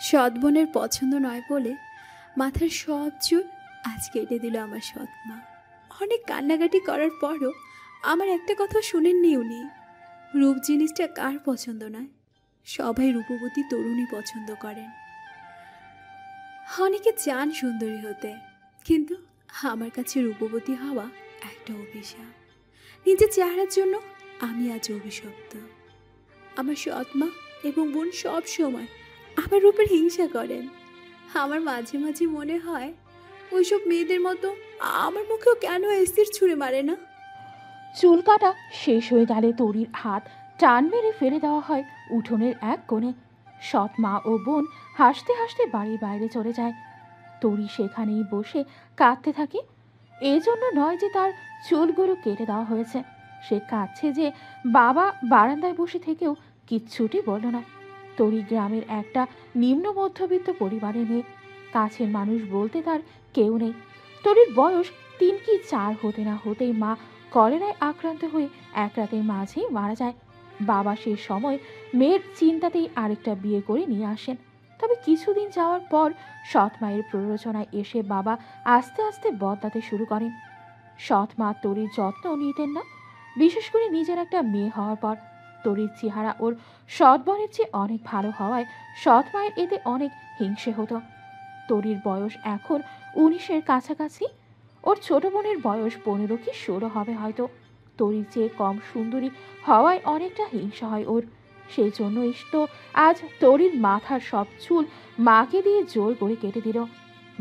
সৎ বোনের পছন্দ নয় বলে মাথার সব চুল আজ কেটে দিল আমার সৎ মা। অনেক কান্নাকাটি করার পরও আমার একটা কথা শুনেননি উনি। রূপ জিনিসটা কার পছন্দ নয়? সবাই রূপবতী তরুণী পছন্দ করেন। অনেকে চান সুন্দরী হতে, কিন্তু আমার কাছে রূপবতী হওয়া একটা অভিশাপ। নিজের চেহারার জন্য আমি আজ অভিশপ্ত। আমার সৎ মা এবং বোন সব সময় আমার রূপের হিংসা করেন। আমার মাঝে মাঝে মনে হয় ওইসব মেয়েদের মতো আমার মুখেও কেন অ্যাসিড ছুঁড়ে মারে না। চুল কাটা শেষ হয়ে গেলে তরির হাত টান মেরে ফেলে দেওয়া হয় উঠোনের এক কোণে। সৎ মা ও বোন হাসতে হাসতে বাড়ির বাইরে চলে যায়। তরি সেখানেই বসে কাঁদতে থাকে। এই জন্য নয় যে তার চুলগুলো কেটে দেওয়া হয়েছে, সে কাঁদছে যে বাবা বারান্দায় বসে থেকেও কিচ্ছুটি বলল না। তরি গ্রামের একটা নিম্ন মধ্যবিত্ত পরিবারের মেয়ে। কাছের মানুষ বলতে তার কেউ নেই। তরির বয়স 3 কি 4 হতে না হতেই মা কলেরায় আক্রান্ত হয়ে এক রাতের মাঝেই মারা যায়। বাবা সে সময় মেয়ের চিন্তাতেই আরেকটা বিয়ে করে নিয়ে আসেন। তবে কিছুদিন যাওয়ার পর সৎ মায়ের প্ররোচনায় এসে বাবা আস্তে আস্তে বদলাতে শুরু করেন। সৎ মা তরির যত্ন নিতেন না, বিশেষ করে নিজের একটা মেয়ে হওয়ার পর। তরির চেহারা ওর সৎ বোনের চেয়ে অনেক ভালো হওয়ায় সৎ মায়ের এতে অনেক হিংসে হতো। তরির বয়স এখন 19-এর কাছাকাছি। ওর ছোট বোনের বয়স 15 কি 16 হবে হয়তো। তরির চেয়ে কম সুন্দরী হওয়ায় অনেকটা হিংসা হয় ওর। সেই জন্যই তো আজ তরির মাথার সব চুল মাকে দিয়ে জোর করে কেটে দিল।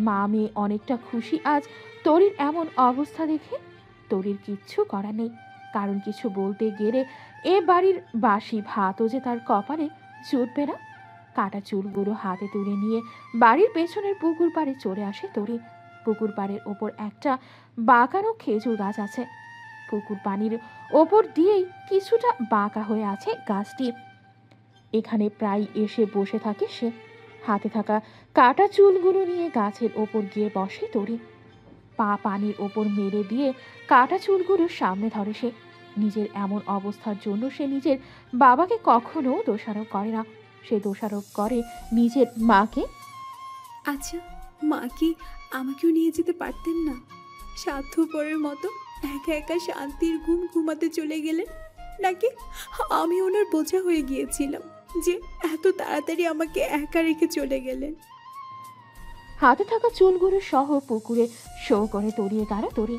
মা মেয়ে অনেকটা খুশি আজ তরির এমন অবস্থা দেখে। তরির কিচ্ছু করার নেই, কারণ কিছু বলতে গেলে এ বাড়ির বাসি ভাতও যে তার কপালে জুটবে না। কাটা চুলগুলো হাতে তুলে নিয়ে বাড়ির পেছনের পুকুর পাড়ে চলে আসে তরি। পুকুর পাড়ের ওপর একটা বাঁকানো খেজুর গাছ আছে। পুকুর পানির ওপর দিয়েই কিছুটা বাঁকা হয়ে আছে গাছটি। এখানে প্রায় এসে বসে থাকে সে। হাতে থাকা কাটা চুলগুলো নিয়ে গাছের ওপর গিয়ে বসে তরি। পা পানির ওপর মেরে দিয়ে কাটা চুলগুলো সামনে ধরে সে। নিজের এমন অবস্থার জন্য সে নিজের বাবাকে কখনো দোষারোপ করে না। সে দোষারোপ করে নিজের মাকে। আচ্ছা, মা কি আমাকেও নিয়ে যেতে পারতেন না? স্বার্থপরের মতো একা একা শান্তির ঘুম ঘুমাতে চলে গেলেন, নাকি আমি ওনার বোঝা হয়ে গিয়েছিলাম যে এত তাড়াতাড়ি আমাকে একা রেখে চলে গেলেন? হাতে থাকা চুলগুলো সহ পুকুরে শো করে তরিয়ে গেল তরি।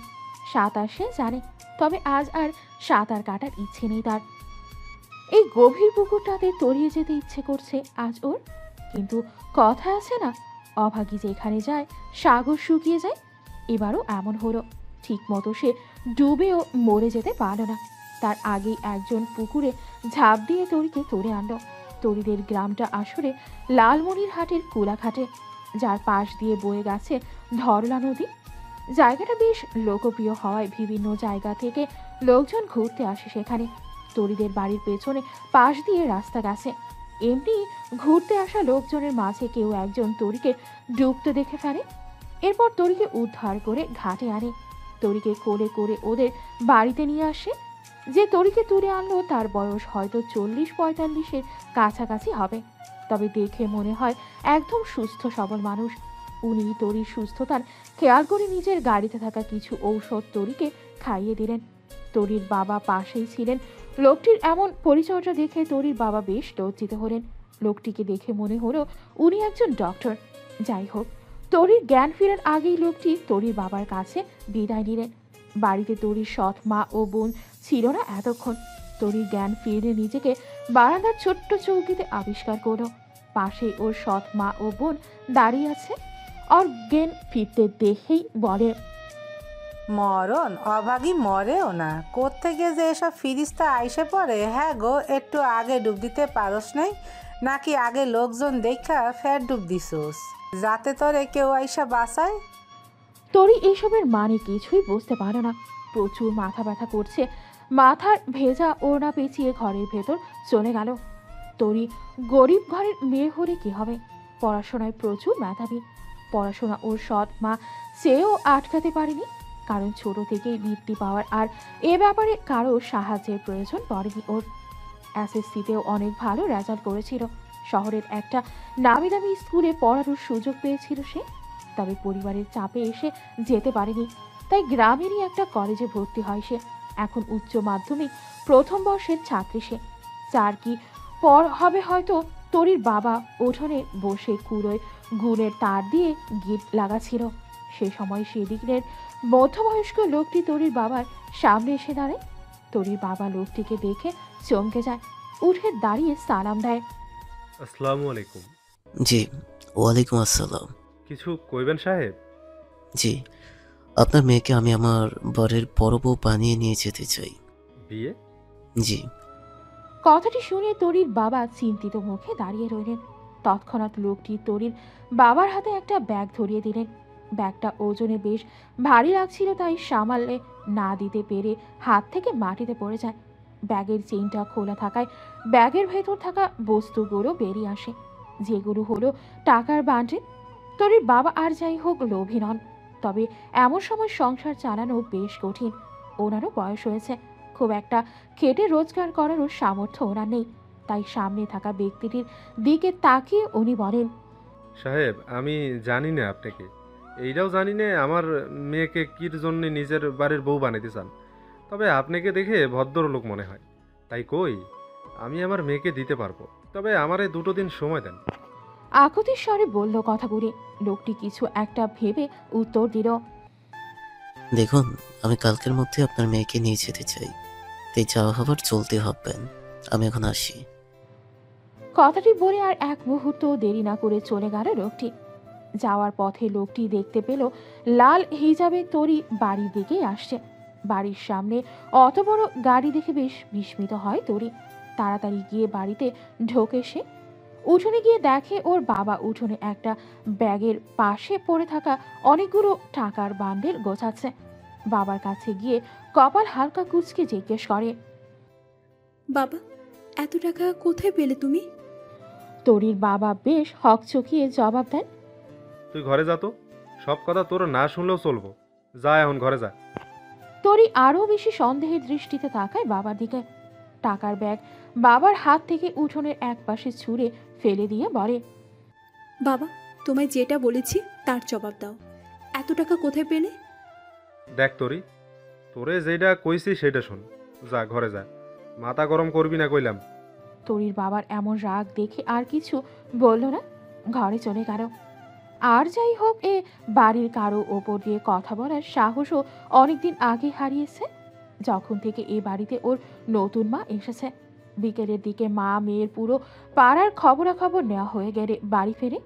সাঁতার সে জানে, তবে আজ আর সাঁতার কাটার ইচ্ছে নেই তার। এই গভীর পুকুরটাতে তলিয়ে যেতে ইচ্ছে করছে আজ ওর। কিন্তু কথা আছে না, অভাগী যেখানে যায় সাগর শুকিয়ে যায়। এবারও এমন হলো। ঠিক মতো সে ডুবেও মরে যেতে পারল না। তার আগেই একজন পুকুরে ঝাঁপ দিয়ে তরিকে তুলে আনলো। তরিদের গ্রামটা আসলে লালমনিরহাটের কুলাঘাটে, যার পাশ দিয়ে বয়ে গেছে ধরলা নদী। জায়গাটা বেশ লোকপ্রিয় হওয়ায় বিভিন্ন জায়গা থেকে লোকজন ঘুরতে আসে সেখানে। তরিদের বাড়ির পেছনে পাশ দিয়ে রাস্তা গেছে। এমনি ঘুরতে আসা লোকজনের মাঝে কেউ একজন তরিকে ডুবতে দেখে ফেলে। এরপর তরিকে উদ্ধার করে ঘাটে আনে। তরিকে কোলে করে ওদের বাড়িতে নিয়ে আসে। যে তরিকে তুলে আনলো তার বয়স হয়তো 40-45-এর কাছাকাছি হবে, তবে দেখে মনে হয় একদম সুস্থ সবল মানুষ। উনি তরির সুস্থতার খেয়াল করে নিজের গাড়িতে থাকা কিছু ঔষধ তরিকে খাইয়ে দিলেন। তরির বাবা পাশেই ছিলেন। লোকটির এমন পরিচর্যা দেখে তরির বাবা বেশ লজ্জিত হলেন। লোকটিকে দেখে মনে হলো উনি একজন ডক্টর। যাই হোক, তরির জ্ঞান ফেরার আগেই লোকটি তরির বাবার কাছে বিদায় নিলেন। বাড়িতে তরির সৎ মা ও বোন ছিল না এতক্ষণ। তরির জ্ঞান ফিরে নিজেকে বারান্দার ছোট্ট চৌকিতে আবিষ্কার করলো। পাশে ওর সৎ মা ও বোন দাঁড়িয়ে আছে। আর জ্ঞান ফিরতে দেখেই বলে, মরণ অভাগী মরেও না, কোত্থেকে যে এসব ফিরিস্তা আইসে পড়ে। হ্যাঁ গো, একটু আগে ডুব দিতে পারস নাই নাকি? আগে লোকজন দেখা ফের ডুব দিছোস যাতে তোরে কেউ আইসা বাঁচায়? তরি এইসবের মানে কিছুই বুঝতে পারে না। প্রচুর মাথা ব্যথা করছে। মাথার ভেজা ওড়না পেঁচিয়ে ঘরের ভেতর চলে গেল। তরি গরিব ঘরের মেয়ে হলে কি হবে, পড়াশোনায় প্রচুর মেধাবী। পড়াশোনা ওর সৎ মা চেয়েও আটকাতে পারেনি, কারণ ছোট থেকেই বৃত্তি পাওয়ার আর এ ব্যাপারে কারো সাহায্যের প্রয়োজন পড়েনি ওর। এসএসসিতেও অনেক ভালো রেজাল্ট করেছিল। শহরের একটা নামি দামি স্কুলে পড়ানোর সুযোগ পেয়েছিল সে। তবে পরিবারের চাপে এসে যেতে পারেনি, তাই গ্রামেরই একটা কলেজে ভর্তি হয় সে। এখন উচ্চ মাধ্যমিক প্রথম বর্ষের ছাত্রী সে। চার কি পর হবে হয়তো। তরির বাবা উঠোনে বসে কুড়োয় গুণের তার দিয়ে গিট লাগাচ্ছিল। সে সময় সেদিকের মধ্যবয়স্ক লোকটি তরির বাবার সামনে এসে দাঁড়ায়। তরির বাবা লোকটিকে দেখে চমকে যায়, উঠে দাঁড়িয়ে সালাম দেয়। আসসালামু আলাইকুম। জি, ওয়ালাইকুম আসসালাম। কিছু কইবেন সাহেব? জি, আপনার মেয়েকে আমি আমার বরের বড় বউ বানিয়ে নিয়ে যেতে চাই। বিয়ে? জি। কথাটি শুনে তরির বাবা চিন্তিত মুখে দাঁড়িয়ে রইলেন। তৎক্ষণাৎ লোকটি তরির বাবার হাতে একটা ব্যাগ ধরিয়ে দিলেন। ব্যাগটা ওজনে বেশ ভারী লাগছিল, তাই সামালে না দিতে পেরে হাত থেকে মাটিতে পড়ে যায়। ব্যাগের চেইনটা খোলা থাকায় ব্যাগের ভেতর থাকা বস্তুগুলো বেরিয়ে আসে, যেগুলো হলো টাকার বান্ডিল। তরির বাবা আর যাই হোক লোভী নন, তবে এমন সময় সংসার চালানো বেশ কঠিন। ওনারও বয়স হয়েছে, খুব একটা খেটে রোজগার করারও সামর্থ্য ওনার নেই। তাই সামনে থাকা ব্যক্তিটির দিকে তাকিয়ে উনি বলেন, সাহেব, আমি জানি না আপনাকে, এইটাও জানি না আমার মেয়েকে কির জন্য নিজের বাড়ির বউ বানাইতে চান। তবে আপনাকে দেখে ভদ্রলোক মনে হয়, তাই কই আমি আমার মেয়েকে দিতে পারবো। তবে আমারে 2 দিন সময় দেন। আকুতির স্বরে বলল কথাগুলি। লোকটি কিছু একটা ভেবে উত্তর দিল, দেখুন, আমি কালকের মধ্যে আপনার মেয়েকে নিয়ে যেতে চাই, তাই যাওয়া হবার চলতে হবেন। আমি এখন আসি। কথাটি বলে আর এক মুহূর্ত দেরি না করে চলে গেল লোকটি। যাওয়ার পথে লোকটি দেখতে পেল লাল হিজাবে তরি বাড়ির দিকেই আসছে। বাড়ির সামনে অত বড় গাড়ি দেখে বেশ বিস্মিত হয় তরি। তাড়াতাড়ি গিয়ে বাড়িতে ঢোকে সে। উঠোনে গিয়ে দেখে ওর বাবা উঠোনে একটা ব্যাগের পাশে পড়ে থাকা অনেকগুলো টাকার বান্ডেল গোছাচ্ছে। বাবার কাছে গিয়ে কপাল হালকা কুঁচকে জিজ্ঞেস করে, বাবা, এত টাকা কোথায় পেলে তুমি? তরির বাবা বেশ হকচকিয়ে জবাব দেন, তুই ঘরে যা তো, সব কথা তোর না শুনলেও চলবো। যা এখন ঘরে যা। তরি আরো বেশি সন্দেহের দৃষ্টিতে তাকায় বাবার দিকে। টাকার ব্যাগ বাবার হাত থেকে উঠোনের এক পাশে ছুঁড়ে ফেলে দিয়ে বলে, বাবা, তোমায় যেটা বলেছি তার জবাব দাও। এত টাকা কোথায় পেলে? দেখ তোরে যেটা কইছি সেটা শোন। যা ঘরে যা, মাথা গরম করবি না কইলাম। তরির বাবার এমন রাগ দেখে আর কিছু বলল না, ঘরে চলে গেল। আর যাই হোক, এ বাড়ির কারো ওপর দিয়ে কথা বলার সাহসও অনেকদিন আগে হারিয়েছে, যখন থেকে এ বাড়িতে ওর নতুন মা এসেছে। বিকেলের দিকে মা মেয়ের পুরো পাড়ার খবরাখবর নেওয়া হয়ে গেলে বাড়ি ফেরে।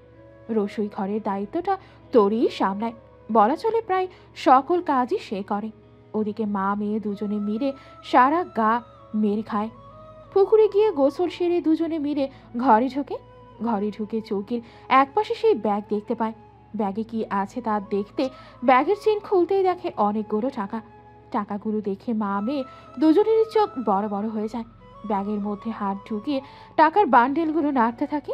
রসুই ঘরের দায়িত্বটা তরিই সামলায়, বলা চলে প্রায় সকল কাজই সে করে। ওদিকে মা মেয়ে দুজনে মিলে সারা গা মেরে খায়। পুকুরে গিয়ে গোসল সেরে দুজনে মিলে ঘরে ঢুকে চৌকির একপাশে সেই ব্যাগ দেখতে পায়। ব্যাগে কি আছে তা দেখতে ব্যাগের চেন খুলতেই দেখে অনেকগুলো টাকা। টাকাগুলো দেখে মা মেয়ে দুজনেরই চোখ বড় বড় হয়ে যায়। ব্যাগের মধ্যে হাত ঢুকিয়ে টাকার বান্ডেলগুলো নাড়তে থাকে।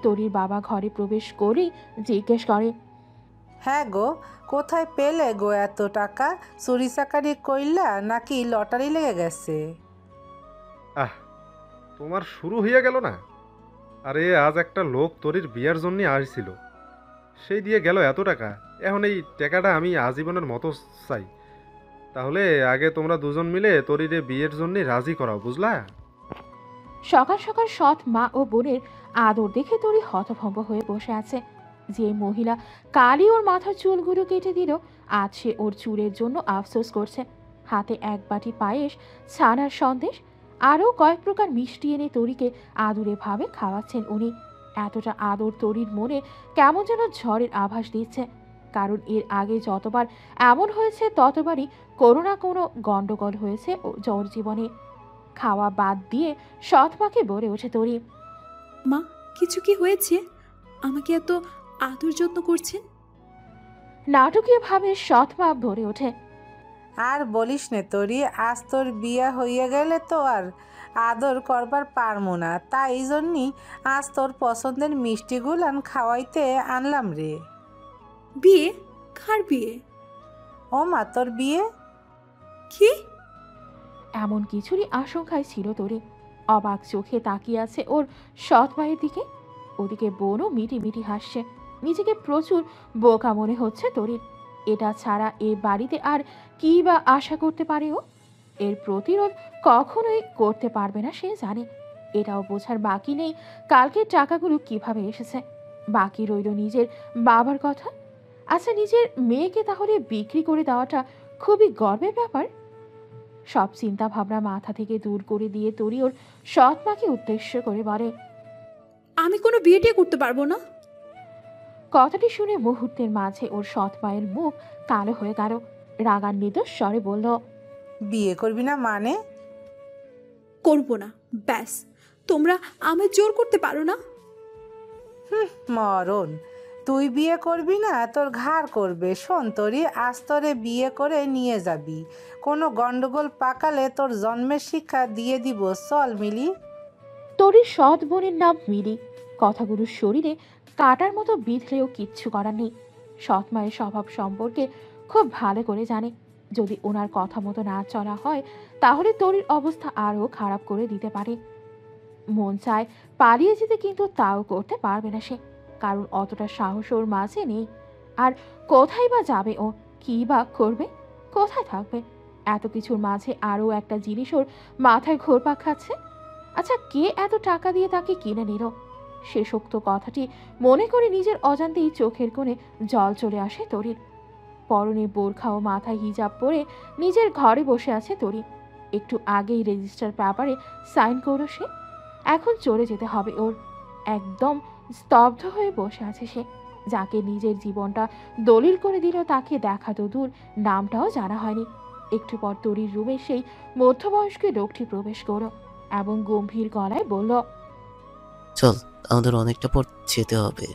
তরির বাবা ঘরে প্রবেশ করেই জিজ্ঞেস করে, হ্যাঁ গো, কোথায় পেলে গো এত টাকা? চুরি চাকারি কইলা নাকি লটারি লেগে গেছে? আহ, তোমার শুরু হইয়া গেল না? আরে আজ একটা লোক তোরির বিয়ার জন্য আসছিল, সেই দিয়ে গেল এত টাকা। এখন এই টাকাটা আমি আজীবনের মতো চাই। তাহলে আগে তোমরা দুজন মিলে তোরিরে বিয়ের জন্য রাজি করাও, বুঝলা? সকাল সকাল সৎ মা ও বোনের আদর দেখে তরি হতভম্ব হয়ে বসে আছে। যে মহিলা কালই ওর মাথার চুলগুলো কেটে দিল, আজ সে ওর চুলের জন্য আফসোস করছে। হাতে এক বাটি পায়েস, ছানার সন্দেশ, আরও কয়েক প্রকার মিষ্টি এনে তরিকে আদুরে ভাবে খাওয়াচ্ছেন উনি। এতটা আদর তরির মনে কেমন যেন ঝড়ের আভাস দিচ্ছে, কারণ এর আগে যতবার এমন হয়েছে ততবারই কোনো না কোনো গন্ডগোল হয়েছে ওর জীবনে। খাওয়া বাদ দিয়ে সৎ মাকে বলে ওঠে তরি, মা, কিছু কি হয়েছে? আমাকে এত আদর যত্ন করছেন? নাটকীয়ভাবে সৎ মা ভরে ওঠে, আর বলিস নে তোরি, আজ তোর বিয়া হইয়া গেলে তো আর আদর করবার পারমু না, তাই জন্যই আজ তোর পছন্দের মিষ্টিগুলান খাওয়াইতে আনলাম রে। বিয়ে? কার বিয়ে? ও মা, তোর বিয়ে? কি? এমন কিছুরই আশঙ্কায় ছিল তরি। অবাক চোখে তাকিয়ে আছে ওর সৎ মায়ের দিকে। ওদিকে বোনও মিটি মিটি হাসছে। নিজেকে প্রচুর বোকা মনে হচ্ছে তরির। এটা ছাড়া এ বাড়িতে আর কি বা আশা করতে পারে ও? এর প্রতিরোধ কখনোই করতে পারবে না সে জানে। এটাও বোঝার বাকি নেই কালকের টাকাগুলো কিভাবে এসেছে। বাকি রইল নিজের বাবার কথা। আচ্ছা, নিজের মেয়েকে তাহলে বিক্রি করে দেওয়াটা খুবই গর্বের ব্যাপার। সব চিন্তা ভাবনা মাথা থেকে দূর করে দিয়ে তরি ওর সৎ মাকে উদ্দেশ্য করে বলে। আমি কোনো বিয়েটিয়ে করতে পারবো না। কথাটি শুনে মুহূর্তের মাঝে ওর সৎ মায়ের মুখ কালো হয়ে গেল। রাগান্বিত স্বরে বলল, বিয়ে করবি না মানে? করবো না, ব্যাস। তোমরা আমায় জোর করতে পারো না। মরণ, তুই বিয়ে করবি না তোর ঘাড় করবে। শোন তরি, আজ তোরে বিয়ে করে নিয়ে যাবি। কোনো গন্ডগোল পাকালে তোর জন্মের শিক্ষা দিয়ে দিব। চল মিলি। তরির সৎ বোনের নাম মিলি। কথাগুলো শরীরে কাটার মতো বিঁধলেও কিচ্ছু করার নেই। সৎ মায়ের স্বভাব সম্পর্কে খুব ভালো করে জানে। যদি ওনার কথা মতো না চলা হয় তাহলে তরির অবস্থা আরও খারাপ করে দিতে পারে। মন চায় পালিয়ে যেতে, কিন্তু তাও করতে পারবে না সে, কারণ অতটা সাহস ওর মাঝে নেই। আর কোথায় বা যাবে ও? কি বা করবে? কোথায় থাকবে? এত কিছুর মাঝে আরও একটা জিনিস ওর মাথায় ঘোরপাক খাচ্ছে। আচ্ছা, কে এত টাকা দিয়ে তাকে কিনে নিল? শেষোক্ত কথাটি মনে করে নিজের অজান্তেই চোখের কোণে জল চলে আসে তরির। পরনে বোরখা ও মাথায় হিজাব পরে নিজের ঘরে বসে আছে তরি। একটু আগেই রেজিস্টার পেপারে সাইন করল সে। এখন চলে যেতে হবে ওর। একদম স্তব্ধ হয়ে বসে আছে সে। যাকে নিজের জীবনটা দলিল করে দিল তাকে দেখা তো দূর, নামটাও জানা হয়নি। একটু পর তরির রুমে সেই মধ্যবয়স্ক লোকটি প্রবেশ করল এবং গম্ভীর গলায় বলল, চল, আমাদের অনেকটা পর যেতে হবে।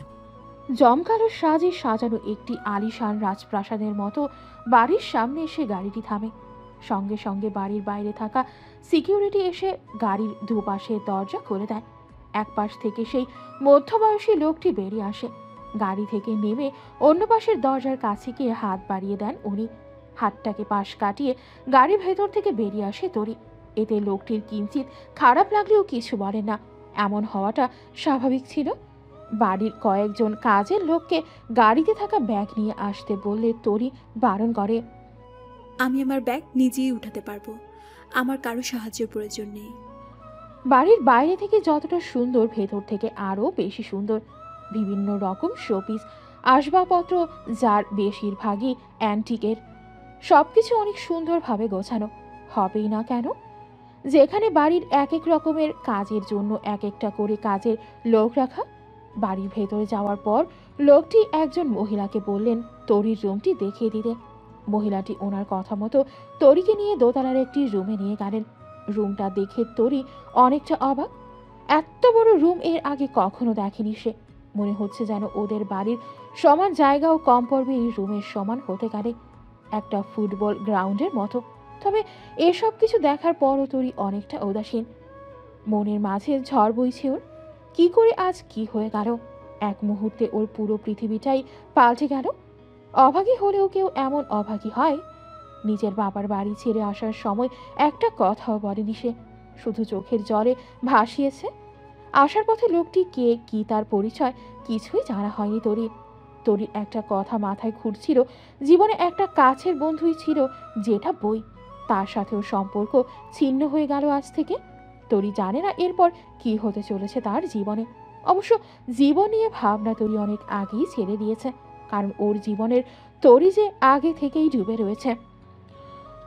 জমকালো সাজে সাজানো একটি আলিশান রাজপ্রাসাদের মতো বাড়ির সামনে এসে গাড়িটি থামে। সঙ্গে সঙ্গে বাড়ির বাইরে থাকা সিকিউরিটি এসে গাড়ির দুপাশে দরজা খুলে দেয়। এক পাশ থেকে সেই মধ্যবয়সী লোকটি বেরিয়ে আসে। গাড়ি থেকে নেমে অন্য পাশের দরজার কাছে গিয়ে হাত বাড়িয়ে দেন উনি। হাতটাকে পাশ কাটিয়ে গাড়ির ভেতর থেকে বেরিয়ে আসে তরি। এতে লোকটির কিঞ্চিত খারাপ লাগলেও কিছু বলে না। এমন হওয়াটা স্বাভাবিক ছিল। বাড়ির কয়েকজন কাজের লোককে গাড়িতে থাকা ব্যাগ নিয়ে আসতে বললে তরি বারণ করে। আমি আমার ব্যাগ নিজেই উঠাতে পারবো, আমার কারো সাহায্যের প্রয়োজন নেই। বাড়ির বাইরে থেকে যতটা সুন্দর, ভেতর থেকে আরও বেশি সুন্দর। বিভিন্ন রকম শোপিস, আসবাবপত্র, যার বেশিরভাগই অ্যান্টিকের। সবকিছু অনেক সুন্দরভাবে গোছানো। হবেই না কেন? যেখানে বাড়ির এক এক রকমের কাজের জন্য এক একটা করে কাজের লোক রাখা। বাড়ির ভেতরে যাওয়ার পর লোকটি একজন মহিলাকে বললেন তরির রুমটি দেখিয়ে দিতে। মহিলাটি ওনার কথা মতো তরিকে নিয়ে দোতলার একটি রুমে নিয়ে গেলেন। রুমটা দেখে তরি অনেকটা অবাক। এত বড় রুম এর আগে কখনো দেখেনি সে। মনে হচ্ছে যেন ওদের বাড়ির সমান জায়গাও কম পড়বে এই রুমের সমান হতে গেলে। একটা ফুটবল গ্রাউন্ডের মতো। তবে এসব কিছু দেখার পরও তরি অনেকটা উদাসীন। মনের মাঝে ঝড় বইছে ওর। কি করে আজ কি হয়ে গেল? এক মুহূর্তে ওর পুরো পৃথিবীটাই পাল্টে গেল। অভাগী হলেও কেউ এমন অভাগী হয়? নিজের বাবার বাড়ি ছেড়ে আসার সময় একটা কথাও বলেনি সে, শুধু চোখের জলে ভাসিয়েছে। আসার পথে লোকটি কে, কি তার পরিচয় কিছুই জানা হয়নি তরির। তরির একটা কথা মাথায় ঘুরছিল, জীবনে একটা কাছের বন্ধুই ছিল যেটা বই, তার সাথেও সম্পর্ক ছিন্ন হয়ে গেল আজ থেকে। তরি জানে না এরপর কি হতে চলেছে তার জীবনে। অবশ্য জীবন নিয়ে ভাবনা তরি অনেক আগেই ছেড়ে দিয়েছে, কারণ ওর জীবনের তরি যে আগে থেকেই ডুবে রয়েছে।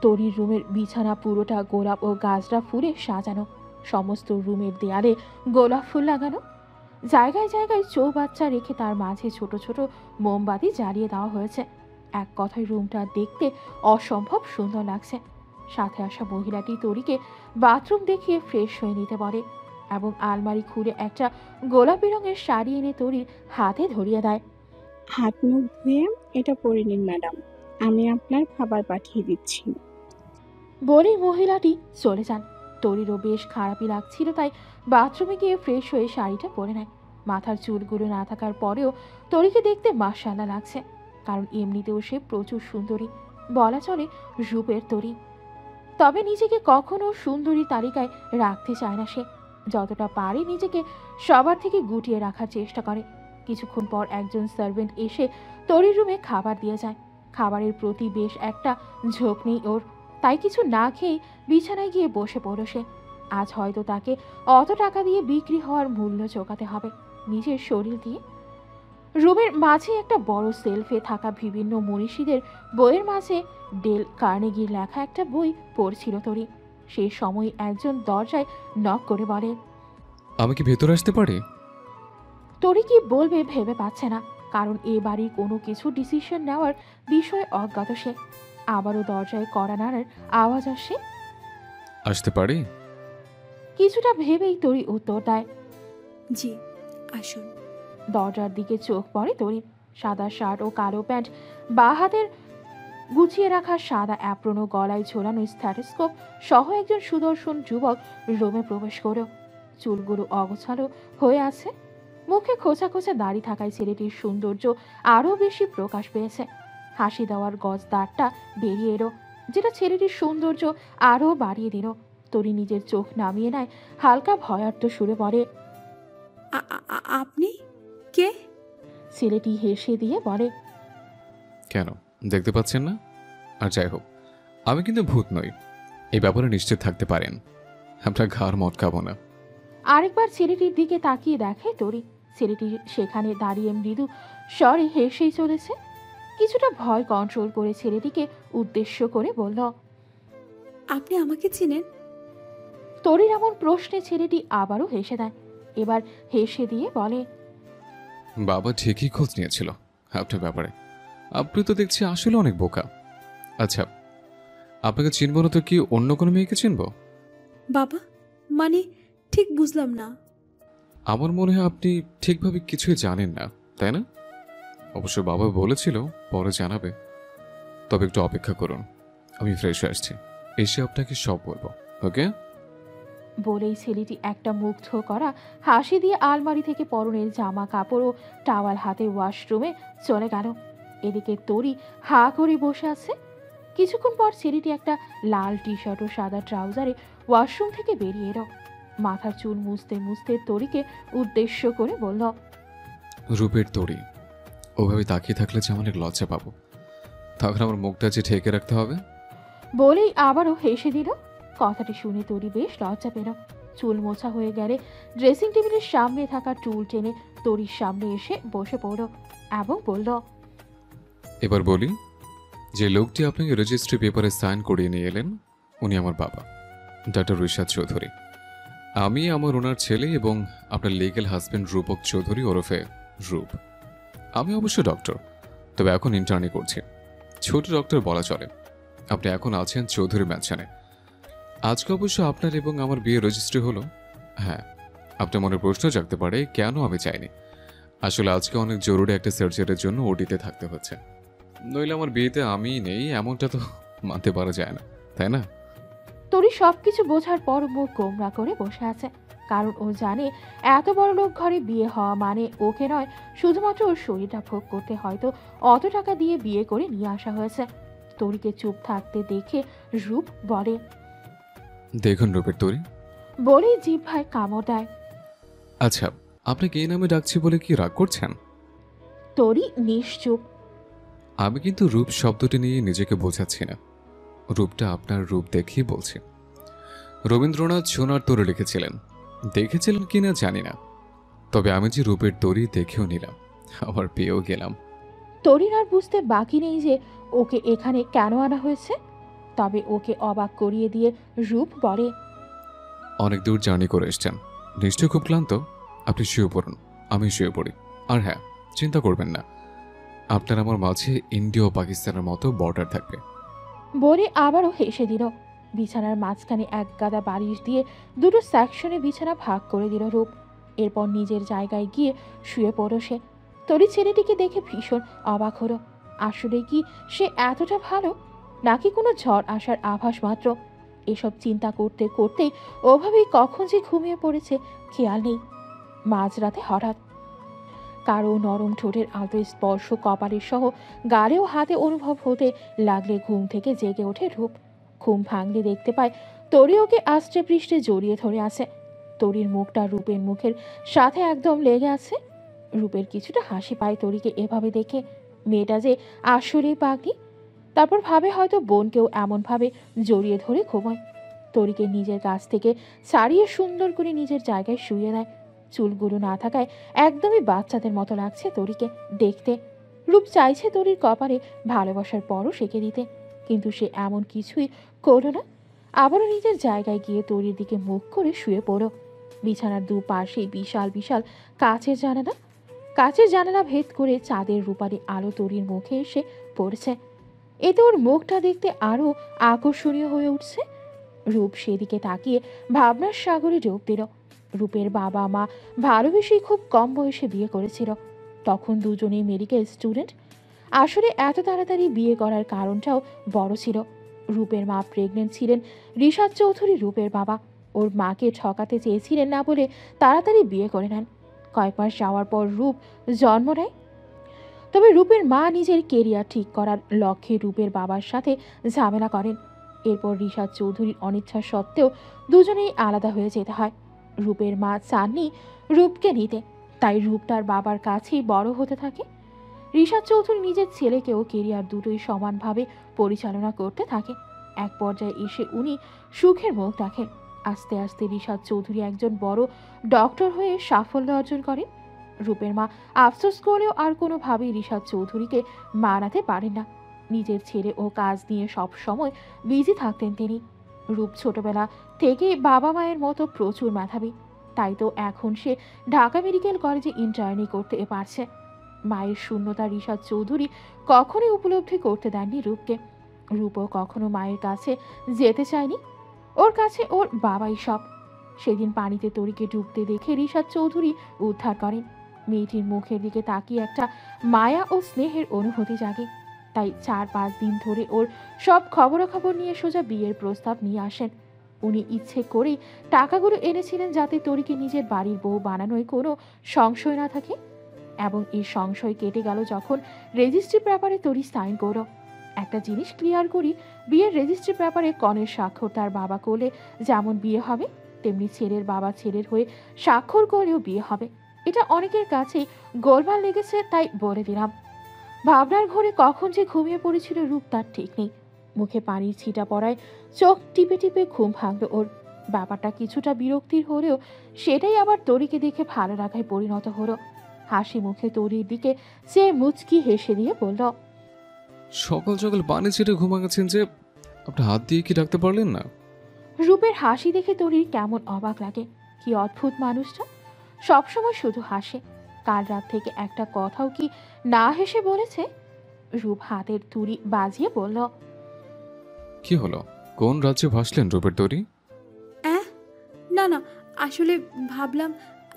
তরির রুমের বিছানা পুরোটা গোলাপ ও গাজরা ফুলে সাজানো। সমস্ত রুমের দেয়ালে গোলাপ ফুল লাগানো। জায়গায় জায়গায় চৌবাচ্চা রেখে তার মাঝে ছোট ছোট মোমবাতি জ্বালিয়ে দেওয়া হয়েছে। এক কথায় রুমটা দেখতে অসম্ভব সুন্দর লাগছে। সাথে আসা মহিলাটি তরিকে বাথরুম দেখিয়ে ফ্রেশ হয়ে নিতে বলে এবং আলমারি খুলে একটা গোলাপি রঙের শাড়ি এনে তরির হাতে ধরিয়ে দেয়। হাত মুখ ধুয়ে এটা পরে নিন ম্যাডাম, আমি আপনার খাবার পাঠিয়ে দিচ্ছি। বলেই মহিলাটি চলে যান। তরিরও বেশ খারাপই লাগছিল, তাই বাথরুমে গিয়ে ফ্রেশ হয়ে শাড়িটা পরে নেয়। মাথার চুলগুলো না থাকার পরেও তরিকে দেখতে মাশাআল্লাহ লাগছে, কারণ এমনিতেও সে প্রচুর সুন্দরী, বলা চলে রূপের তরি। তবে নিজেকে কখনো সুন্দরী তালিকায় রাখতে চায় না সে। যতটা পারে নিজেকে সবার থেকে গুটিয়ে রাখার চেষ্টা করে। কিছুক্ষণ পর একজন সার্ভেন্ট এসে তরির রুমে খাবার দিয়ে যায়। খাবারের প্রতি বেশ একটা ঝোঁক নেই ওর, তাই কিছু না খেয়েই বিছানায় গিয়ে বসে পড়ল সে। আজ হয়তো তাকে অত টাকা দিয়ে বিক্রি হওয়ার মূল্য চোকাতে হবে নিজের শরীর দিয়ে। রুমের মাঝে একটা বড় সেলফে থাকা বিভিন্ন মনীষীদের বইয়ের মাঝে ডেল কার্নেগির লেখা একটা বই পড়ছিল তরি। সেই সময় একজন দরজায় নক করে বলে, আমি কি ভেতরে আসতে পারি? তরি কি বলবে ভেবে পাচ্ছে না, কারণ এ বাড়ির কোনো কিছু ডিসিশন নেওয়ার বিষয়ে অজ্ঞাত সে। আবারও দরজায় কড়া নাড়ার আওয়াজ আসে। আসতে পারি? কিছুটা ভেবেই তরি উত্তর দেয়, জি আসুন। দরজার দিকে চোখ পড়ে তরির। সাদা শার্ট ও কালো প্যান্ট, বা হাতের গুছিয়ে রাখা সাদা অ্যাপ্রন ও গলায় ঝোলানো স্ট্যাথোস্কোপ সহ একজন সুদর্শন যুবক রুমে প্রবেশ করল। চুলগুলো অগোছালো হয়ে আছে, মুখে খোঁচা খোঁচা দাড়ি থাকায় ছেলেটির সৌন্দর্য আরও বেশি প্রকাশ পেয়েছে। হাসি দেওয়ার গজ দাঁতটা বেরিয়ে এলো, যেটা ছেলেটির সৌন্দর্য আরও বাড়িয়ে দিল। তরি নিজের চোখ নামিয়ে নেয়, হালকা ভয়ার্ত সুরে বলে, আপনি কে? ছেলেটি হেসে দিয়ে বলে, কেন দেখতে পাচ্ছেন না? আর যাই হোক, আমি কিন্তু ভূত নই, এই ব্যাপারে নিশ্চিত থাকতে পারেন। আপনার ঘাড় মটকাবো না। আরেকবার ছেলেটির দিকে তাকিয়ে দেখে তরি। ছেলেটি সেখানে দাঁড়িয়ে মৃদু স্বরে হেসেই চলেছে। কিছুটা ভয় কন্ট্রোল করে ছেলেটিকে উদ্দেশ্য করে বলল, আপনি আমাকে চিনেন? তরির এমন প্রশ্নে ছেলেটি আবারও হেসে দেয়। এবার হেসে দিয়ে বলে, বাবা ঠিকই খোঁজ নিয়েছিল আপনার ব্যাপারে। আপনি তো দেখছি আসলে অনেক বোকা। আচ্ছা, আপনাকে চিনব না তো কি অন্য কোনো মেয়েকে চিনব? বাবা মানে ঠিক বুঝলাম না। আমার মনে হয় আপনি ঠিকভাবে কিছুই জানেন না, তাই না? অবশ্য বাবা বলেছিল পরে জানাবে, তবে একটু অপেক্ষা করুন, আমি ফ্রেশ হয়ে আসছি, এসে আপনাকে সব বলবো, ওকে? বলেই ছেলেটি একটা মুগ্ধ করা হাসি দিয়ে আলমারি থেকে পরনের জামা কাপড় ও টাওয়াল হাতে ওয়াশরুমে চলে গেল। এদিকে তরি হা করে বসে আছে। কিছুক্ষণ পর ছেলেটি একটা লাল টি শার্ট ও সাদা ট্রাউজারে ওয়াশরুম থেকে বেরিয়ে এলো। মাথার চুল মুছতে মুছতে তরিকে উদ্দেশ্য করে বলল, রূপের তরি, ওভাবে তাকিয়ে থাকলে যে অনেক লজ্জা পাবো, তখন আমার মুখটা যে ঢেকে রাখতে হবে। বলেই আবারও হেসে দিল। কথাটি শুনে তরি বেশ লজ্জা পেল। চুল মোছা হয়ে গেলে ড্রেসিং টেবিলের সামনে থাকা টুল টেনে তরির সামনে এসে বসে পড়ল এবং বলল, এবার বলি, যে লোকটি আপনাকে রেজিস্ট্রি পেপারে সাইন করিয়ে নিয়ে এলেন, উনি আমার বাবা, ডক্টর ঋষাদ চৌধুরী। আমি আমার ওনার ছেলে এবং আপনার লিগ্যাল হাজবেন্ড রূপক চৌধুরী ওরফে রূপ। আমি অবশ্য ডক্টর, তবে এখন ইন্টার্নি করছি, ছোট ডক্টর বলা চলে। আপনি এখন আছেন চৌধুরী ম্যানশনে। আজকে অবশ্য আপনার এবং আমার বিয়ে রেজিস্ট্রি হলো। হ্যাঁ, আপনার মনে প্রশ্ন জাগতে পারে কেন আমি চাইনি। আসলে আজকে অনেক জরুরি একটা সার্জারির জন্য ওটিতে থাকতে হচ্ছে, নইলে আমার বিয়েতে আমি নেই এমনটা তো মানতে পারা যায় না, তাই না? তরি সবকিছু বোঝার পর মুখ গোমরা করে বসে আছে, কারণ ও জানে এত বড় লোক ঘরে বিয়ে হওয়া মানে ওকে নয়, শুধুমাত্র ওর শরীরটা ভোগ করতে হয়তো অত টাকা দিয়ে বিয়ে করে নিয়ে আসা হয়েছে। তরিকে চুপ থাকতে দেখে রূপ বলে, দেখুন রূপের তরি, বলেই জিহ্বায় কামড় দেয়। আচ্ছা, আপনাকে এই নামে ডাকছি বলে কি রাগ করছেন? তরি নিশ্চুপ। আমি কিন্তু রূপ শব্দটি নিয়ে নিজেকে বোঝাচ্ছি না, রূপটা আপনার রূপ দেখেই বলছি। রবীন্দ্রনাথ সোনার তরী লিখেছিলেন, দেখেছিলেন কিনা জানি না, তবে আমি যে রূপের তরী দেখেও নিলাম, আবার পেয়েও গেলাম। তরির আর বুঝতে বাকি নেই যে ওকে এখানে কেন আনা হয়েছে, তবে ওকে অবাক করিয়ে দিয়ে রূপ বলে, অনেক দূর জার্নি করে এসছেন, নিশ্চয়ই খুব ক্লান্ত। আপনি শুয়ে পড়ুন, আমি শুয়ে পড়ি। আর হ্যাঁ, চিন্তা করবেন না, আপনার আমার মাঝে ইন্ডিয়া ও পাকিস্তানের মতো বর্ডার থাকবে। বলে আবারও হেসে দিল। বিছানার মাঝখানে এক গাদা বালিশ দিয়ে দুটো সেকশনে বিছানা ভাগ করে দিল রূপ। এরপর নিজের জায়গায় গিয়ে শুয়ে পড়ল সে। তরি ছেলেটিকে দেখে ভীষণ অবাক হলো। আসলে কি সে এতটা ভালো, নাকি কোনো ঝড় আসার আভাস মাত্র? এসব চিন্তা করতে করতেই ওভাবেই কখন যে ঘুমিয়ে পড়েছে খেয়াল নেই। মাঝরাতে হঠাৎ কারো নরম ঠোঁটের আলতো স্পর্শ কপালের সহ গালেও হাতে অনুভব হতে লাগলে ঘুম থেকে জেগে ওঠে রূপ। ঘুম ভাঙলে দেখতে পায় তরি ওকে আষ্টে পৃষ্ঠে জড়িয়ে ধরে আছে। তরির মুখটা রূপের মুখের সাথে একদম লেগে আছে। রূপের কিছুটা হাসি পায় তরিকে এভাবে দেখে। মেয়েটা যে আসলেই পাগলি। তারপর ভাবে হয়তো বোনকেও এমনভাবে জড়িয়ে ধরে ঘুমায়। তরিকে নিজের কাছ থেকে সারিয়ে সুন্দর করে নিজের জায়গায় শুয়ে দেয়। চুলগুলো না থাকায় একদমই বাচ্চাদের মতো লাগছে তরিকে দেখতে। রূপ চাইছে তরির কপালে ভালোবাসার পরও সেঁকে দিতে, কিন্তু সে এমন কিছুই করল না। আবারও নিজের জায়গায় গিয়ে তরির দিকে মুখ করে শুয়ে পড়ো। বিছানার দুপাশে বিশাল বিশাল কাচের জানালা ভেদ করে চাঁদের রূপালি আলো তরির মুখে এসে পড়ছে। এতে ওর মুখটা দেখতে আরো আকর্ষণীয় হয়ে উঠছে। রূপ সেদিকে তাকিয়ে ভাবনার সাগরে ডুব দিল। রূপের বাবা মা ভালোবেসেই খুব কম বয়সে বিয়ে করেছিল। তখন দুজনেই মেডিকেল স্টুডেন্ট। আসলে এত তাড়াতাড়ি বিয়ে করার কারণটাও বড় ছিল। রূপের মা প্রেগনেন্ট ছিলেন। ঋষাদ চৌধুরী রূপের বাবা ওর মাকে ঠকাতে চেয়েছিলেন না বলে তাড়াতাড়ি বিয়ে করে নেন। কয়েক মাস যাওয়ার পর রূপ জন্ম নেয়। তবে রূপের মা নিজের কেরিয়ার ঠিক করার লক্ষ্যে রূপের বাবার সাথে ঝামেলা করেন। এরপর ঋষাদ চৌধুরীর অনিচ্ছা সত্ত্বেও দুজনেই আলাদা হয়ে যেতে হয়। রূপের মা চাননি রূপকে নিতে, তাই রূপ তার বাবার কাছেই বড় হতে থাকে। ঋষাদ চৌধুরী নিজের ছেলেকেও কেরিয়ার দুটোই সমানভাবে পরিচালনা করতে থাকে। এক পর্যায়ে এসে উনি সুখের মুখ দেখেন। আস্তে আস্তে ঋষাদ চৌধুরী একজন বড় ডক্টর হয়ে সাফল্য অর্জন করেন। রূপের মা আফসোস করেও আর কোনোভাবেই ঋষাদ চৌধুরীকে মানাতে পারেন না। নিজের ছেলে ও কাজ নিয়ে সব সময় বিজি থাকতেন তিনি। রূপ ছোটবেলা থেকেই বাবা মায়ের মতো প্রচুর মেধাবী, তাই তো এখন সে ঢাকা মেডিকেল কলেজে ইন্টার্নি করতে পারছে। মায়ের শূন্যতা ঋষাদ চৌধুরী কখনোই উপলব্ধি করতে দেননি রূপকে। রূপও কখনো মায়ের কাছে যেতে চায়নি। ওর কাছে ওর বাবাই সব। সেদিন পানিতে তরিকে ডুবতে দেখে ঋষাদ চৌধুরী উদ্ধার করেন। মেয়েটির মুখের দিকে তাকিয়ে একটা মায়া ও স্নেহের অনুভূতি জাগে। তাই 4-5 দিন ধরে ওর সব খবরাখবর নিয়ে সোজা বিয়ের প্রস্তাব নিয়ে আসেন। উনি ইচ্ছে করেই টাকাগুলো এনেছিলেন যাতে তরিকে নিজের বাড়ির বউ বানানোয় কোনো সংশয় না থাকে। এবং এই সংশয় কেটে গেল যখন রেজিস্ট্রি পেপারে তরি সাইন করো। একটা জিনিস ক্লিয়ার করি, বিয়ের রেজিস্ট্রি পেপারে কনের স্বাক্ষর তার বাবা করলে যেমন বিয়ে হবে, তেমনি ছেলের বাবা ছেলের হয়ে স্বাক্ষর করলেও বিয়ে হবে। এটা অনেকের কাছেই গোলমাল লেগেছে, তাই বলে দিলাম। ভাবনার ঘরে কখন যে ঘুমিয়ে পড়েছিল রূপ তার ঠিক নেই। মুখে পানির ছিটা পড়ায় চোখ টিপে টিপে ঘুম ভাঙল ওর। ব্যাপারটা কিছুটা বিরক্তির হলেও সেটাই আবার তরিকে দেখে ভালো লাগায় পরিণত হলো। হাসি মুখে তরির দিকে সে মুচকি হেসে দিয়ে বলল, সকাল সকাল পানি ছেড়ে ঘুমা গেছেন যে, আপনি হাত দিয়ে কি ডাকতে পারলেন না? রূপের হাসি দেখে তরির কেমন অবাক লাগে। কি অদ্ভুত মানুষটা, সবসময় শুধু হাসে। কাল রাত থেকে একটা কথাও কি না হেসে বলেছে? রূপ হাতের তুড়ি বাজিয়ে বলল, কি হলো? কোন রাজ্যে ভাসলেন রূপের তরি? না না, আসলে ভাবলাম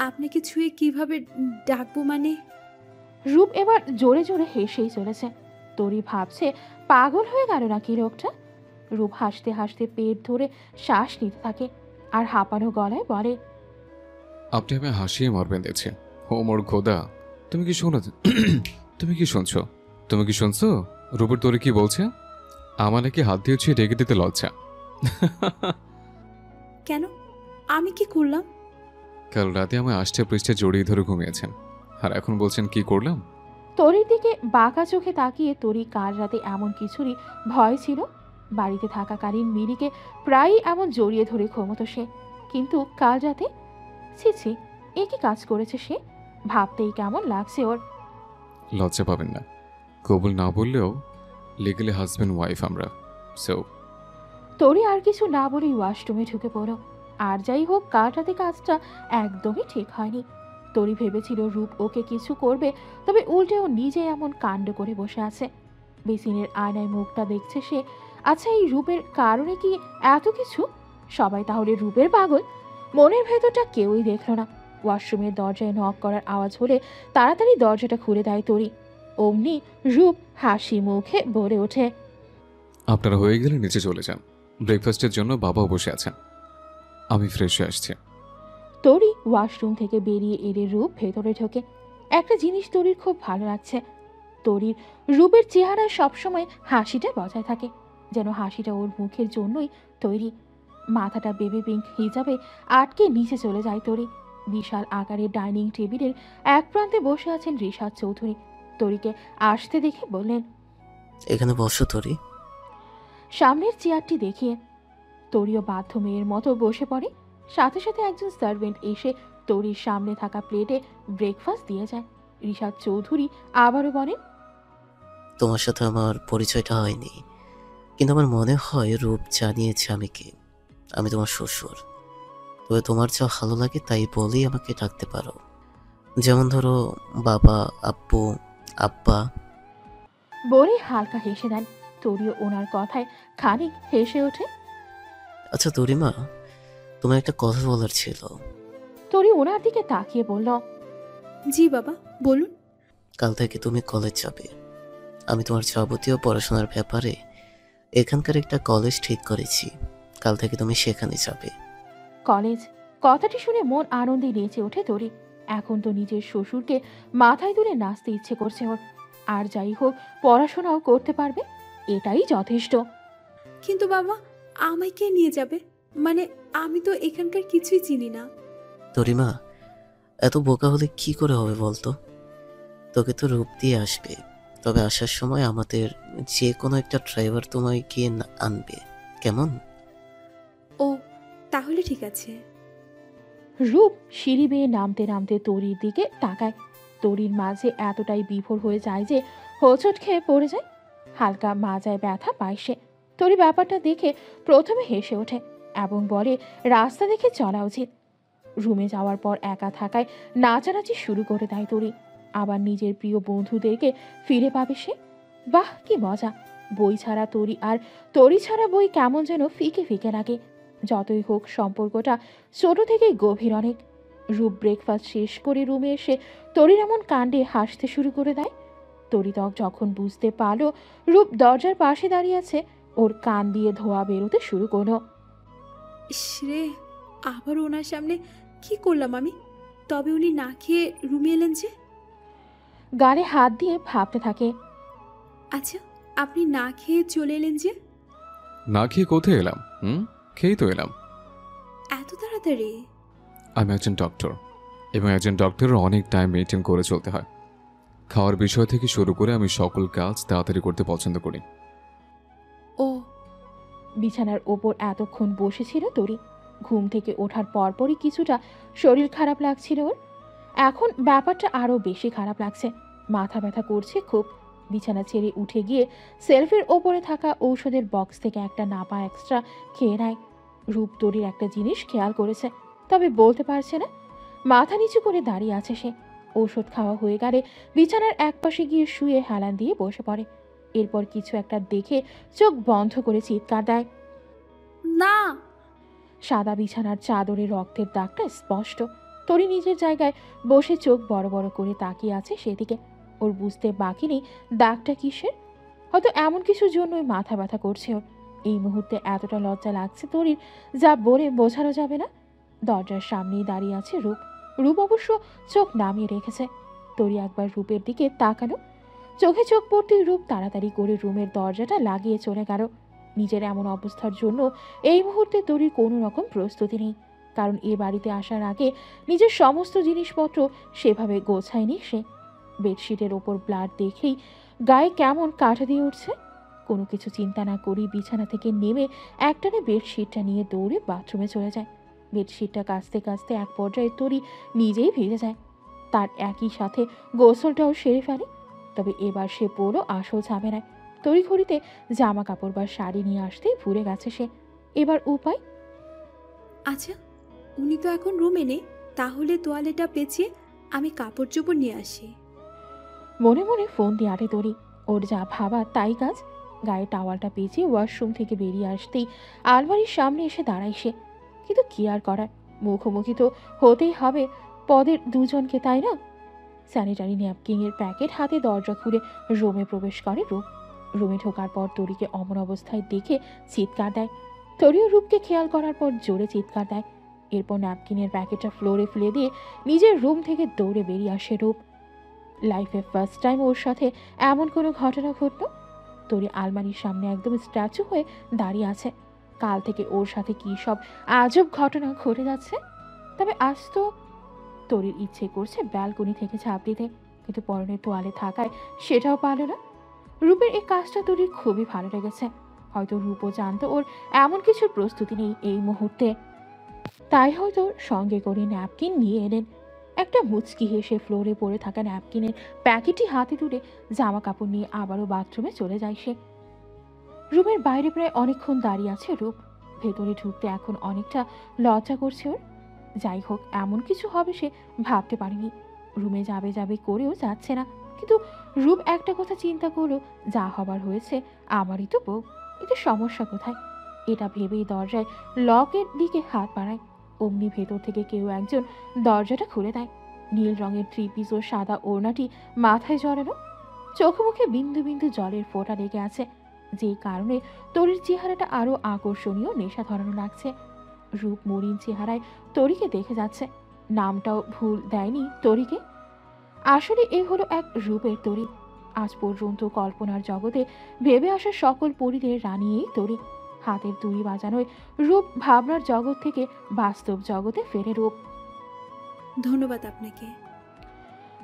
আপনাকে ছুঁয়ে কিভাবে ডাকবো মানে। রূপ এবার জোরে জোরে হেসেই চলেছে। তরি ভাবছে পাগল হয়ে গেল নাকি লোকটা। রূপ হাসতে হাসতে পেট ধরে শ্বাস নিতে থাকে আর হাঁপানো গলায় বলে, আপনি আমায় হাসিয়ে মারবেন দেখছি। ও মোর খোদা, তুমি কি শোনো? তুমি কি শুনছো? তুমি কি শুনছো রূপের তরি কি বলছে? আমার নাকি হাত দিয়ে ছুঁয়ে ডেকে দিতে লজ্জা। কেন, আমি কি করলাম? কাল রাতে আমায় আষ্টে পৃষ্ঠে জড়িয়ে ধরে ঘুমিয়েছেন, আর এখন বলছেন কি করলাম? তরির দিকে বাঁকা চোখে তাকিয়ে তরি কাল রাতে এমন কিছুরই ভয় ছিল। বাড়িতে থাকাকালীন মিরিকে প্রায়ই এমন জড়িয়ে ধরে ঘুমতো সে, কিন্তু কাল রাতে ছি ছি, এ কি কাজ করেছে সে? ভাবতেই কেমন লাগছে ওর। লজ্জা পাবেন না, কবুল না বললেও লিগালি হাজব্যান্ড ওয়াইফ আমরা। সো তরি আর কিছু না বলেই ওয়াশরুমে ঢুকে পড়ো। আর যাই হোক, কাল রাতে কাজটা একদমই ঠিক হয়নি। তরি ভেবেছিল রূপ ওকে কিছু করবে, তবে উল্টে ও নিজে এমন কাণ্ড করে বসে আছে। বেসিনের আয়নায় মুখটা দেখছে সে। আচ্ছা, এই রূপের কারণে কি এত কিছু? সবাই তাহলে রূপের পাগল? মনের ভেতরটা কেউই দেখল না। ওয়াশরুমের দরজায় নক করার আওয়াজ হলে তাড়াতাড়ি দরজাটা খুলে দেয় তরি। অমনি রূপ হাসি মুখে বলে ওঠে, আপনারা হয়ে গেলে নিচে চলে যান, ব্রেকফাস্টের জন্য বাবাও বসে আছেন, আমি ফ্রেশ হয়ে আসছি। তরি ওয়াশরুম থেকে বেরিয়ে এলে রূপ ভেতরে ঢোকে। একটা জিনিস তরির খুব ভালো লাগছে, তরির রূপের চেহারায় সবসময় হাসিটা বজায় থাকে, যেন হাসিটা ওর মুখের জন্যই তৈরি। মাথাটা বেবি পিঙ্ক হিজাবে আটকে নিচে চলে যায় তরি। বিশাল আকারের ডাইনিং টেবিলের এক প্রান্তে বসে আছেন রিশাদ চৌধুরী। তরিকে আসতে দেখে বললেন, এখানে বসো তরি। সামনের চেয়ারটি দেখিয়ে। তরিও বাধ্য মেয়ের মতো বসে পড়ে। সাথে সাথে একজন সার্ভেন্ট এসে তরির সামনে থাকা প্লেটে ব্রেকফাস্ট দিয়ে যায়। রিশাদ চৌধুরী আবারও বলেন, তোমার সাথে আমার পরিচয়টা হয়নি, কিন্তু আমার মনে হয় রূপ জানিয়েছে আমি কে। আমি তোমার শ্বশুর। তবে তোমার যা ভালো লাগে তাই বলেই আমাকে ডাকতে পারো, যেমন ধরো বাবা, আব্বু, আব্বা। বলে হালকা হেসে দেন। তরিও ওনার কথায় খানিক হেসে ওঠে। আচ্ছা তরিমা, তোমার একটা কথা বলার ছিল। তরি ওনার দিকে তাকিয়ে বলল, জি বাবা, বলুন। কাল থেকে তুমি কলেজ যাবে। আমি তোমার যাবতীয় পড়াশোনার ব্যাপারে এখানকার একটা কলেজ ঠিক করেছি। কাল থেকে তুমি সেখানে যাবে। কলেজ? কথাটি শুনে মন আনন্দে নেচে ওঠে তরি। এখন তো নিজের শ্বশুরকে মাথায় তুলে নাচতে ইচ্ছে করছে ওর। আর যাই হোক, পড়াশোনাও করতে পারবে, এটাই যথেষ্ট। কিন্তু বাবা, আমায় কে নিয়ে যাবে? মানে আমি তো এখানকার কিছুই চিনি না। তরিমা, এত বোকা হলে কি করে হবে বলতো? তোকে তো রূপ দিয়ে আসবে, তবে আসার সময় আমাদের যে কোনো একটা ড্রাইভার তোমায় গিয়ে আনবে, কেমন? ও, তাহলে ঠিক আছে। রূপ সিঁড়ি বেয়ে নামতে নামতে তরির দিকে তাকায়। তরির মাঝে এতটাই বিভোর হয়ে যায় যে হোঁচট খেয়ে পড়ে যায়। হালকা মাজায় ব্যথা পায় সে। তরি ব্যাপারটা দেখে প্রথমে হেসে ওঠে এবং বলে রাস্তা দেখে চলা উচিত। রুমে যাওয়ার পর একা থাকায় নাচানাচি শুরু করে দেয় তরি। আবার নিজের প্রিয় বন্ধুদেরকে ফিরে পাবে সে। বাহ, কি মজা! বই ছাড়া তরি আর তরি ছাড়া বই কেমন যেন ফিকে ফিকে লাগে। যতই হোক সম্পর্কটা ছোট থেকেই গভীর অনেক। রূপ ব্রেকফাস্ট শেষ করে রুমে এসে তরির এমন কাণ্ডে হাসতে শুরু করে দেয়। তরিতক যখন বুঝতে পারল রূপ দরজার পাশে দাঁড়িয়ে আছে, ওর কান দিয়ে ধোয়া বেরোতে শুরু করলো। রে, আবার ওনার সামনে কি করলাম আমি? তবে উনি না খেয়ে রুমে এলেন যে? গালে হাত দিয়ে ভাবতে থাকে। আচ্ছা, আপনি না খেয়ে চলে এলেন যে? না খেয়ে কোথায় এলাম? খেয়েই তো এলাম। এত তাড়াতাড়ি? আমি একজন ডক্টর, এবং একজন ডক্টরের অনেক টাইম মেনটেন করে চলতে হয়। খাওয়ার বিষয় থেকে শুরু করে আমি সকল কাজ তাড়াতাড়ি করতে পছন্দ করি। ও। বিছানার ওপর এতক্ষণ বসেছিল তরি। ঘুম থেকে ওঠার পরপরই কিছুটা শরীর খারাপ লাগছিল ওর। এখন ব্যাপারটা আরও বেশি খারাপ লাগছে। মাথা ব্যথা করছে খুব। বিছানা ছেড়ে উঠে গিয়ে সেলফের ওপরে থাকা ঔষধের বক্স থেকে একটা নাপা এক্সট্রা খেয়ে নেয়। রূপ তরির একটা জিনিস খেয়াল করেছে, তবে বলতে পারছে না। মাথা নিচু করে দাঁড়িয়ে আছে সে। ঔষধ খাওয়া হয়ে গেলে বিছানার একপাশে গিয়ে শুয়ে হেলান দিয়ে বসে পড়ে। এরপর কিছু একটা দেখে চোখ বন্ধ করে চিৎকার দেয়। না! সাদা বিছানার চাদরে রক্তের দাগটা স্পষ্ট। তরি নিজের জায়গায় বসে চোখ বড় বড় করে তাকিয়ে আছে সেদিকে। ওর বুঝতে বাকি নেই দাগটা কিসের। হয়তো এমন কিছুর জন্যই মাথা ব্যথা করছে ওর। এই মুহূর্তে এতটা লজ্জা লাগছে তরির, যা বলে বোঝানো যাবে না। দরজার সামনেই দাঁড়িয়ে আছে রূপ। রূপ অবশ্য চোখ নামিয়ে রেখেছে। তরি একবার রূপের দিকে তাকালো। চোখে চোখ পড়তেই রূপ তাড়াতাড়ি করে রুমের দরজাটা লাগিয়ে চলে গেল। নিজের এমন অবস্থার জন্য এই মুহূর্তে তরির কোনো রকম প্রস্তুতি নেই, কারণ এ বাড়িতে আসার আগে নিজের সমস্ত জিনিসপত্র সেভাবে গোছায়নি সে। বেডশিটের ওপর ব্লাড দেখেই গায়ে কেমন কাঁটা দিয়ে উঠছে। কোনো কিছু চিন্তা না করেই বিছানা থেকে নেমে একটানে বেডশিটটা নিয়ে দৌড়ে বাথরুমে চলে যায়। বেডশিটটা কাচতে কাচতে এক পর্যায়ে তরি নিজেই ভিজে যায়। তার একই সাথে গোসলটাও সেরে ফেলে। তবে এবার সে পড়লো আসল ঝামেলায়। তড়িঘড়িতে জামা কাপড় বা শাড়ি নিয়ে আসতেই ভুলে গেছে সে। এবার উপায়? আচ্ছা, উনি তো এখন রুমে নেই, তাহলে তোয়ালেটা পেঁচিয়ে আমি কাপড় চোপড় নিয়ে আসি। মনে মনে ফোন দিয়ে আটে তরি। ওর যা ভাবা তাই কাজ। গায়ে টাওয়ালটা পেঁচিয়ে ওয়াশরুম থেকে বেরিয়ে আসতেই আলমারির সামনে এসে দাঁড়ায় সে। কিন্তু কি আর করার, মুখোমুখি তো হতেই হবে পদের দুজনকে, তাই না? স্যানিটারি ন্যাপকিনের প্যাকেট হাতে দরজা খুলে রুমে প্রবেশ করে রূপ। রুমে ঢোকার পর তরিকে অমন অবস্থায় দেখে চিৎকার দেয়। তরিও রূপকে খেয়াল করার পর জোরে চিৎকার দেয়। এরপর ন্যাপকিনের প্যাকেটটা ফ্লোরে ফেলে দিয়ে নিজের রুম থেকে দৌড়ে বেরিয়ে আসে রূপ। লাইফে ফার্স্ট টাইম ওর সাথে এমন কোনো ঘটনা ঘটল। তরি আলমারির সামনে একদম স্ট্যাচু হয়ে দাঁড়িয়ে আছে। কাল থেকে ওর সাথে কী সব আজব ঘটনা ঘটে যাচ্ছে। তবে আজ তো তরির ইচ্ছে করছে ব্যালকনি থেকে ঝাঁপ দিতে, কিন্তু পরনে তোয়ালে থাকায় সেটাও পারল না। রূপের এই কাজটা তরির খুবই ভালো লেগেছে। হয়তো রূপও জানতো ওর এমন কিছুর প্রস্তুতি নেই এই মুহূর্তে, তাই হয়তো সঙ্গে করে ন্যাপকিন নিয়ে এলেন। একটা মুচকি হেসে ফ্লোরে পড়ে থাকা ন্যাপকিনের প্যাকেটটি হাতে তুলে জামা কাপড় নিয়ে আবারও বাথরুমে চলে যায় সে। রুমের বাইরে প্রায় অনেকক্ষণ দাঁড়িয়ে আছে রূপ। ভেতরে ঢুকতে এখন অনেকটা লজ্জা করছে ওর। যাই হোক, এমন কিছু হবে সে ভাবতে পারেনি। রুমে যাবে যাবে করেও যাচ্ছে না, কিন্তু রূপ একটা কথা চিন্তা করলো, যা হবার হয়েছে আমারই তো বউ, এতে সমস্যা কোথায়? এটা ভেবেই দরজায় লকের দিকে হাত বাড়ায়। অমনি ভেতর থেকে কেউ একজন দরজাটা খুলে দেয়। নীল রঙের থ্রি পিস ও সাদা ওড়নাটি মাথায় জড়ানো, চোখে মুখে বিন্দু বিন্দু জলের ফোঁটা লেগে আছে, যে কারণে তরির চেহারাটা আরো আকর্ষণীয় নেশা ধরানো লাগছে। রূপ মরিন চেহারায় তরিকে দেখে যাচ্ছে, নামটাও ভুল দেয়নি তরিকে। আসলে এ হলো এক রূপের তরি। আজ পর্যন্ত কল্পনার জগতে ভেবে আসা সকল পরীদের রানী এই তরি। হাতের তুড়ি বাজানোয় রূপ ভাবনার জগৎ থেকে বাস্তব জগতে ফেরে রূপ। ধন্যবাদ আপনাকে।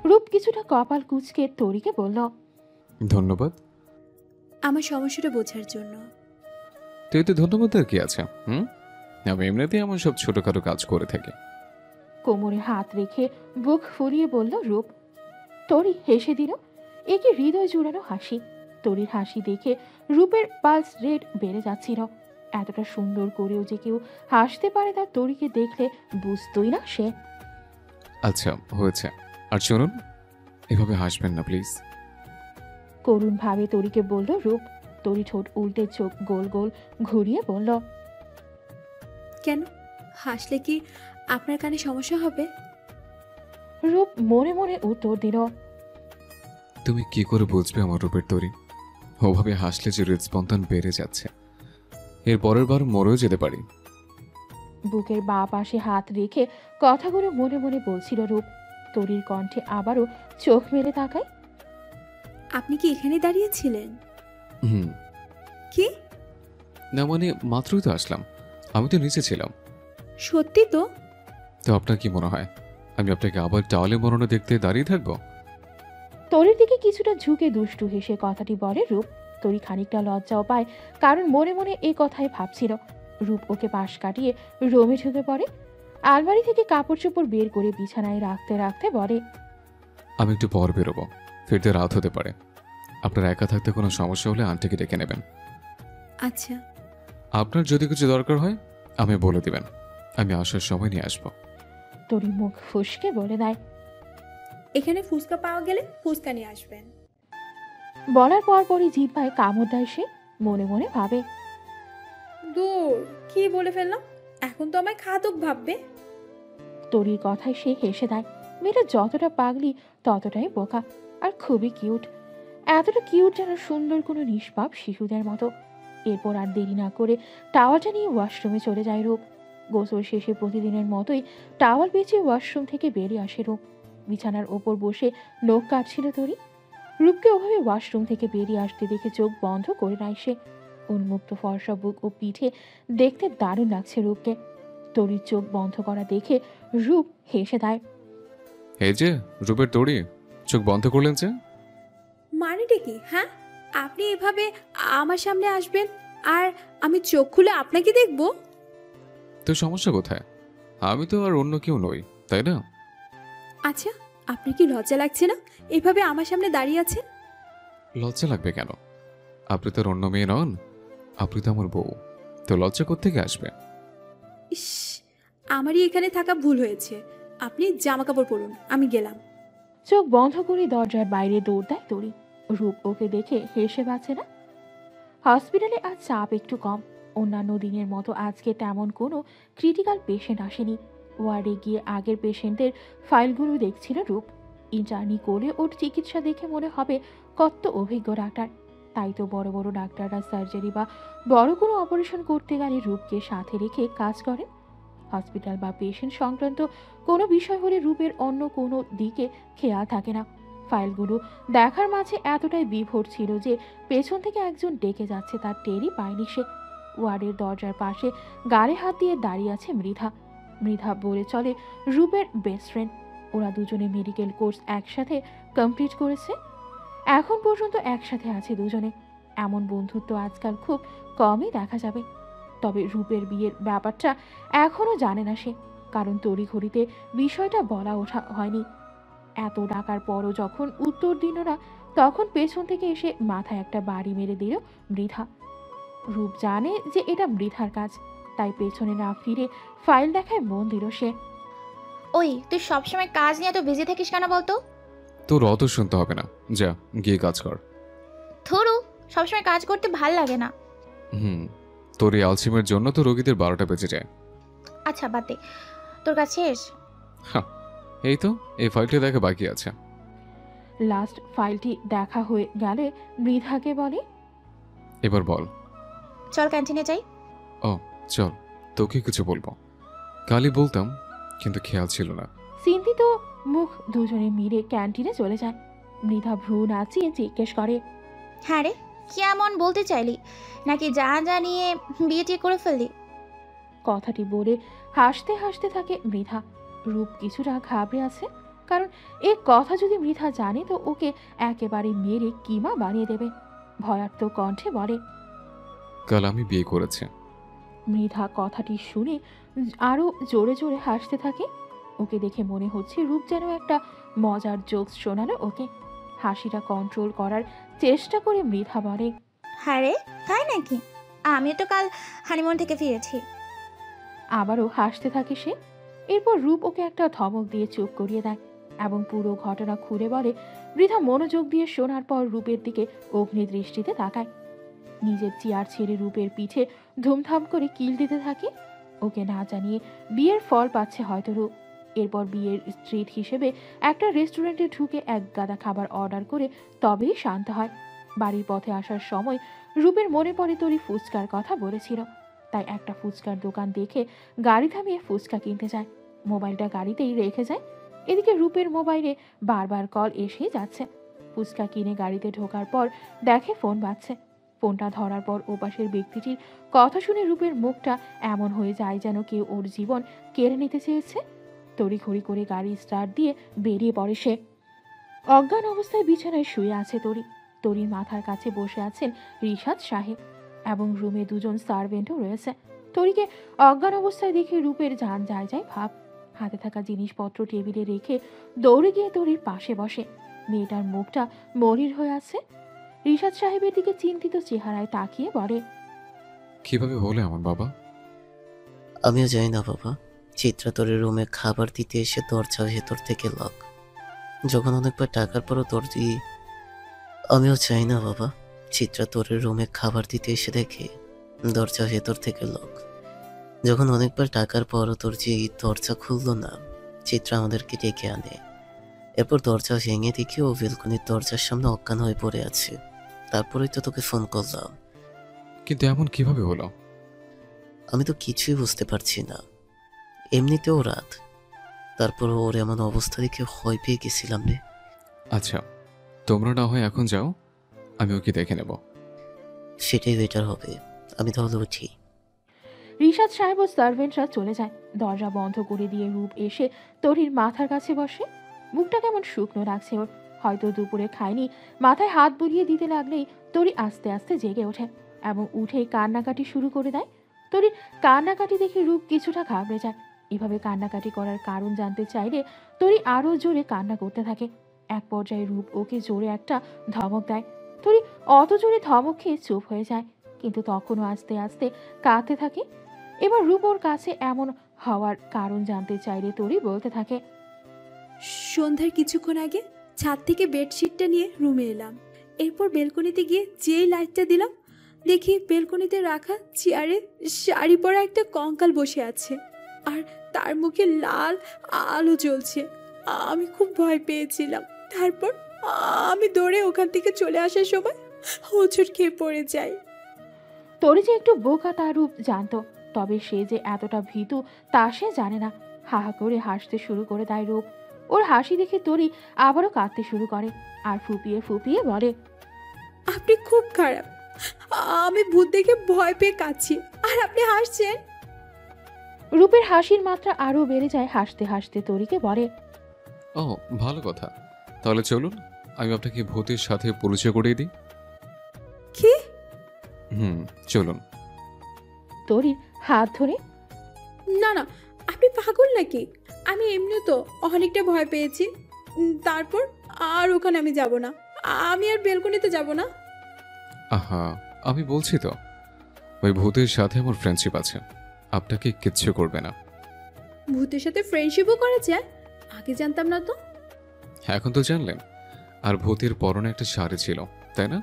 রূপ কিছুটা কপাল কুঁচকে তরিকে বলল, ধন্যবাদ। আমার সমস্যাটা বোঝার জন্য। তো এতে ধন্যবাদ আর কি আছে? আমি এমনিতেই এমন সব ছোটখাটো কাজ করে থাকি। কোমরে হাত রেখে বুক ফুলিয়ে বলল রূপ। তরি হেসে দিল, এ কি হৃদয় জুড়ানো হাসি। তরির হাসি দেখে রূপের পালস রেট বেড়ে যাচ্ছিল। এতটা সুন্দর করেও যে কেউ হাসতে পারে তা তরিকে দেখলে বুঝতই না সে। আচ্ছা হয়েছে, আর শুনুন, এভাবে হাসবেন না প্লিজ। করুণ ভাবে তরিকে বলল রূপ। তরি ঠোঁট উল্টে চোখ গোল গোল ঘুরিয়ে বলল, কেন? হাসলে কি আপনার কানে সমস্যা হবে? রূপ মনে মনে উত্তর দিল, তুমি কি করে বুঝবে আমার রূপের তরি? ওভাবে হাসলে যে হৃদস্পন্দন বেড়ে যাচ্ছে, এর পরের বার মরেও যেতে পারি। বুকের বাঁ পাশে হাত রেখে কথাগুলো মনে মনে বলছিল রূপ। তরির কণ্ঠে আবারও চোখ মেলে তাকায়। আপনি কি এখানে দাঁড়িয়েছিলেন? হুম। কি? না মানে মাত্রই তো আসলাম, আমি তো নিচে ছিলাম। সত্যি তো? তো আপনার কি মনে হয় আমি আপনাকে আবার টাওয়ালে মরণে দেখতে দাঁড়িয়ে থাকবো? তরির দিকে কিছুটা ঝুঁকে দুষ্টু হেসে কথাটি বলে রূপ। তরি খানিকটা লজ্জাও পায়, কারণ মনে মনে এই কথাই ভাবছিল। রূপ ওকে পাশ কাটিয়ে রোমে ঢুকে পড়ে। আলমারি থেকে কাপড় চোপড় বের করে বিছানায় রাখতে রাখতে বলে, আমি একটু পর বেরোবো, ফিরতে রাত হতে পারে। আপনার একা থাকতে কোনো সমস্যা হলে আন্টিকে ডেকে নেবেন। আচ্ছা। আপনার যদি কিছু দরকার হয় আমি বলে দিবেন, আমি আসার সময় নিয়ে আসবো। তরি মুখ ফুসকে বলে দেয়। এখানে ফুচকা পাওয়া গেলে ফুচকা নিয়ে আসবেন। বলার পরপরই জিহ্বায় কামড় দেয় সে। মনে মনে ভাবে, দূর, কি বলে ফেললাম, এখন তো আমায় খাদক ভাববে। তরির কথায় সে হেসে দেয়। মেয়েটা যতটা পাগলি ততটাই বোকা, আর খুবই কিউট। এতটা কিউট যেন সুন্দর কোনো নিষ্পাপ শিশুদের মতো। এরপর আর দেরি না করে টাওয়ালটা নিয়ে ওয়াশরুমে চলে যায় রূপ। গোসল শেষে প্রতিদিনের মতোই টাওয়াল পেঁচিয়ে ওয়াশরুম থেকে বেরিয়ে আসে রূপ। বিছানার ওপর বসে নখ কাটছিল তরি। রূপকে ওভাবে ওয়াশরুম থেকে বেরিয়ে আসতে দেখে চোখ বন্ধ করে নেয় সে। উন্মুক্ত ফর্সা বুক ও পিঠে দেখতে দারুণ লাগছে রূপকে। তরির চোখ বন্ধ করা দেখে রূপ হেসে দেয়। এই যে রূপের তরি, চোখ বন্ধ করলেন যে? মানেটা কি? হ্যাঁ, আপনি এভাবে আমার সামনে আসবেন আর আমি চোখ খুলে আপনাকে দেখব? তো সমস্যা কোথায়? আমি তো আর অন্য কেউ নই, তাই না? আচ্ছা, আপনার কি লজ্জা লাগছে না এভাবে আমার সামনে দাঁড়িয়ে আছেন? লজ্জা লাগবে কেন? আপনি তো আর অন্য মেয়ে নন, আপনি তো আমার বউ, তো লজ্জা কোত্থেকে আসবে? ইস, আমারই এখানে থাকা ভুল হয়েছে। আপনি জামা কাপড় পরুন, আমি গেলাম। চোখ বন্ধ করে দরজার বাইরে দৌড় দেয় তরি। রূপ ওকে দেখে হেসে বাঁচে না। হসপিটালে আজ চাপ একটু কম। অন্যান্য দিনের মতো আজকে তেমন কোনো ক্রিটিক্যাল পেশেন্ট আসেনি। ওয়ার্ডে গিয়ে আগের পেশেন্টদের ফাইলগুলো দেখছিল রূপ। ইন্টার্নি করে ওর চিকিৎসা দেখে মনে হবে কত অভিজ্ঞ ডাক্তার। তাই তো বড় বড় ডাক্তাররা সার্জারি বা বড় কোনো অপারেশন করতে গেলে রূপকে সাথে রেখে কাজ করেন। হসপিটাল বা পেশেন্ট সংক্রান্ত কোনো বিষয় হলে রূপের অন্য কোনো দিকে খেয়াল থাকে না। ফাইলগুলো দেখার মাঝে এতটাই বিভোর ছিল যে পেছন থেকে একজন ডেকে যাচ্ছে তার টেরই পায়নি সে। ওয়ার্ডের দরজার পাশে গালে হাত দিয়ে দাঁড়িয়ে আছে মৃধা। মৃধা বলে চলে রূপের বেস্ট ফ্রেন্ড। ওরা দুজনে মেডিকেল কোর্স একসাথে কমপ্লিট করেছে, এখন পর্যন্ত একসাথে আছে দুজনে। এমন বন্ধুত্ব আজকাল খুব কমই দেখা যাবে। তবে রূপের বিয়ের ব্যাপারটা এখনও জানে না সে, কারণ তড়িঘড়িতে বিষয়টা বলা ওঠা হয়নি। এত ডাকার পরও যখন উত্তর দিল না, তখন পেছন থেকে এসে মাথায় একটা বাড়ি মেরে দিল মৃধা। রূপ জানে যে এটা মৃধার কাজ, তাই পেছনে না ফিরে ফাইল দেখায় মন দিল সে। ওই, তুই সবসময় কাজ নিয়ে এত বিজি থাকিস কেন বলতো? তোর অত শুনতে হবে না, যা গিয়ে কাজ কর। ধরু, সবসময় কাজ করতে ভাল লাগে না। তোর এই আলসিমের জন্য তো রোগীদের 12টা বেজে যায়। আচ্ছা বাদ দে, তোর কাজ শেষ? এই তো এই ফাইলটা দেখা বাকি আছে। লাস্ট ফাইলটি দেখা হয়ে গেলে মৃধাকে বলে, এবার বল। চল ক্যান্টিনে যাই। ও চল, তোকে কিছু বলবো। কালই বলতাম, কিন্তু খেয়াল ছিল না। চিন্তিত মুখ দুজনে মিলে ক্যান্টিনে চলে যায়। মৃধা ভ্রু নাচিয়ে জিজ্ঞেস করে, হ্যাঁ রে, কি এমন বলতে চাইলি? নাকি যা যা নিয়ে বিয়ে টিয়ে করে ফেললি? কথাটি বলে হাসতে হাসতে থাকে মৃধা। রূপ কিছুটা ঘাবড়ে আছে, কারণ এ কথা যদি মৃধা জানে তো ওকে একেবারে মেরে কিমা বানিয়ে দেবে। ভয়ার্ত কণ্ঠে বলে, কাল আমি বিয়ে করেছি। মৃধা কথাটি শুনে আরো জোরে জোরে হাসতে থাকে। ওকে দেখে মনে হচ্ছে রূপ যেন একটা মজার জোকস শোনালো ওকে। হাসিটা কন্ট্রোল করার চেষ্টা করে মৃধা বলে, হ্যাঁ রে, তাই নাকি? আমি তো কাল হানিমুন থেকে ফিরেছি। আবারও হাসতে থাকে সে। এরপর রূপ ওকে একটা ধমক দিয়ে চুপ করিয়ে দেয় এবং পুরো ঘটনা খুলে বলে। মৃধা মনোযোগ দিয়ে শোনার পর রূপের দিকে অগ্নি দৃষ্টিতে তাকায়। নিজের চেয়ার ছেড়ে রূপের পিঠে ধুমধাম করে কিল দিতে থাকে। ওকে না জানিয়ে বিয়ের ফল পাচ্ছে হয়তো রূপ। এরপর বিয়ের স্ট্রিট হিসেবে একটা রেস্টুরেন্টে ঢুকে এক গাদা খাবার অর্ডার করে তবেই শান্ত হয়। বাড়ির পথে আসার সময় রূপের মনে পড়ে তরি ফুচকার কথা বলেছিল, তাই একটা ফুচকার দোকান দেখে গাড়ি থামিয়ে ফুচকা কিনতে যায়। মোবাইলটা গাড়িতেই রেখে যায়। এদিকে রূপের মোবাইলে বারবার কল এসেই যাচ্ছে। ফুচকা কিনে গাড়িতে ঢোকার পর দেখে ফোন বাজছে। ফোনটা ধরার পর ওপাশের ব্যক্তিটির কথা শুনে রূপের মুখটা এমন হয়ে যায় যেন কেউ ওর জীবন কেড়ে নিতে চেয়েছে। তড়িঘড়ি করে গাড়ি স্টার্ট দিয়ে বেরিয়ে পড়ে সে। অজ্ঞান অবস্থায় বিছানায় শুয়ে আছে তরি। তরির মাথার কাছে বসে আছেন রিশাদ সাহেব এবং রুমে দুজন সার্ভেন্টও রয়েছে। তরিকে অজ্ঞান অবস্থায় দেখে রূপের জান যায় যায় ভাব। হাতে থাকা জিনিসপত্র টেবিলে রেখে দৌড়ে গিয়ে তরির পাশে বসে। মেয়েটার মুখটা মলির হয়ে আছে। রিশাদ সাহেবের দিকে চিন্তিত চেহারায় তাকিয়ে বলে, কিভাবে হলে আমার বাবা? আমিও যাই না বাবা। চিত্রা তোর রুমে খাবার দিতে এসে দরজা ভেতর থেকে লক। যখন অনেকবার টাকার পরও আমিও চাই না বাবা। চিত্রা তোর রুমে খাবার দিতে এসে দেখে দরজা ভেতর থেকে লক। যখন অনেকবার টাকার পরও দরজা খুললো না, চিত্রা আমাদেরকে ডেকে আনে। এরপর দরজা ভেঙে দেখি ও বেলকনির দরজার সামনে অজ্ঞান হয়ে পড়ে আছে। তারপরেই তো তোকে ফোন করলাম। কিন্তু এমন কিভাবে হলো? আমি তো কিছুই বুঝতে পারছি না। এমনিতেও রাত, তারপর ওর এমন অবস্থা দেখে ভয় পেয়ে গেছিলাম রে। আচ্ছা, তোমরা না হয় এখন যাও, আমি ওকে দেখে নেব। সেটাই বেটার হবে। আমি তাহলে উঠি। রিশাদ সাহেব ও সার্ভেন্টরা চলে যায়। দরজা বন্ধ করে দিয়ে রূপ এসে তরির মাথার কাছে বসে। মুখটা কেমন শুকনো লাগছে ওর, হয়তো দুপুরে খায়নি। মাথায় হাত বুলিয়ে দিতে লাগলেই তরি আস্তে আস্তে জেগে ওঠে এবং উঠে কান্নাকাটি শুরু করে দেয়। তরির কান্নাকাটি দেখে রূপ কিছুটা ঘাবড়ে যায়। এভাবে কান্নাকাটি করার কারণ জানতে চাইলে তরি আরও জোরে কান্না করতে থাকে। এক পর্যায়ে রূপ ওকে জোরে একটা ধমক দেয়। তরি অত জোরে ধমক খেয়ে চুপ হয়ে যায়, কিন্তু তখনও আস্তে আস্তে কাঁদতে থাকে। এবার রূপ ওর কাছে এমন হওয়ার কারণ জানতে চাইলে তরি বলতে থাকে, সন্ধ্যার কিছুক্ষণ আগে ছাদ থেকে বেডশিটটা নিয়ে রুমে এলাম। এরপর বেলকনিতে গিয়ে যেই লাইটটা দিলাম, দেখি বেলকনিতে রাখা চেয়ারে শাড়ি পরা একটা কঙ্কাল বসে আছে আর তার মুখে লাল আলো জ্বলছে। আমি খুব ভয় পেয়েছিলাম। তারপর আমি দৌড়ে ওখান থেকে চলে আসার সময় হোঁচট খেয়ে পড়ে যাই। তরি যে একটু বোকা তার রূপ জানতো, তবে সে যে এতটা ভীতু তা সে জানে না। হা হা করে হাসতে শুরু করে দেয় রূপ। ওর হাসি দেখে তরি আবারও কাঁদতে শুরু করে আর ফুপিয়ে ফুপিয়ে বলে, আপনি খুব খারাপ, আমি ভূত দেখে ভয় পেয়ে কাঁদছি, আর আপনি হাসছেন। রূপের হাসির মাত্রা আরও বেড়ে যায়। হাসতে হাসতে তরিকে বলে, ও ভালো কথা, তাহলে চলুন আমি আপনাকে ভূতের সাথে পরিচয় করিয়ে দিই। কি? চলুন। তরির হাত ধরে, না না, আপনি পাগল নাকি? আমি এমনি তো অনেকটা ভয় পেয়েছি। তারপর আর ওখানে আমি যাব না, আমি আর বেলকনিতে যাব না। আহা, আমি বলছি তো, ওই ভূতের সাথে আমার ফ্রেন্ডশিপ আছে, আপনাকে কিচ্ছু করবে না। ভূতের সাথে ফ্রেন্ডশিপও করা যায়? আগে জানতাম না তো। এখন তো জানলেন। আর ভূতের পরনে একটা শাড়ি ছিল, তাই না?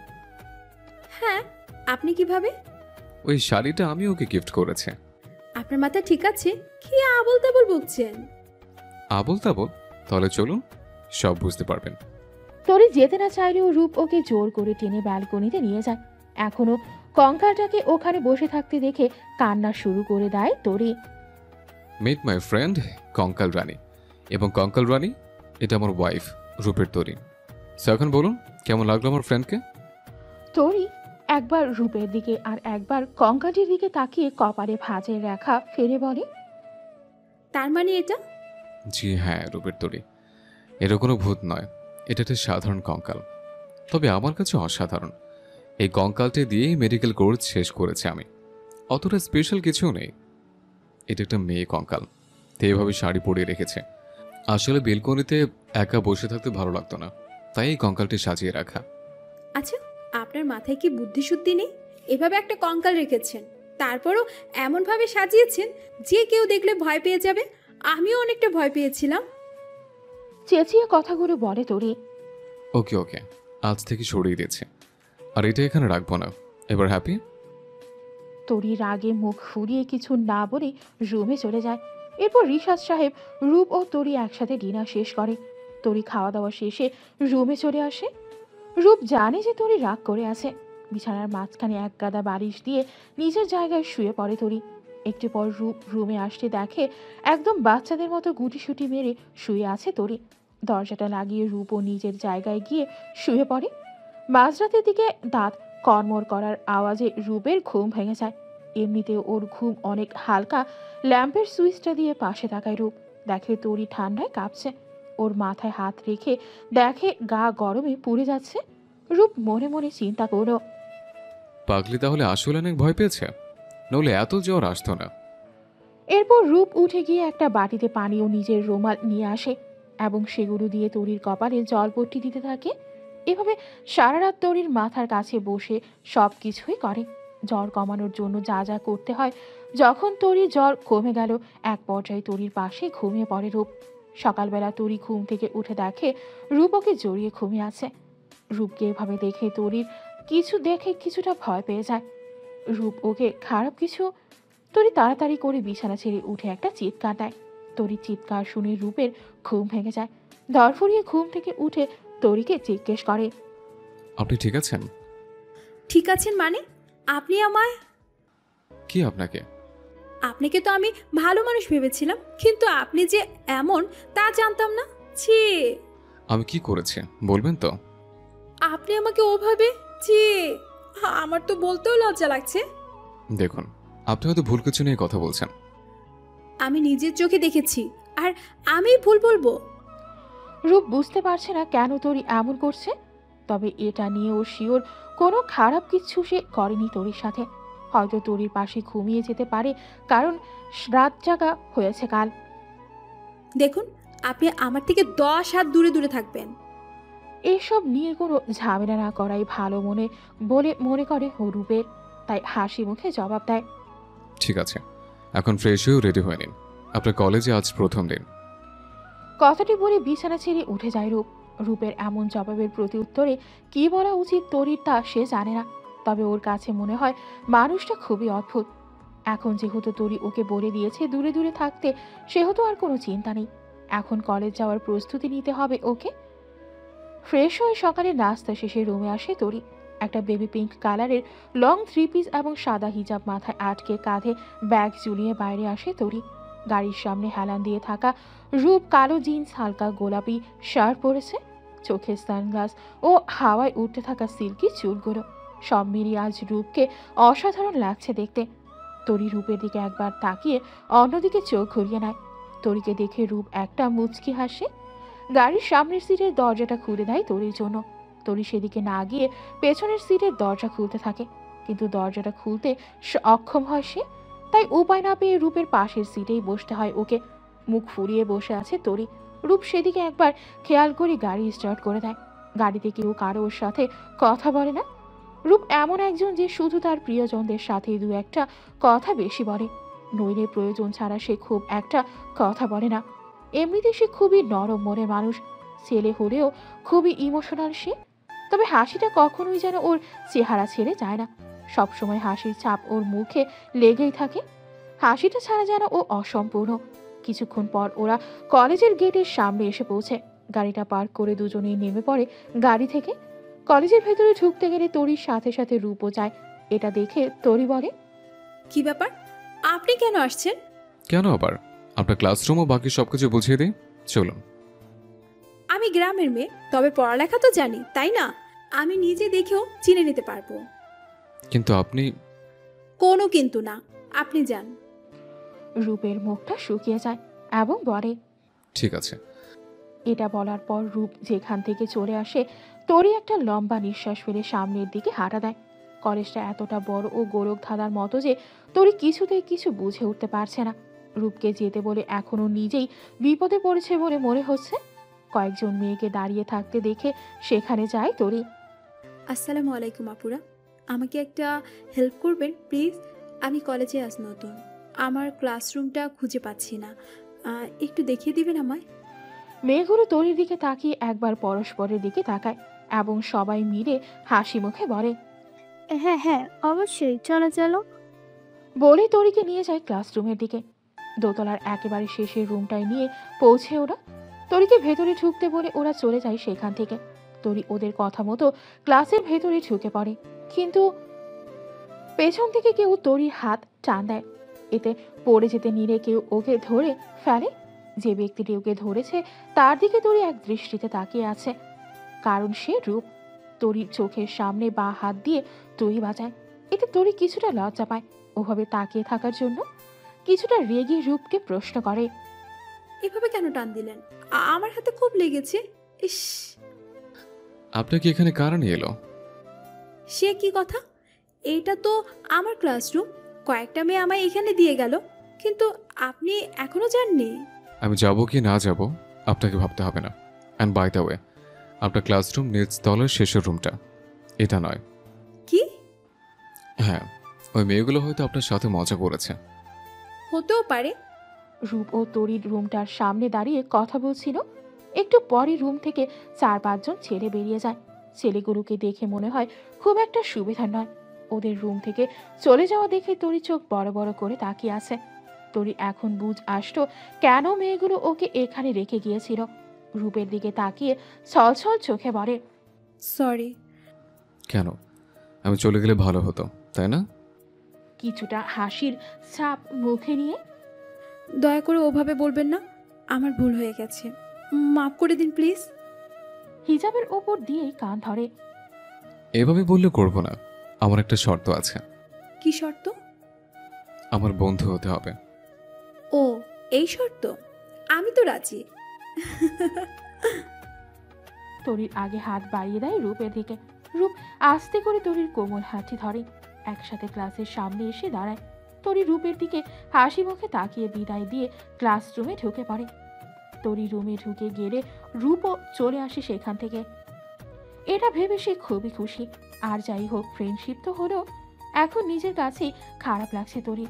হ্যাঁ, আপনি কিভাবে? ওই শাড়িটা আমি ওকে গিফট করেছি। আপনার মাথা ঠিক আছে? কি আবল তাবল বকছেন? আবল তাবল? তাহলে চলুন, সব বুঝতে পারবেন। তরি যেতে না চাইলেও রূপ ওকে জোর করে টেনে ব্যালকনিতে নিয়ে যায়। এখনো কঙ্কালটাকে ওখানে বসে থাকতে দেখে কান্না শুরু করে দেয় তরি। মিট মাই ফ্রেন্ড কঙ্কাল রানী। এবং কঙ্কাল রানী, এটা আমার ওয়াইফ রূপের তরি। সো এখন বলুন, কেমন লাগলো আমার ফ্রেন্ডকে? তরি একবার রূপের দিকে আর একবার কঙ্কালটির দিকে তাকিয়ে কপালে ভাঁজের রেখা ফেলে বলে, তার মানে এটা? জি হ্যাঁ, রূপের তরি। এটা কোনো ভূত নয়, এটা একটা সাধারণ কঙ্কাল, তবে আমার কাছে অসাধারণ। এই কঙ্কালটি দিয়েই মেডিকেল কোর্স শেষ করেছি আমি। অতটা স্পেশাল কিছুও নেই। এটা একটা মেয়ে কঙ্কাল, তো এভাবে শাড়ি পরিয়ে রেখেছে। আসলে বেলকনিতে একা বসে থাকতে ভালো লাগতো না, তাই এই কঙ্কালটি সাজিয়ে রাখা। আচ্ছা, আপনার মাথায় কি বুদ্ধি শুদ্ধি নেই? এভাবে একটা কঙ্কাল রেখেছেন, তারপরও এমনভাবে সাজিয়েছেন যে কেউ দেখলে ভয় পেয়ে যাবে। আমিও অনেকটা ভয় পেয়েছিলাম। চেঁচিয়ে কথাগুলো বলে তরি। ওকে ওকে, আজ থেকে সরিয়ে দিয়েছে, আর এটা এখানে রাখবো না। এবার হ্যাপি? তরি রাগে মুখ ফুরিয়ে কিছু না বলে রুমে চলে যায়। এরপর রিশাদ সাহেব, রূপ ও তরি একসাথে ডিনার শেষ করে। তরি খাওয়া দাওয়া শেষে রুমে চলে আসে। রূপ জানে যে তরি রাগ করে আছে। বিছানার মাঝখানে এক গাদা বালিশ দিয়ে নিজের জায়গায় শুয়ে পড়ে তরি। একটু পর রূপ রুমে আসতে দেখে একদম বাচ্চাদের মতো গুটিসুটি মেরে শুয়ে আছে তরি। দরজাটা লাগিয়ে রূপও নিজের জায়গায় গিয়ে শুয়ে পড়ে। মাঝরাতের দিকে দাঁত কড়মড় করার আওয়াজে রূপের ঘুম ভেঙে যায়। এমনিতেও ওর ঘুম অনেক হালকা। ল্যাম্পের সুইচটা দিয়ে পাশে তাকায় রূপ, দেখে তরি ঠান্ডায় কাঁপছে। ওর মাথায় হাত রেখে দেখে গা গরমে পুড়ে যাচ্ছে। রূপ মনে মনে চিন্তা করলো, পাগলি তাহলে আসলে অনেক ভয় পেয়েছে, নইলে এত জ্বর আসতো না। এরপর রূপ উঠে গিয়ে একটা বাটিতে পানি ও নিজের রুমাল নিয়ে আসে এবং সেগুলো দিয়ে তরির কপালে জলপট্টি দিতে থাকে। এভাবে সারা রাত তরির মাথার কাছে বসে সব কিছুই করে, জ্বর কমানোর জন্য যা যা করতে হয়। যখন তরির জ্বর কমে গেল, এক পর্যায়ে তরির পাশে ঘুমিয়ে পড়ে রূপ। সকালবেলা তরি ঘুম থেকে উঠে দেখে রূপ ওকে জড়িয়ে ঘুমিয়ে আছে। রূপকে এভাবে দেখে তরির কিছুটা ভয় পেয়ে যায়। রূপ ওকে খারাপ কিছু। তরি তাড়াতাড়ি করে বিছানা ছেড়ে উঠে একটা চিৎকার দেয়। তরির চিৎকার শুনে রূপের ঘুম ভেঙে যায়। ধরফরিয়ে ঘুম থেকে উঠে তরিকে জিজ্ঞেস করে, আপনি ঠিক আছেন? ঠিক আছেন মানে? আপনি আমায়? কি আপনাকে? আপনাকে তো আমি ভালো মানুষ ভেবেছিলাম, কিন্তু আপনি যে এমন তা জানতাম না। ছি! আমি কি করেছি বলবেন তো? আপনি আমাকে ওভাবে? ছি! আমার তো বলতেও লজ্জা লাগছে। দেখুন, আপনি হয়তো ভুল কিছু নিয়ে কথা বলছেন। আমি নিজের চোখে দেখেছি, আর আমি ভুল বলবো? রূপ বুঝতে পারছে না কেন তরি এমন করছে, তবে এটা নিয়ে ও শিওর কোনো খারাপ কিছু সে করেনি তরির সাথে। হয়তো তরির পাশে ঘুমিয়ে যেতে পারে, কারণ রাত জাগা হয়েছে কাল। দেখুন, আপনি আমার থেকে 10 হাত দূরে দূরে থাকবেন। এসব নিয়ে কোনো ঝামেলা না করাই ভালো বলে মনে করে রূপের, তাই হাসি মুখে জবাব দেয়, ঠিক আছে, এখন ফ্রেশ হয়েও রেডি হয়ে নিন, আপনার কলেজে আজ প্রথম দিন। কথাটি বলে বিছানা ছেড়ে উঠে যায় রূপ। রূপের এমন জবাবের প্রতি উত্তরে কি বলা উচিত তরির তা সে জানে না, তবে ওর কাছে মনে হয় মানুষটা খুবই অদ্ভুত। এখন যেহেতু তরি ওকে বলে দিয়েছে দূরে দূরে থাকতে, সেহেতু আর কোনো চিন্তা নেই। এখন কলেজ যাওয়ার প্রস্তুতি নিতে হবে ওকে। ফ্রেশ হয়ে সকালে নাস্তা শেষে রুমে আসে তরি। একটা বেবি পিঙ্ক কালারের লং 3 পিস এবং সাদা হিজাব মাথায় আটকে কাঁধে ব্যাগ ঝুলিয়ে বাইরে আসে তরি। গাড়ির সামনে হেলান দিয়ে থাকা রূপ কালো জিন্স, হালকা গোলাপি শার্ট পরেছে, চোখে সানগ্লাস ও হাওয়ায় উঠতে থাকা সিল্কি চুলগুলো। সব মিলিয়ে আজ রূপকে অসাধারণ লাগছে দেখতে। তরি রূপের দিকে একবার তাকিয়ে অন্যদিকে চোখ ঘুরিয়ে নেয়। তরিকে দেখে রূপ একটা মুচকি হাসে। গাড়ির সামনের সিটের দরজাটা খুলে দেয় তরির জন্য। তরি সেদিকে না গিয়ে পেছনের সিটের দরজা খুলতে থাকে, কিন্তু দরজাটা খুলতে অক্ষম হয় সে। তাই উপায় না পেয়ে রূপের পাশের সিটেই বসতে হয় ওকে। মুখ ফুরিয়ে বসে আছে তরি। রূপ সেদিকে একবার খেয়াল করে গাড়ি স্টার্ট করে দেয়। গাড়িতে কেউ কারোর সাথে কথা বলে না। রূপ এমন একজন যে শুধু তার প্রিয়জনদের সাথে দু একটা কথা বেশি বলে, নইলে প্রয়োজন ছাড়া সে খুব একটা কথা বলে না। এমনিতে সে খুবই নরম মনের মানুষ, ছেলে হলেও খুবই ইমোশনাল সে। তবে হাসিটা কখনোই যেন ওর চেহারা ছেড়ে যায় না, সবসময় হাসির ছাপ ওর মুখে লেগেই থাকে। হাসিটা ছাড়া যেন ও অসম্পূর্ণ। কিছুক্ষণ পর ওরা কলেজের গেটের সামনে এসে পৌঁছে। গাড়িটা পার্ক করে দুজনেই নেমে পড়ে গাড়ি থেকে। কলেজের ভেতরে ঢুকতে গেলে তরির সাথে সাথে রূপও যায়। এটা দেখে তরি বলে, কি ব্যাপার, আপনি কেন আসছেন? কেন আবার? আপনার ক্লাসরুম ও বাকি সবকিছু বুঝিয়ে দিই, চলুন। আমি গ্রামের মেয়ে, তবে পড়ালেখা তো জানি, তাই না? আমি নিজে দেখেও চিনে নিতে পারবো। কিন্তু আপনি... কোনো কিন্তু না, আপনি যান। রূপের মুখটা শুকিয়ে যায় এবং বলে, ঠিক আছে। এটা বলার পর রূপ যেখান থেকে চলে আসে, তরি একটা লম্বা নিঃশ্বাস ফেলে সামনের দিকে হাঁটা দেয়। কলেজটা এতটা বড় ও গোলক ধাঁধার মতো যে তরি কিছুতেই কিছু বুঝে উঠতে পারছে না। রূপকে যেতে বলে এখনো নিজেই বিপদে পড়েছে বলে মনে হচ্ছে। কয়েকজন মেয়েকে দাঁড়িয়ে থাকতে দেখে সেখানে যায় তরি। আসসালামু আলাইকুম আপুরা, আমাকে একটা হেল্প করবেন প্লিজ? আমি কলেজে আজ নতুন, আমার ক্লাসরুমটা খুঁজে পাচ্ছি না, একটু দেখিয়ে দিবেন আমায়? মেয়েগুলো তরির দিকে তাকিয়ে একবার পরস্পরের দিকে তাকায় এবং সবাই মিলে হাসি মুখে বলে, হ্যাঁ হ্যাঁ অবশ্যই, চলো চলো। বলে তরিকে নিয়ে যায় ক্লাসরুমের দিকে। দোতলার একেবারে শেষের রুমটায় নিয়ে পৌঁছে ওরা। তরিকে ভেতরে ঢুকতে বলে ওরা চলে যায় সেখান থেকে। তরি ওদের কথা মতো ক্লাসের ভেতরে ঢুকে পড়ে, কিন্তু পেছন থেকে কেউ তরির হাত টান দেয়। এতে পড়ে যেতে নিলে কেউ ওকে ধরে ফেলে। যে ব্যক্তিটি ওকে ধরেছে তার দিকে তরি এক দৃষ্টিতে তাকিয়ে আছে, কারণ সে রূপ। তরির চোখের সামনে বা হাত দিয়ে তরি বাজায়। এতে তরি কিছুটা লজ্জা পায় ওভাবে তাকিয়ে থাকার জন্য। কিছুটা রেগে রূপকে প্রশ্ন করে, এভাবে কেন টান দিলেন? আমার হাতে খুব লেগেছে। ইস, আপনাকে এখানে কারা নিয়ে এলো? সে কি কথা? এটা তো আমার ক্লাসরুম, কয়েকটা মেয়ে আমায় এখানে দিয়ে গেল, কিন্তু আপনি এখনো যাননি। আমি যাব কি না যাব আপনাকে ভাবতে হবে না। অ্যান্ড বাই দ্য ওয়ে, আপনার ক্লাসরুম নিচতলার শেষের রুমটা, এটা নয়। কি? হ্যাঁ, ওই মেয়েগুলো হয়তো আপনার সাথে মজা করেছে। হতেও পারে। রূপ ও তরির রুমটার সামনে দাঁড়িয়ে কথা বলছিল। একটু পরে রুম থেকে 4-5 জন ছেলে বেরিয়ে যায়। ছেলেগুলোকে দেখে মনে হয় খুব একটা সুবিধা নয়। ওদের রুম থেকে চলে যাওয়া দেখে তরি চোখ বড় বড় করে তাকিয়ে আছে। তরি এখন বুঝ আসতো কেন মেয়েগুলো ওকে এখানে রেখে গিয়েছিল। রূপের দিকে তাকিয়ে ছলছল চোখে বলে, সরি। কেন? আমি চলে গেলে ভালো হতো, তাই না? কিছুটা হাসির ছাপ মুখে নিয়ে, দয়া করে ওভাবে বলবেন না, আমার ভুল হয়ে গেছে, মাফ করে দিন প্লিজ। হিজাবের ওপর দিয়েই কান ধরে। এভাবে বললে করবো না, আমার একটা শর্ত আছে। কি শর্ত? আমার বন্ধু হতে হবে। ও, এই শর্ত? আমি তো রাজি। তরির আগে হাত বাড়িয়ে দেয় রূপের দিকে। রূপ আস্তে করে তরির কোমল হাতটি ধরে। একসাথে ক্লাসের সামনে এসে দাঁড়ায়। তরি রূপের দিকে হাসি মুখে তাকিয়ে বিদায় দিয়ে ক্লাসরুমে ঢুকে পড়ে। তরি রুমে ঢুকে গেলে রূপও চলে আসে সেখান থেকে। এটা ভেবে সে খুবই খুশি। আর যাই হোক, ফ্রেন্ডশিপ তো হলো, এখন নিজের কাছেই খারাপ লাগছে তরি।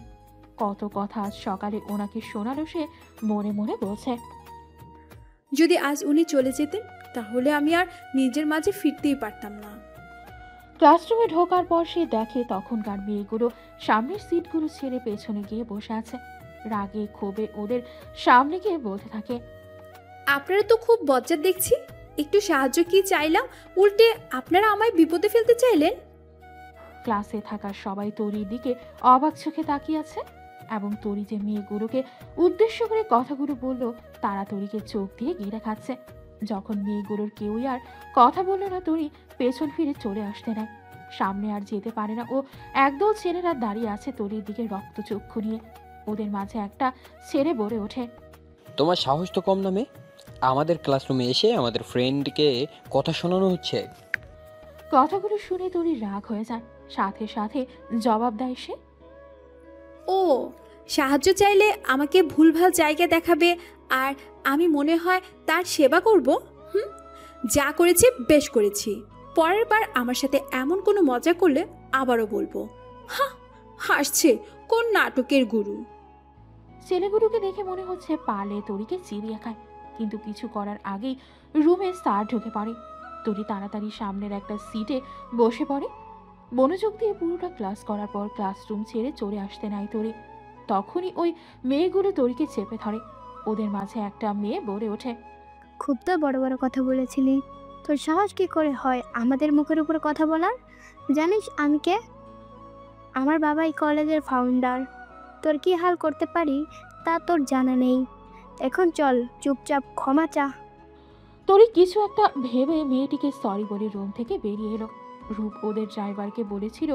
কত কথা আজ সকালে ওনাকে শোনালো সে মনে মনে বলছে। যদি আজ উনি চলে যেতেন তাহলে আমি আর নিজের মাঝে ফিরতেই পারতাম না। ক্লাসরুমে ঢোকার পর সে দেখে তখনকার মেয়েগুলো সামনের সিটগুলো ছেড়ে পেছনে গিয়ে বসে আছে। রাগে ক্ষোভে ওদের সামনে গিয়ে বলতে থাকে, আপনারা তো খুব বজ্জাত দেখছি, একটু সাহায্য কি চাইলাম, উল্টে আপনারা আমায় বিপদে ফেলতে চাইলেন। ক্লাসে থাকা সবাই তরির দিকে অবাক চোখে তাকিয়ে আছে এবং তরি যে মেয়েগুলোকে উদ্দেশ্য করে কথাগুলো বলল তারা তরিকে চোখ দিয়ে ঘিরে খাচ্ছে। যখন মেয়েগুলোর কেউই আর কথা বলল না, তরি পেছন ফিরে চলে আসতে নেয়। সামনে আর যেতে পারে না ও। একদল ছেলেরা দাঁড়িয়ে আছে তরির দিকে রক্তচক্ষু নিয়ে। ওদের মাঝে একটা ছেলে বলে ওঠে, তোমার সাহস তো কম না মেয়ে, আমাদের ক্লাসরুমে এসে আমাদের ফ্রেন্ডকে কথা শোনানো হচ্ছে। কথাগুলো শুনে তরির রাগ হয়ে যায়, সাথে সাথে জবাব দেয় সে, ও সাহায্য চাইলে আমাকে ভুলভাল জায়গা দেখাবে আর আমি মনে হয় তার সেবা করব। হুম, যা করেছি বেশ করেছি। পরের বার আমার সাথে এমন কোনো মজা করলে আবারও বলবো। হা, হাসছে কোন নাটকের গুরু। ছেলেগুলোকে দেখে মনে হচ্ছে পালে তরিকে চিবিয়ে খায়, কিন্তু কিছু করার আগেই রুমে স্যার ঢুকে পড়ে। তরি তাড়াতাড়ি সামনের একটা সিটে বসে পড়ে। মনোযোগ দিয়ে পুরোটা ক্লাস করার পর ক্লাসরুম ছেড়ে চলে আসতে নাই তরি। তখনই ওই মেয়েগুলো তরিকে চেপে ধরে। ওদের মাঝে একটা মেয়ে বলে ওঠে, খুব তো বড় বড় কথা বলেছিলি, তোর সাহস কি করে হয় আমাদের মুখের উপর কথা বলার? জানিস আমি কে? আমার বাবা এই কলেজের ফাউন্ডার। তোর কি হাল করতে পারি তা তোর জানা নেই। এখন চল চুপচাপ ক্ষমা চা। তরি কিছু একটা ভেবে মেয়েটিকে সরি বলে রুম থেকে বেরিয়ে এলো। রূপ ওদের ড্রাইভারকে বলেছিল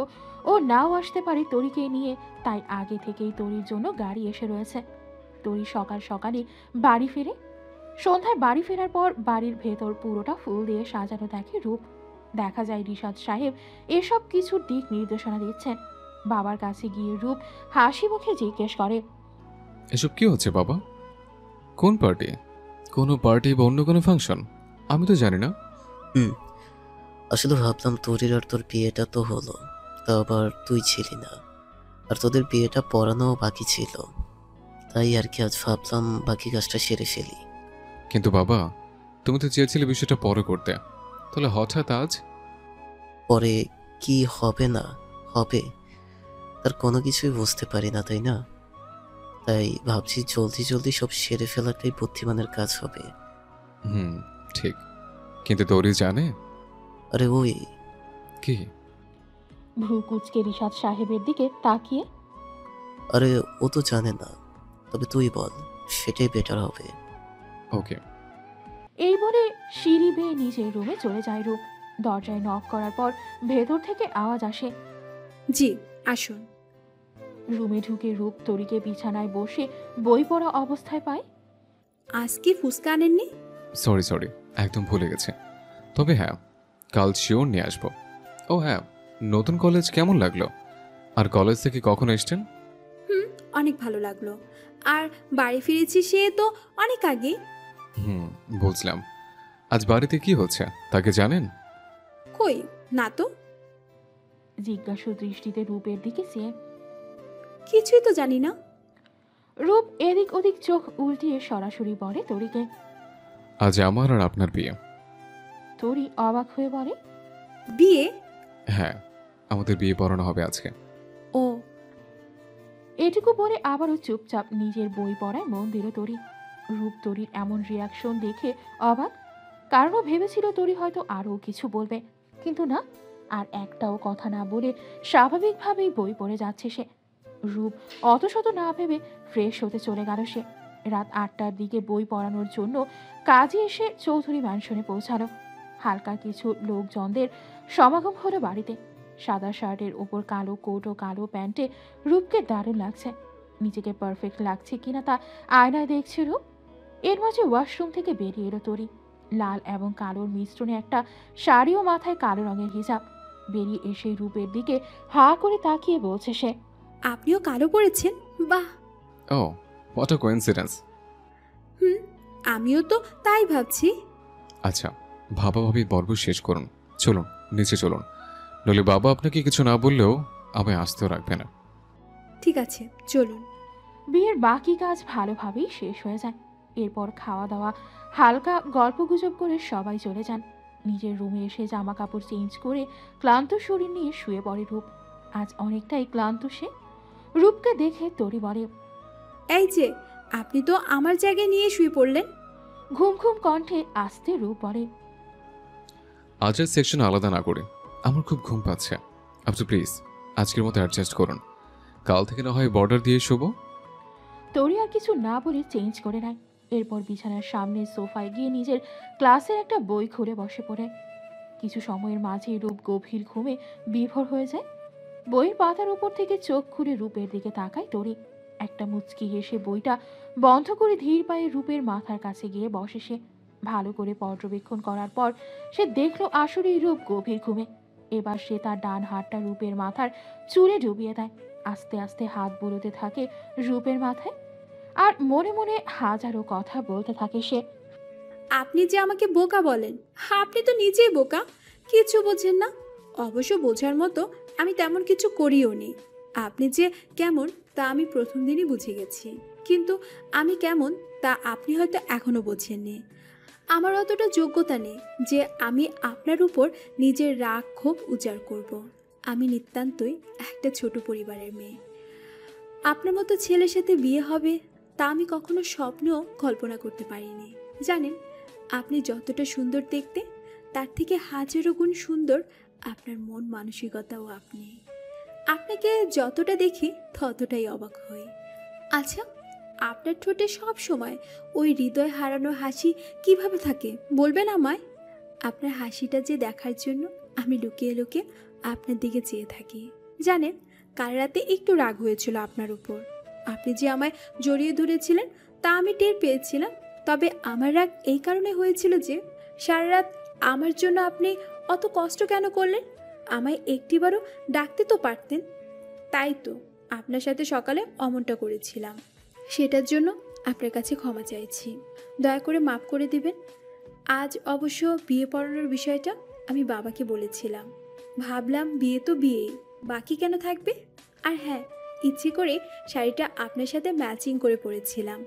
ও নাও আসতে পারে তরিকে নিয়ে, তাই আগে থেকেই তরির জন্য গাড়ি এসে রয়েছে। তরি সকাল সকালে বাড়ি ফিরে। সন্ধ্যায় বাড়ি ফেরার পর বাড়ির ভেতর পুরোটা ফুল দিয়ে সাজানো দেখে রূপ। দেখা যায় রিশাদ সাহেব এসব কিছুর দিক নির্দেশনা দিচ্ছেন। বাবার কাছে গিয়ে রূপ হাসি মুখে জিজ্ঞেস করে, এসব কি হচ্ছে বাবা? কোন পার্টি? কোনো পার্টি বা অন্য কোনো ফাংশন? আমি তো জানি না। আসলে ভাবলাম তোর আর তোর বিয়েটা তো হলো, তা আবার তুই ছিলি না, আর তোদের বিয়েটা পড়ানো বাকি ছিল, তাই আর কি আজ ভাবলাম বাকি কাজটা সেরে ফেলি। কিন্তু বাবা, তুমি তো চেয়েছিলে বিষয়টা পরে করতে, তাহলে হঠাৎ আজ? পরে কি হবে না হবে তার কোনো কিছুই বুঝতে পারি না, তাই না? তাই ভাবছি জলদি জলদি সব সেরে ফেলাটাই বুদ্ধিমানের কাজ হবে। ঠিক, কিন্তু তোরই জানে? আরে ওই কি? ভ্রু কুচকে রিশাদ সাহেবের দিকে তাকিয়ে, আরে ও তো জানে না, তবে তুই বল, সেটাই বেটার হবে। ওকে। এই বলে সিঁড়ি বেয়ে নিজের রুমে চলে যায় রূপ। দরজায় নক করার পর ভেতর থেকে আওয়াজ আসে, জি আসুন। রুমে ঢুকে রূপ তরিকে বিছানায় বসে বই পড়া অবস্থায় পায়। আজ কি ফুসকা আনেননি? সরি, একদম ভুলে গেছে। তবে হ্যাঁ, কাল শিওর নিয়ে আসবো। ও হ্যাঁ, নতুন কলেজ কেমন লাগলো? আর কলেজ থেকে কখন এসছেন? অনেক ভালো লাগলো। আর বাড়ি ফিরেছি সে তো অনেক আগে। বুঝলাম। আজ বাড়িতে কি হচ্ছে তাকে জানেন? কই না তো। জিজ্ঞাসু দৃষ্টিতে রূপের দিকে চেয়ে। কিছুই তো জানি না। রূপ এদিক ওদিক চোখ উল্টিয়ে সরাসরি বলে তরিকে, আজ আমার আর আপনার বিয়ে। তরি অবাক হয়ে বলে, বিয়ে? হ্যাঁ, আমাদের বিয়ে পড়ানো হবে আজকে। ও। এটুকু বলে আবারও চুপচাপ নিজের বই পড়ায় মন দিল তরি। রূপ তরির এমন রিয়াকশন দেখে অবাক, কারণ ও ভেবেছিল তরি হয়তো আরও কিছু বলবে, কিন্তু না, আর একটাও কথা না বলে স্বাভাবিকভাবেই বই পড়ে যাচ্ছে সে। রূপ অত শত না ভেবে ফ্রেশ হতে চলে গেল সে। রাত 8টার দিকে বই পড়ানোর জন্য কাজে এসে চৌধুরী ম্যানশনে পৌঁছালো। হালকা কিছু লোকজনদের সমাগম হলো বাড়িতে। সাদা শার্টের ওপর কালো কোট ও কালো প্যান্টে রূপকে দারুণ লাগছে। নিজেকে পারফেক্ট লাগছে কিনা তা আয়নায় দেখছে রূপ। এর মাঝে ওয়াশরুম থেকে বেরিয়ে এলো তরি। লাল এবং কালোর মিশ্রণে একটা শাড়ি ও মাথায় কালো রঙের হিজাব। বেরিয়ে এসে রূপের দিকে হা করে তাকিয়ে বলছে সে, আপনিও কালো পড়েছেন? বাহ। ও, হোয়াট আ কোইন্সিডেন্স। আমিও তো তাই ভাবছি। আচ্ছা, ভাবাভাবির পর্ব শেষ করুন, চলুন নিচে চলুন, নইলে বাবা আপনাকে কিছু না বললেও আমায় আসতেও রাখবে না। ঠিক আছে চলুন। বিয়ের বাকি কাজ ভালোভাবেই শেষ হয়ে যায়। এরপর খাওয়া দাওয়া, হালকা গল্পগুজব করে সবাই চলে যান। নিজের রুমে এসে জামা কাপড় চেঞ্জ করে ক্লান্ত শরীর নিয়ে শুয়ে পড়ে রূপ। আজ অনেকটাই ক্লান্ত সে। রূপকে দেখে তরি বলে, এই যে আপনি তো আমার জায়গায় নিয়ে শুয়ে পড়লেন। ঘুম ঘুম কণ্ঠে আস্তে রূপ বলে, আজের সেকশন আলাদা না করে, আমার খুব ঘুম পাচ্ছে। আপনি প্লিজ আজকের মতো অ্যাডজাস্ট করুন, কাল থেকে না হয় বর্ডার দিয়ে শোবো। তরি আর কিছু না বলে চেঞ্জ করে নেয়। এরপর বিছানার সামনে সোফায় গিয়ে নিজের ক্লাসের একটা বই খুলে বসে পড়ে। কিছু সময়ের মাঝেই রূপ গভীর ঘুমে বিভোর হয়ে যায়। বইয়ের পাতার উপর থেকে চোখ খুলে রূপের দিকে তাকায় তরি। একটা মুচকি হেসে বইটা বন্ধ করে ধীর পায়ে রূপের মাথার কাছে গিয়ে বসে সে। ভালো করে পর্যবেক্ষণ করার পর সে দেখলো আসলেই রূপ গভীর ঘুমে। এবার সে তার ডান হাতটা রূপের মাথার চুলে ডুবিয়ে দেয়। আস্তে আস্তে হাত বুলোতে থাকে রূপের মাথায়, আর মনে মনে হাজারো কথা বলতে থাকে সে। আপনি যে আমাকে বোকা বলেন, আপনি তো নিজেই বোকা, কিছু বোঝেন না। অবশ্য বোঝার মতো আমি তেমন কিছু করিও নি। আপনি যে কেমন তা আমি প্রথম দিনই বুঝে গেছি, কিন্তু আমি কেমন তা আপনি হয়তো এখনো বোঝেননি। আমার অতটা যোগ্যতা নেই যে আমি আপনার উপর নিজের রাগ ক্ষোভ উজাড় করব। আমি নিতান্তই একটা ছোট পরিবারের মেয়ে। আপনার মতো ছেলের সাথে বিয়ে হবে তা আমি কখনো স্বপ্নেও কল্পনা করতে পারিনি। জানেন, আপনি যতটা সুন্দর দেখতে তার থেকে হাজারো গুণ সুন্দর আপনার মন মানসিকতাও। আপনাকে যতটা দেখি ততটাই অবাক হই। আচ্ছা, আপনার ঠোঁটে সব সময় ওই হৃদয় হারানো হাসি কিভাবে থাকে বলবেন আমায়? আপনার হাসিটা যে দেখার জন্য আমি লুকিয়ে লুকিয়ে আপনার দিকে চেয়ে থাকি। জানেন, কাল রাতে একটু রাগ হয়েছিল আপনার উপর। আপনি যে আমায় জড়িয়ে ধরেছিলেন তা আমি টের পেয়েছিলাম। তবে আমার রাগ এই কারণে হয়েছিল যে সারা রাত আমার জন্য আপনি অত কষ্ট কেন করলেন? আমায় একটিবারও ডাকতে তো পারতেন। তাই তো আপনার সাথে সকালে অমনটা করেছিলাম। সেটার জন্য আপনার কাছে ক্ষমা চাইছি, দয়া করে মাফ করে দিবেন। আজ অবশ্য বিয়ে পড়ানোর বিষয়টা আমি বাবাকে বলেছিলাম। ভাবলাম বিয়ে তো বিয়েই, বাকি কেন থাকবে। আর হ্যাঁ, ইচ্ছে করে শাড়িটা আপনার সাথে ম্যাচিং করে পরেছিলাম।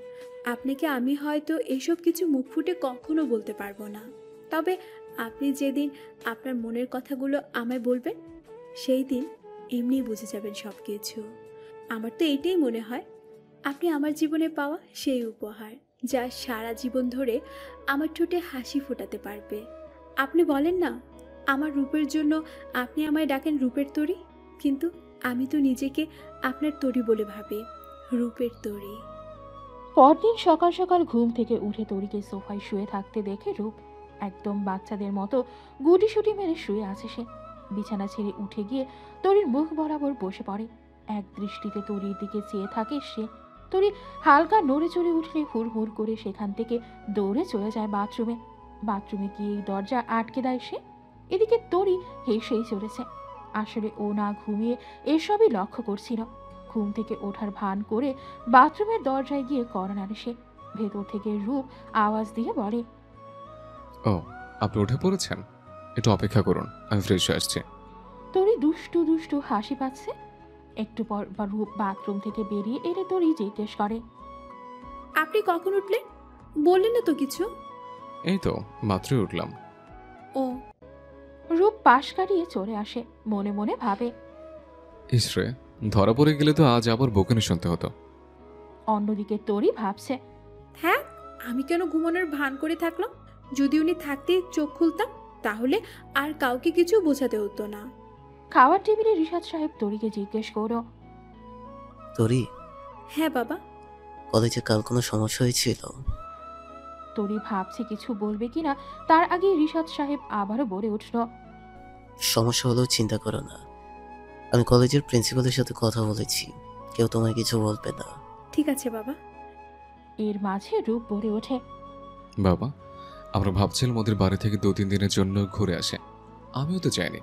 আপনাকে আমি হয়তো এসব কিছু মুখ ফুটে কখনো বলতে পারবো না, তবে আপনি যেদিন আপনার মনের কথাগুলো আমায় বলবেন সেই দিন এমনি বুঝে যাবেন সব কিছু। আমার তো এইটাই মনে হয় আপনি আমার জীবনে পাওয়া সেই উপহার যা সারা জীবন ধরে আমার ঠোঁটে হাসি ফোটাতে পারবে। আপনি বলেন না আমার রূপের জন্য আপনি আমায় ডাকেন রূপের তরী, কিন্তু আমি তো নিজেকে আপনার তরী বলে ভাবি, রূপের তরী। পরদিন সকাল সকাল ঘুম থেকে উঠে তরিকে সোফায় শুয়ে থাকতে দেখে রূপ একদম বাচ্চাদের মতো গুটিসুটি মেরে শুয়ে আছে সে। বিছানা ছেড়ে উঠে গিয়ে তরির মুখ বরাবর বসে পড়ে। এক দৃষ্টিতে তরির দিকে চেয়ে থাকে সে। তরি হালকা নড়ে চড়ে উঠলে হুড় করে সেখান থেকে দৌড়ে চলে যায় বাথরুমে। বাথরুমে গিয়ে দরজা আটকে দেয় সে। এদিকে তরি হেসেই চলেছে। আসলে ও না ঘুমিয়ে এসবই লক্ষ্য করছিল। ঘুম থেকে ওঠার ভান করে বাথরুমের দরজায় গিয়ে কড়া নাড়ে সে। ভেতর থেকে রূপ আওয়াজ দিয়ে বলে, ও আপনি উঠে পড়েছেন, একটু অপেক্ষা করুন, আমি ফ্রেশ হয়ে আসছি। তরি দুষ্টু দুষ্টু হাসি পাচ্ছে। একটু পর রূপ বাথরুম থেকে বেরিয়ে এলে তরি জিজ্ঞেস করে, আপনি কখন উঠলেন? বললেন না তো কিছু। এই তো মাত্রই উঠলাম। ও। রূপ পাশ কাটিয়ে চলে আসে। মনে মনে ভাবে, ইসরে ধরা পড়ে গেলে তো আজ আবার বকুনি শুনতে হতো। অন্যদিকে তরি ভাবছে, হ্যাঁ, আমি কেন ঘুমানোর ভান করে থাকলাম? যদি উনি থাকতে চোখ খুলতাম তাহলে আর কাউকে কিছু বোঝাতে হতো না। খাওয়ার টেবিলে রিশাদ সাহেব তরিকে জিজ্ঞেস করো, তরি, হ্যাঁ বাবা। কলেজে কাল কোনো সমস্যা হয়েছিল? তরি ভাবছে কিছু বলবে কিনা, তার আগে রিশাদ সাহেব আবারও বলে উঠল, সমস্যা হলেও চিন্তা করো না, আমি কলেজের প্রিন্সিপালের সাথে কথা বলেছি, কেউ তোমায় কিছু বলবে না। ঠিক আছে বাবা। এর মাঝে রূপ বলে ওঠে, বাবা, আমরা ভাবছিলাম ওদের বাড়ি থেকে 2-3 দিনের জন্য ঘুরে আসে। আমিও তো চাইনি,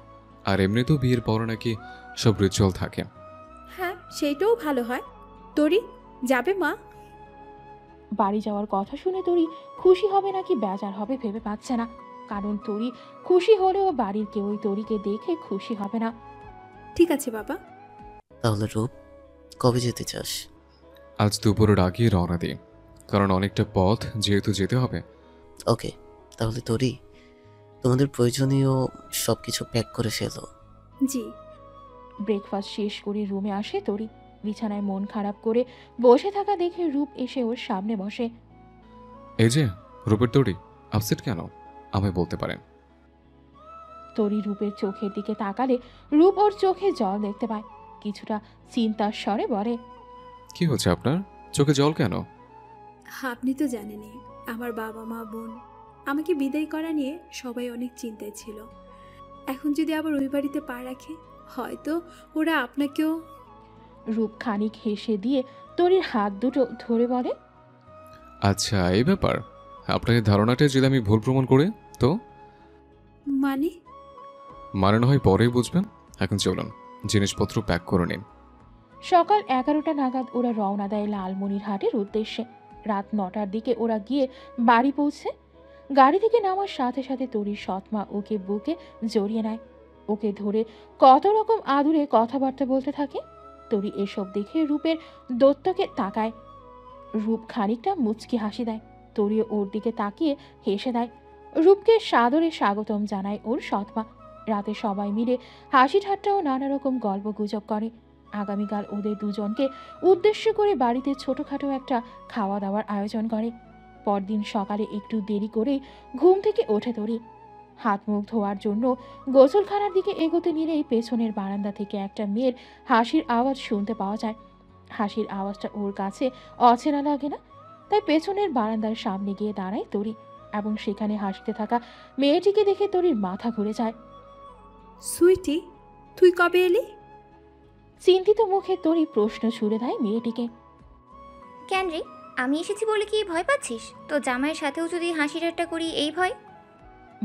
আর এমনিতেও বিয়ের পর নাকি সব রিচুয়াল থাকে। হ্যাঁ, সেইটাও ভালো হয়। তরি যাবে মা? বাড়ি যাওয়ার কথা শুনে তরি খুশি হবে নাকি বেজার হবে ভেবে পাচ্ছে না। কারণ তরি খুশি হলেও বাড়ির কেউই তরিকে দেখে খুশি হবে না। ঠিক আছে বাবা। তাহলে রূপ, কবে যেতে চাস? আজ দুপুরের আগেই রওনা দিই, কারণ অনেকটা পথ যেহেতু যেতে হবে। ওকে, তাহলে তরি তোমাদের প্রয়োজনীয় সব কিছু প্যাক করে ফেলো। জি। ব্রেকফাস্ট শেষ করে রুমে আসে তরি। বিছানায় মন খারাপ করে বসে থাকা দেখে রূপ এসে ওর সামনে বসে। এই যে রূপের তরি, আপসেট কেন আমায় বলতে পারেন? তরি রূপের চোখের দিকে তাকালে রূপ ওর চোখে জল দেখতে পায়। কিছুটা চিন্তার স্বরে বলে, কি হচ্ছে আপনার চোখে জল কেন? আপনি তো জানেনই আমার বাবা মা বোন আমাকে বিদায় করা নিয়ে সবাই অনেক চিন্তায় ছিল। এখন যদি আবার ওই বাড়িতে পা রাখে, হয়তো ওরা আপনাকেও। রূপ খানিক হেসে দিয়ে তরির হাত দুটো ধরে বলে, আচ্ছা এই ব্যাপার। আপনার এই ধারণাটা যদি আমি ভুল প্রমাণ করি তো? মানে? মানে না হয় পরেই বুঝবেন। এখন চলুন, জিনিসপত্র প্যাক করে নিন। সকাল 11টা নাগাদ ওরা রওনা দেয় লালমনিরহাটের উদ্দেশ্যে। রাত 9টার দিকে ওরা গিয়ে বাড়ি পৌঁছে। গাড়ি থেকে নামার সাথে সাথে তরির সৎমা ওকে বুকে জড়িয়ে নেয়, ওকে ধরে কত রকম আদুরে কথাবার্তা বলতে থাকে। তরি এসব দেখে রূপের দত্তকে তাকায়। রূপ খানিকটা মুচকি হাসি দেয়, তরিও ওর দিকে তাকিয়ে হেসে দেয়। রূপকে সাদরে স্বাগতম জানায় ওর সৎমা। রাতে সবাই মিলে হাসি ঠাট্টা ও নানা রকম গল্প গুজব করে। আগামীকাল ওদের দুজনকে উদ্দেশ্য করে বাড়িতে ছোটখাটো একটা খাওয়া দাওয়ার আয়োজন করে। পরদিন সকালে একটু দেরি করে ঘুম থেকে ওঠে তরি। হাত মুখ ধোয়ার জন্য গোসলখানার দিকে এগোতে নিলেই পেছনের বারান্দা থেকে একটা মেয়ের হাসির আওয়াজ শুনতে পাওয়া যায়। হাসির আওয়াজটা ওর কাছে অচেনা লাগে না, তাই পেছনের বারান্দার সামনে গিয়ে দাঁড়ায় তরি, এবং সেখানে হাসতে থাকা মেয়েটিকে দেখে তরির মাথা ঘুরে যায়। সুইটি, তুই কবে এলি? চিন্তিত মুখে তরি প্রশ্ন ছুড়ে দেয় মেয়েটিকে। কেন রে, আমি এসেছি বলে কি ভয় পাচ্ছিস? তো জামাইয়ের সাথেও যদি হাসি ঠাট্টা করি এই ভয়?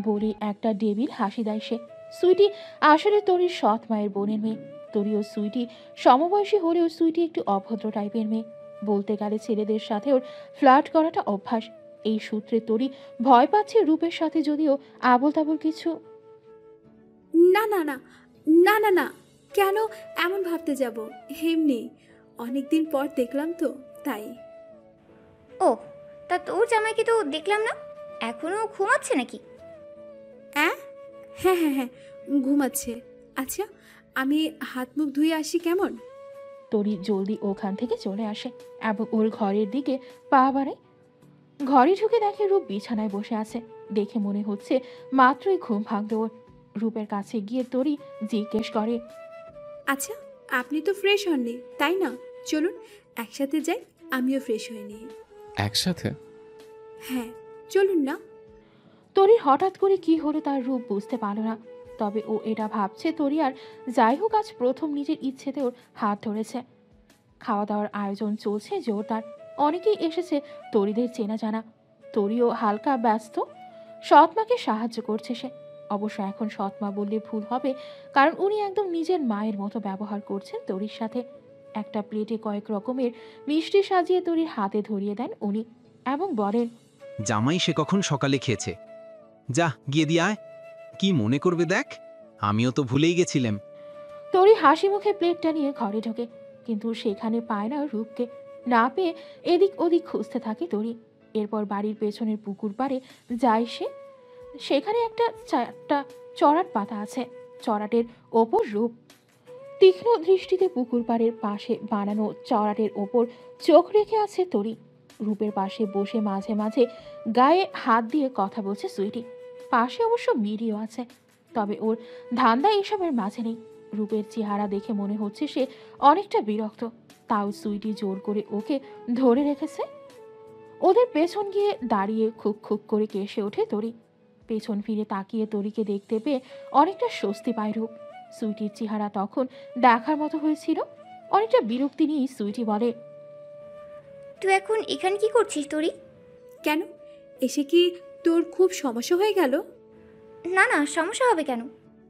বলে একটা ডেবিল হাসি দেয় সে। সুইটি আসলে তরির সৎ মায়ের বোনের মেয়ে। তরি ও সুইটি সমবয়সী হলেও সুইটি একটু অভদ্র টাইপের মেয়ে। বলতে গেলে ছেলেদের সাথে ওর ফ্লার্ট করাটা অভ্যাস। এই সূত্রে তরি ভয় পাচ্ছে রূপের সাথে যদিও আবল তাবল কিছু। না না না না না না, কেন এমন ভাবতে যাব? এমনি অনেকদিন পর দেখলাম তো, তাই। ও, তা তোর জামাইকে তো দেখলাম না, এখনো ঘুমাচ্ছে নাকি? হ্যাঁ হ্যাঁ হ্যাঁ হ্যাঁ, ঘুমাচ্ছে। আচ্ছা, আমি হাত মুখ ধুয়ে আসি কেমন? তরি জলদি ওখান থেকে চলে আসে এবং ওর ঘরের দিকে পা বাড়ায়। ঘরে ঢুকে দেখে রূপ বিছানায় বসে আছে। দেখে মনে হচ্ছে মাত্রই ঘুম ভাঙল ওর। রূপের কাছে গিয়ে তরি জিজ্ঞেস করে, আচ্ছা, আপনি তো ফ্রেশ হননি তাই না? চলুন একসাথে যাই, আমিও ফ্রেশ হয়ে নিই। একসাথে? হ্যাঁ চলুন না। তরির হঠাৎ করে কি হলো তার রূপ বুঝতে পারল না, তবে ও এটা ভাবছে তরি আর যাই হোক আজ প্রথম নিজের ইচ্ছেতে ওর হাত ধরেছে। খাওয়া দাওয়ার আয়োজন চলছে জোরদার। অনেকেই এসেছে তরিদের চেনা জানা। তরিও হালকা ব্যস্ত, সৎমাকে সাহায্য করছে সে। অবশ্য এখন সৎমা বললে ভুল হবে, কারণ উনি একদম নিজের মায়ের মতো ব্যবহার করছেন তরির সাথে। একটা প্লেটে কয়েক রকমের মিষ্টি সাজিয়ে তরির হাতে ধরিয়ে দেন উনি এবং বলেন, জামাই সে কখন সকালে খেয়েছে, যা গিয়ে দিয়ে আয়। কি মনে করবে দেখ, আমিও তো ভুলেই গেছিলাম। তরি হাসি মুখে প্লেটটা নিয়ে ঘরে ঢোকে, কিন্তু সেখানে পায় না রূপকে। না পেয়ে এদিক ওদিক খুঁজতে থাকে তরি। এরপর বাড়ির পেছনের পুকুর পাড়ে যায় সে। সেখানে একটা চড়াট পাতা আছে, চড়াটের ওপর রূপ। তীক্ষ্ণ দৃষ্টিতে পুকুর পাড়ের পাশে বানানো চড়াটের ওপর চোখ রেখে আছে তরি। রূপের পাশে বসে মাঝে মাঝে গায়ে হাত দিয়ে কথা বলছে সুইটি। পাশে অবশ্য মিরিও আছে, তবে ওর ধান্দা এসবের মাঝে নেই। রূপের চেহারা দেখে মনে হচ্ছে সে অনেকটা বিরক্ত, তাও সুইটি জোর করে ওকে ধরে রেখেছে। ওদের পেছন গিয়ে দাঁড়িয়ে খুক খুক করে কেসে ওঠে তরি। পেছন ফিরে তাকিয়ে তরিকে দেখতে পেয়ে অনেকটা স্বস্তি পায় রূপ। সুইটির চেহারা তখন দেখার মতো হয়েছিল। অনেকটা বিরক্তি নিয়েই সুইটি বলে, তুই এখন এখানে কি করছিস তরি? কেন, এসে কি তোর খুব সমস্যা হয়ে গেল? না না, সমস্যা হবে কেন?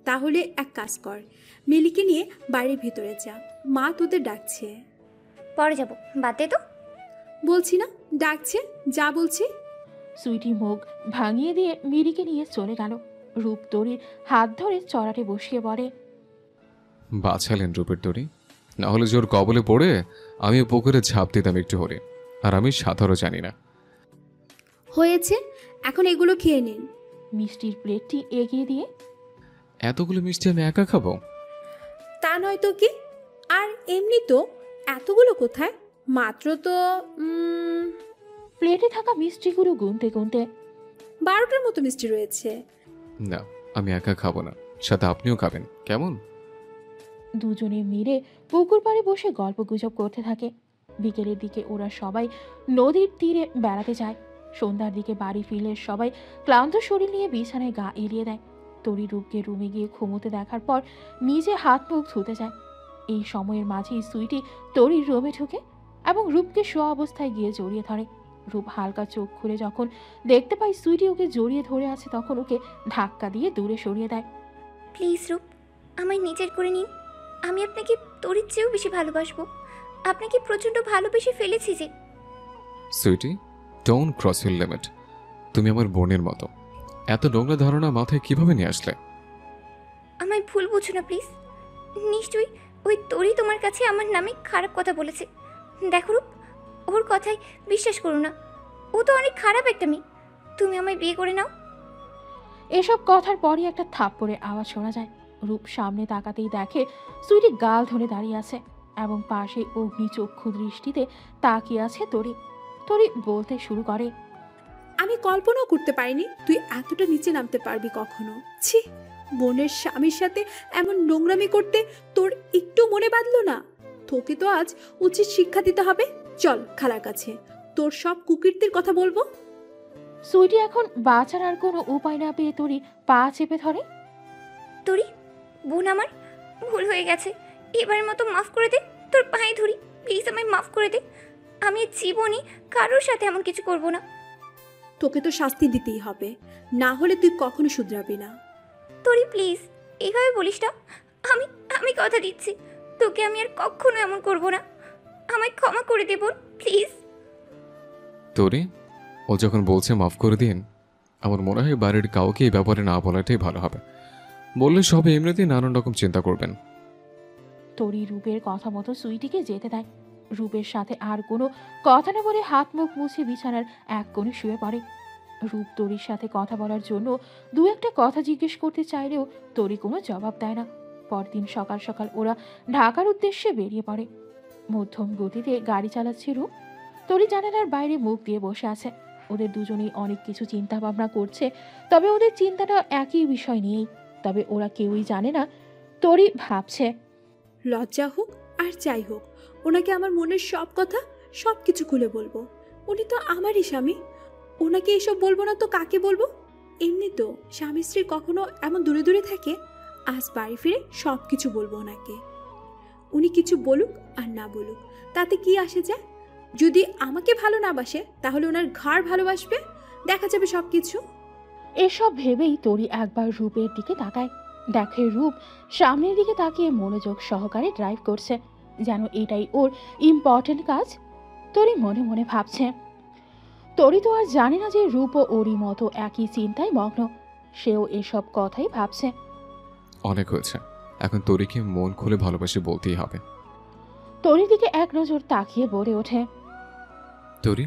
তাহলে এক কাজ কর, মিলিকে নিয়ে বাড়ির ভিতরে যা, মা তোদের ডাকছে। পরে যাব, বাদ দে তো। বলছি না ডাকছে, যা বলছি। সুইটি মুখ ভাঙিয়ে দিয়ে মিরিকে নিয়ে চলে গেল। রূপ তরির হাত ধরে চড়াটে বসিয়ে বলে, বাঁচালেন রূপের তরি, না হলে জোর কবলে পড়ে আমি পুকুরে ঝাঁপ দিতাম একটু হলে। আর আমি সাঁতারও জানি না। হয়েছে, এখন এগুলো খেয়ে নিন। মিষ্টির প্লেটটি এগিয়ে দিয়ে, এতগুলো মিষ্টি আমি একা খাবো? তা নয় তো কি, আর এমনি তো এতগুলো কোথায়, মাত্র তো প্লেটে থাকা মিষ্টিগুলো গুনতে গুনতে 12টার মতো মিষ্টি রয়েছে। না, আমি একা খাবো না, সাথে আপনিও খাবেন কেমন? দুজনে মিলে পুকুর পাড়ে বসে গল্প গুজব করতে থাকে। বিকেলের দিকে ওরা সবাই নদীর তীরে বেড়াতে যায়। সন্ধ্যার দিকে বাড়ি ফিরলে সবাই ক্লান্ত শরীর নিয়ে বিছানায় গা এলিয়ে দেয়। তরি রূপকে রুমে গিয়ে ঘুমোতে দেখার পর নিজে হাত মুখ ধুতে যায়। এই সময়ের মাঝেই সুইটি তরির রুমে ঢুকে এবং রূপকে শোয়া অবস্থায় গিয়ে জড়িয়ে ধরে। রূপ হালকা চোখ খুলে যখন দেখতে পায় সুইটি ওকে জড়িয়ে ধরে আছে, তখন ওকে ধাক্কা দিয়ে দূরে সরিয়ে দেয়। প্লিজ রূপ, আমায় নিজের করে নিন। আমি আপনাকে তরির চেয়েও বেশি ভালোবাসবো। আপনাকে প্রচণ্ড ভালোবেসে ফেলেছি যে। Sweetie, don't cross your limit. তুমি আমার বোনের মতো। এত নোংরা ধারণা মাথায় কিভাবে নিয়ে আসলে? আমায় ভুল বুঝো না প্লিজ। নিশ্চয়ই ওই তরি তোমার কাছে আমার নামে খারাপ কথা বলেছে। দেখো রূপ, ওর কথায় বিশ্বাস করো না। ও তো অনেক খারাপ একটা মেয়ে। তুমি আমায় বিয়ে করে নাও। এসব কথার পরই একটা থাপ্পড়ের আওয়াজ শোনা যায়। রূপ সামনে তাকাতেই দেখে সুইটি গাল ধরে দাঁড়িয়ে আছে এবং পাশে অগ্নিচক্ষু দৃষ্টিতে তাকিয়ে আছে তরি। তরি বলতে শুরু করে, আমি কল্পনাও করতে পারিনি তুই এতটা নিচে নামতে পারবি কখনো। ছি, বোনের স্বামীর সাথে এমন নোংরামি করতে তোর একটু মনে বাঁধলো না? তোকে তো আজ উচিত শিক্ষা দিতে হবে। চল খালার কাছে, তোর সব কুকীর্তির কথা বলবো। সুইটি এখন বাঁচার আর কোনো উপায় না পেয়ে তরি পা চেপে ধরে। তরি বোন, আমার ভুল হয়ে গেছে। এবারের মতো মাফ করে দে। তোর পায়ে ধরি, প্লিজ আমায় মাফ করে দে। আমি জীবনে কারোর সাথে এমন কিছু করব না। তোকে তো শাস্তি দিতেই হবে, না হলে তুই কখনো শুধরাবি না। তরি প্লিজ এইভাবে বলিস না। আমি আমি কথা দিচ্ছি, তোকে আমি আর কখনো এমন করব না। আমায় ক্ষমা করে দে বোন, প্লিজ। তোরে, ও যখন বলছে মাফ করে দিন, আমার মনে হয় বাড়ির কাউকে এই ব্যাপারে না বলাটাই ভালো হবে। বললে সবে এমনিতেই নানান রকম চিন্তা করবেন। তরি রূপের কথা মতো সুইটিকে যেতে দেয়। রূপের সাথে আর কোনো কথা না বলে হাত মুখ মুছে বিছানার এক কোণে শুয়ে পড়ে। রূপ তরির সাথে কথা বলার জন্য দু একটা কথা জিজ্ঞেস করতে চাইলেও তরি কোনো জবাব দেয় না। পরদিন সকাল সকাল ওরা ঢাকার উদ্দেশ্যে বেরিয়ে পড়ে। মধ্যম গতিতে গাড়ি চালাচ্ছে রূপ। তরি জানালার বাইরে মুখ দিয়ে বসে আছে। ওদের দুজনেই অনেক কিছু চিন্তা ভাবনা করছে, তবে ওদের চিন্তাটা একই বিষয় নিয়েই। তবে ওরা কেউই জানে না তরি ভাবছে। লজ্জা হোক আর যাই হোক, ওনাকে আমার মনের সব কথা সব কিছু খুলে বলবো। উনি তো আমারই স্বামী, ওনাকে এসব বলবো না তো কাকে বলবো? এমনি তো স্বামী স্ত্রী কখনো এমন দূরে দূরে থাকে। আজ বাড়ি ফিরে সব কিছু বলবো ওনাকে। উনি কিছু বলুক আর না বলুক তাতে কি আসে যায়? যদি আমাকে ভালো না বাসে তাহলে ওনার ঘর ভালোবাসবে, দেখা যাবে সব কিছু। এসব ভেবেই তরি একবার রূপের দিকে তাকায়। দেখে রূপ সামনের দিকে তাকিয়ে মনোযোগ সহকারে ড্রাইভ করছে, যেন এটাই ওর ইম্পর্টেন্ট কাজ। তরি মনে মনে ভাবছে, তরি তো আর জানে না যে রূপও ওরই মতো একই চিন্তায় মগ্ন। সেও এসব কথাই ভাবছে। অনেক হয়েছে, এখন তোরিকে মন খুলে ভালোবাসি বলতেই হবে। তরির দিকে এক নজর তাকিয়ে বলে ওঠে, তোরি।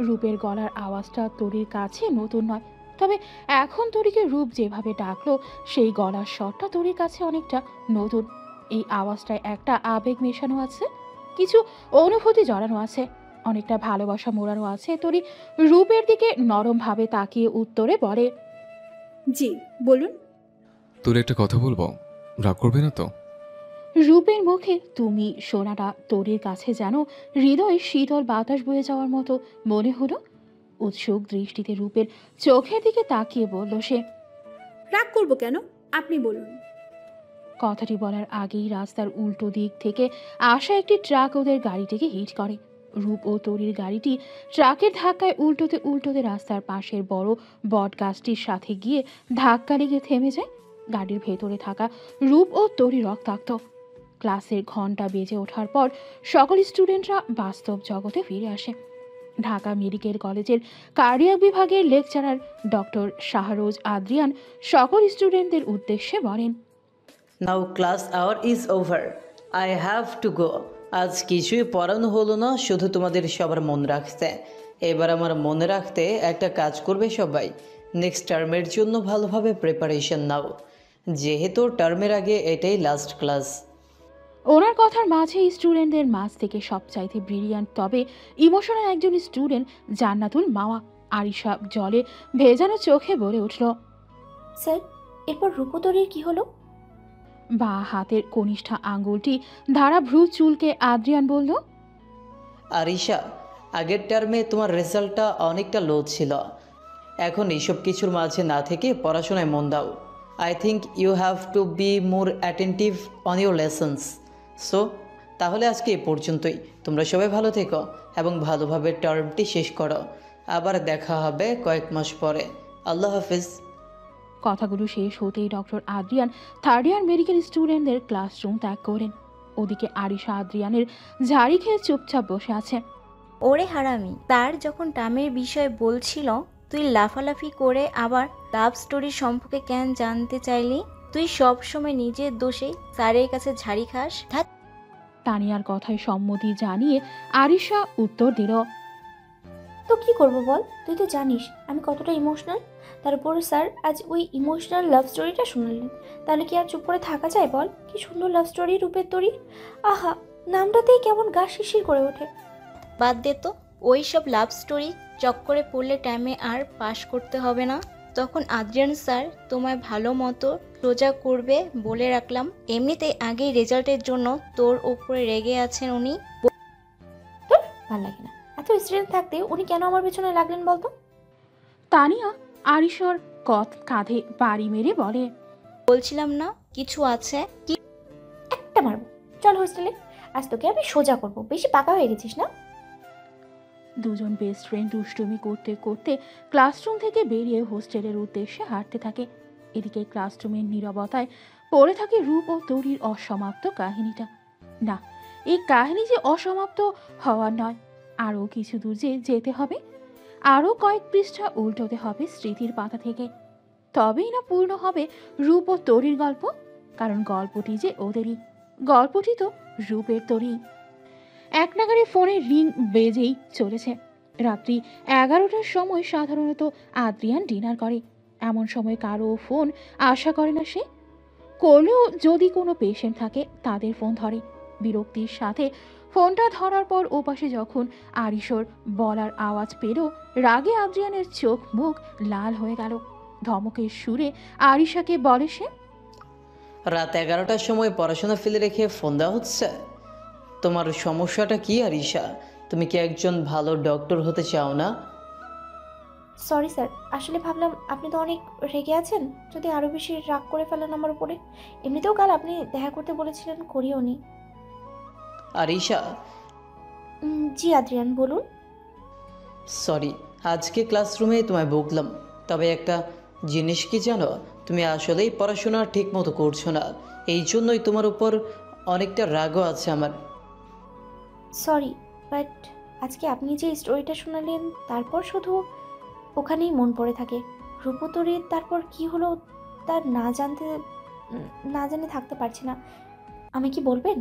রূপের গলার আওয়াজটা তরির কাছে নতুন নয়, তবে এখন তরিকে রূপ যেভাবে ডাকলো সেই গলার স্বরটা তরির কাছে অনেকটা নতুন। এই আওয়াজটায় একটা আবেগ মেশানো আছে, কিছু অনুভূতি জড়ানো আছে, অনেকটা ভালোবাসা মোড়ানো আছে। তরি রূপের দিকে নরমভাবে তাকিয়ে উত্তরে বলে, জি বলুন। তোর একটা কথা বলবো, রাগ করবে না তো? রূপের মুখে তুমি শোনাটা তরির কাছে যেন হৃদয়ে শীতল বাতাস বয়ে যাওয়ার মতো মনে হলো। উৎসুক দৃষ্টিতে রূপের চোখের দিকে তাকিয়ে বলল সে, রাগ করবো কেন, আপনি বলুন। কথাটি বলার আগেই রাস্তার উল্টো দিক থেকে আসা একটি ট্রাক ওদের গাড়িটিকে হিট করে। রূপ ও তরির গাড়িটি ট্রাকের ধাক্কায় উল্টোতে উল্টোতে রাস্তার পাশের বড় বট গাছটির সাথে গিয়ে ধাক্কা লেগে থেমে যায়। গাড়ির ভেতরে থাকা রূপ ও তরি রক্তাক্ত। ক্লাসের ঘন্টা বেজে ওঠার পর সকল স্টুডেন্টরা বাস্তব জগতে ফিরে আসে। ঢাকা মেডিকেল কলেজের কার্ডিয়াক বিভাগের লেকচারার ডক্টর শাহরোজ আদ্রিয়ান সকল স্টুডেন্টদের উদ্দেশ্যে বলেন, now class hour is over, I have to go. আজ কিছুই পড়ানো হলো না, শুধু তোমাদের সবার মন রাখতে। এবার আমার মনে রাখতে একটা কাজ করবে সবাই, নেক্সট টার্মের জন্য ভালোভাবে প্রিপারেশন নাও, যেহেতু টার্মের আগে এটাই লাস্ট ক্লাস। ওনার কথার মাঝে স্টুডেন্টদের মাঝ থেকে সবচাইতে ব্রিলিয়ান্ট তবে ইমোশনাল একজন স্টুডেন্ট জান্নাতুল মাওয়া আরিশা জলে ভেজানো চোখে বলে উঠল, স্যার এরপর রূপতরের কি হলো? বা হাতের কনিষ্ঠা আঙ্গুলটি ধারা ভ্রু চুলকে আদ্রিয়ান বলল, আরিশা, আগের টার্মে তোমার রেজাল্টটা অনেকটা লো ছিল, এখন এইসব কিছুর মাঝে না থেকে পড়াশোনায় মন দাও। I think you have to be more attentive on your lessons. So তাহলে আজকে এ পর্যন্তই। তোমরা সবাই ভালো থেকো এবং ভালোভাবে টার্মটি শেষ করো। আবার দেখা হবে কয়েক মাস পরে। আল্লাহ হাফিজ। কথাগুলো শেষ হতেই doctor Adrian third year medical স্টুডেন্টদের ক্লাসরুম ত্যাগ করেন। ওদিকে আরিশা আদ্রিয়ানের ঝাড়ি খেয়ে চুপচাপ বসে আছে। ওরে হারামি, তার যখন টামের বিষয় বলছিল তুই লাফালাফি করে আবার লাভ স্টোরির সম্পর্কে কেন জানতে চাইলি? তুই সব সময় নিজের দোষে স্যারের কাছে ঝাড়ি খাস। তানিয়ার কথায় সম্মতি জানিয়ে আরিশা উত্তর দিল, তো কি করব বল, তুই তো জানিস আমি কতটা ইমোশনাল। তার উপর স্যার আজ ওই ইমোশনাল লাভ স্টোরিটা শুনালেন, তাহলে কি আর চুপ করে থাকা যায় বল? কি সুন্দর লাভ স্টোরি রূপের তরি। আহা, নামটাতেই কেমন গা শিরশির করে ওঠে। বাদ দে তো, ওই সব লাভ স্টোরি চক্করে পড়লে টাইমে আর পাশ করতে হবে না। তখন আদ্রিয়ান স্যার তোমায় ভালো মতো সোজা করবে বলে রাখলাম। এমনিতেই আগেই রেজাল্টের জন্য তোর ওপরে রেগে আছেন উনি। ভাল লাগে না, এত স্টুডেন্ট থাকতে উনি কেন আমার পেছনে লাগলেন বলতো? তানিয়া আরিশার কাঁধে বাড়ি মেরে বলে, বলছিলাম না কিছু আছে। কি একটা মারবো, চল হোস্টেলে, আজ তোকে আমি সোজা করবো। বেশি পাকা হয়ে গেছিস না? দুজন বেস্ট ফ্রেন্ড দুষ্টুমি করতে করতে ক্লাসরুম থেকে বেরিয়ে হোস্টেলের উদ্দেশ্যে হাঁটতে থাকে। এদিকে ক্লাসরুমের নীরবতায় পড়ে থাকে রূপ ও তরির অসমাপ্ত কাহিনীটা। না, এই কাহিনী যে অসমাপ্ত হওয়ার নয়, আরও কিছু দূর যে যেতে হবে, আরও কয়েক পৃষ্ঠা উল্টোতে হবে স্মৃতির পাতা থেকে। তবেই না পূর্ণ হবে রূপ ও তরির গল্প। কারণ গল্পটি যে ওদেরই, গল্পটি তো রূপের তরি। এক নাগারে ফোনের রিং বেজেই চলেছে। রাত্রি 11টার সময় সাধারণত আদ্রিয়ান ডিনার করে। এমন সময় কারো ফোন আশা করে না সে। করলেও যদি কোনো পেশেন্ট থাকে তাদের ফোন ধরে। বিরক্তির সাথে ফোনটা ধরার পর ওপাশে যখন আরিশোর বলার আওয়াজ পেল, রাগে আদ্রিয়ানের চোখ মুখ লাল হয়ে গেল। ধমকের সুরে আরিশাকে বলে সে, রাত 11টার সময় পড়াশোনা ফেলে রেখে ফোন দেওয়া হচ্ছে? তোমার সমস্যাটা কি আরিশা? তুমি কি একজন ভালো ডক্টর হতে চাও না? সরি স্যার, আসলে ভাবলাম আপনি তো অনেক রেগে আছেন, যদি আরও বেশি রাগ করে ফেলেন আমার উপরে। এমনিতেও কাল আপনি দেখা করতে বলেছিলেন, করিও নি। আরিশা। জি আদ্রিয়ান, বলুন। সরি, আজকে ক্লাসরুমে তোমায় বকলাম, তবে একটা জিনিস কি জানো, তুমি আসলেই পড়াশোনা ঠিক মতো করছো না। এই জন্যই তোমার উপর অনেকটা রাগও আছে আমার। সরি, বাট আজকে আপনি যে স্টোরিটা শোনালেন তারপর শুধু ওখানেই মন পড়ে থাকে। রূপতরীর তারপর কি হলো তার না জানে থাকতে পারছি না। আমি কি বলবেন?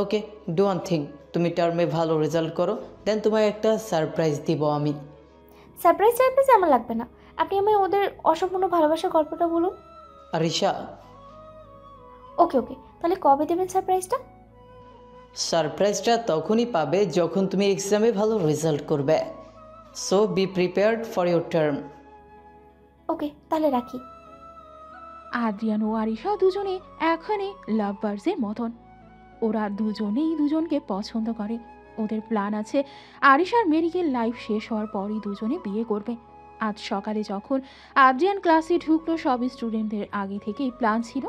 ওকে, ডু ওয়ান থিং, তুমি টার্মে ভালো রেজাল্ট করো, দেন তোমায় একটা সারপ্রাইজ দিব আমি। সারপ্রাইজ আমার লাগবে না, আপনি আমায় ওদের অসম্পূর্ণ ভালোবাসার গল্পটা বলুন। আরিশা। ওকে, তাহলে কবে দেবেন সারপ্রাইজটা? সারপ্রাইজটা তখনই পাবে যখন তুমি এক্সামে ভালো রেজাল্ট করবে। So be prepared for your term. Okay, তাহলে রাখি। আদ্রিয়ান ও আরিশা দুজনে এখানে লাভ বার্ডসের মতন। ওরা দুজনেই দুজনকে পছন্দ করে। ওদের প্ল্যান আছে আরিশার মেডিকেল লাইফ শেষ হওয়ার পরই দুজনে বিয়ে করবে। আজ সকালে যখন আদ্রিয়ান ক্লাসে ঢুকলো, সব স্টুডেন্টদের আগে থেকেই প্ল্যান ছিল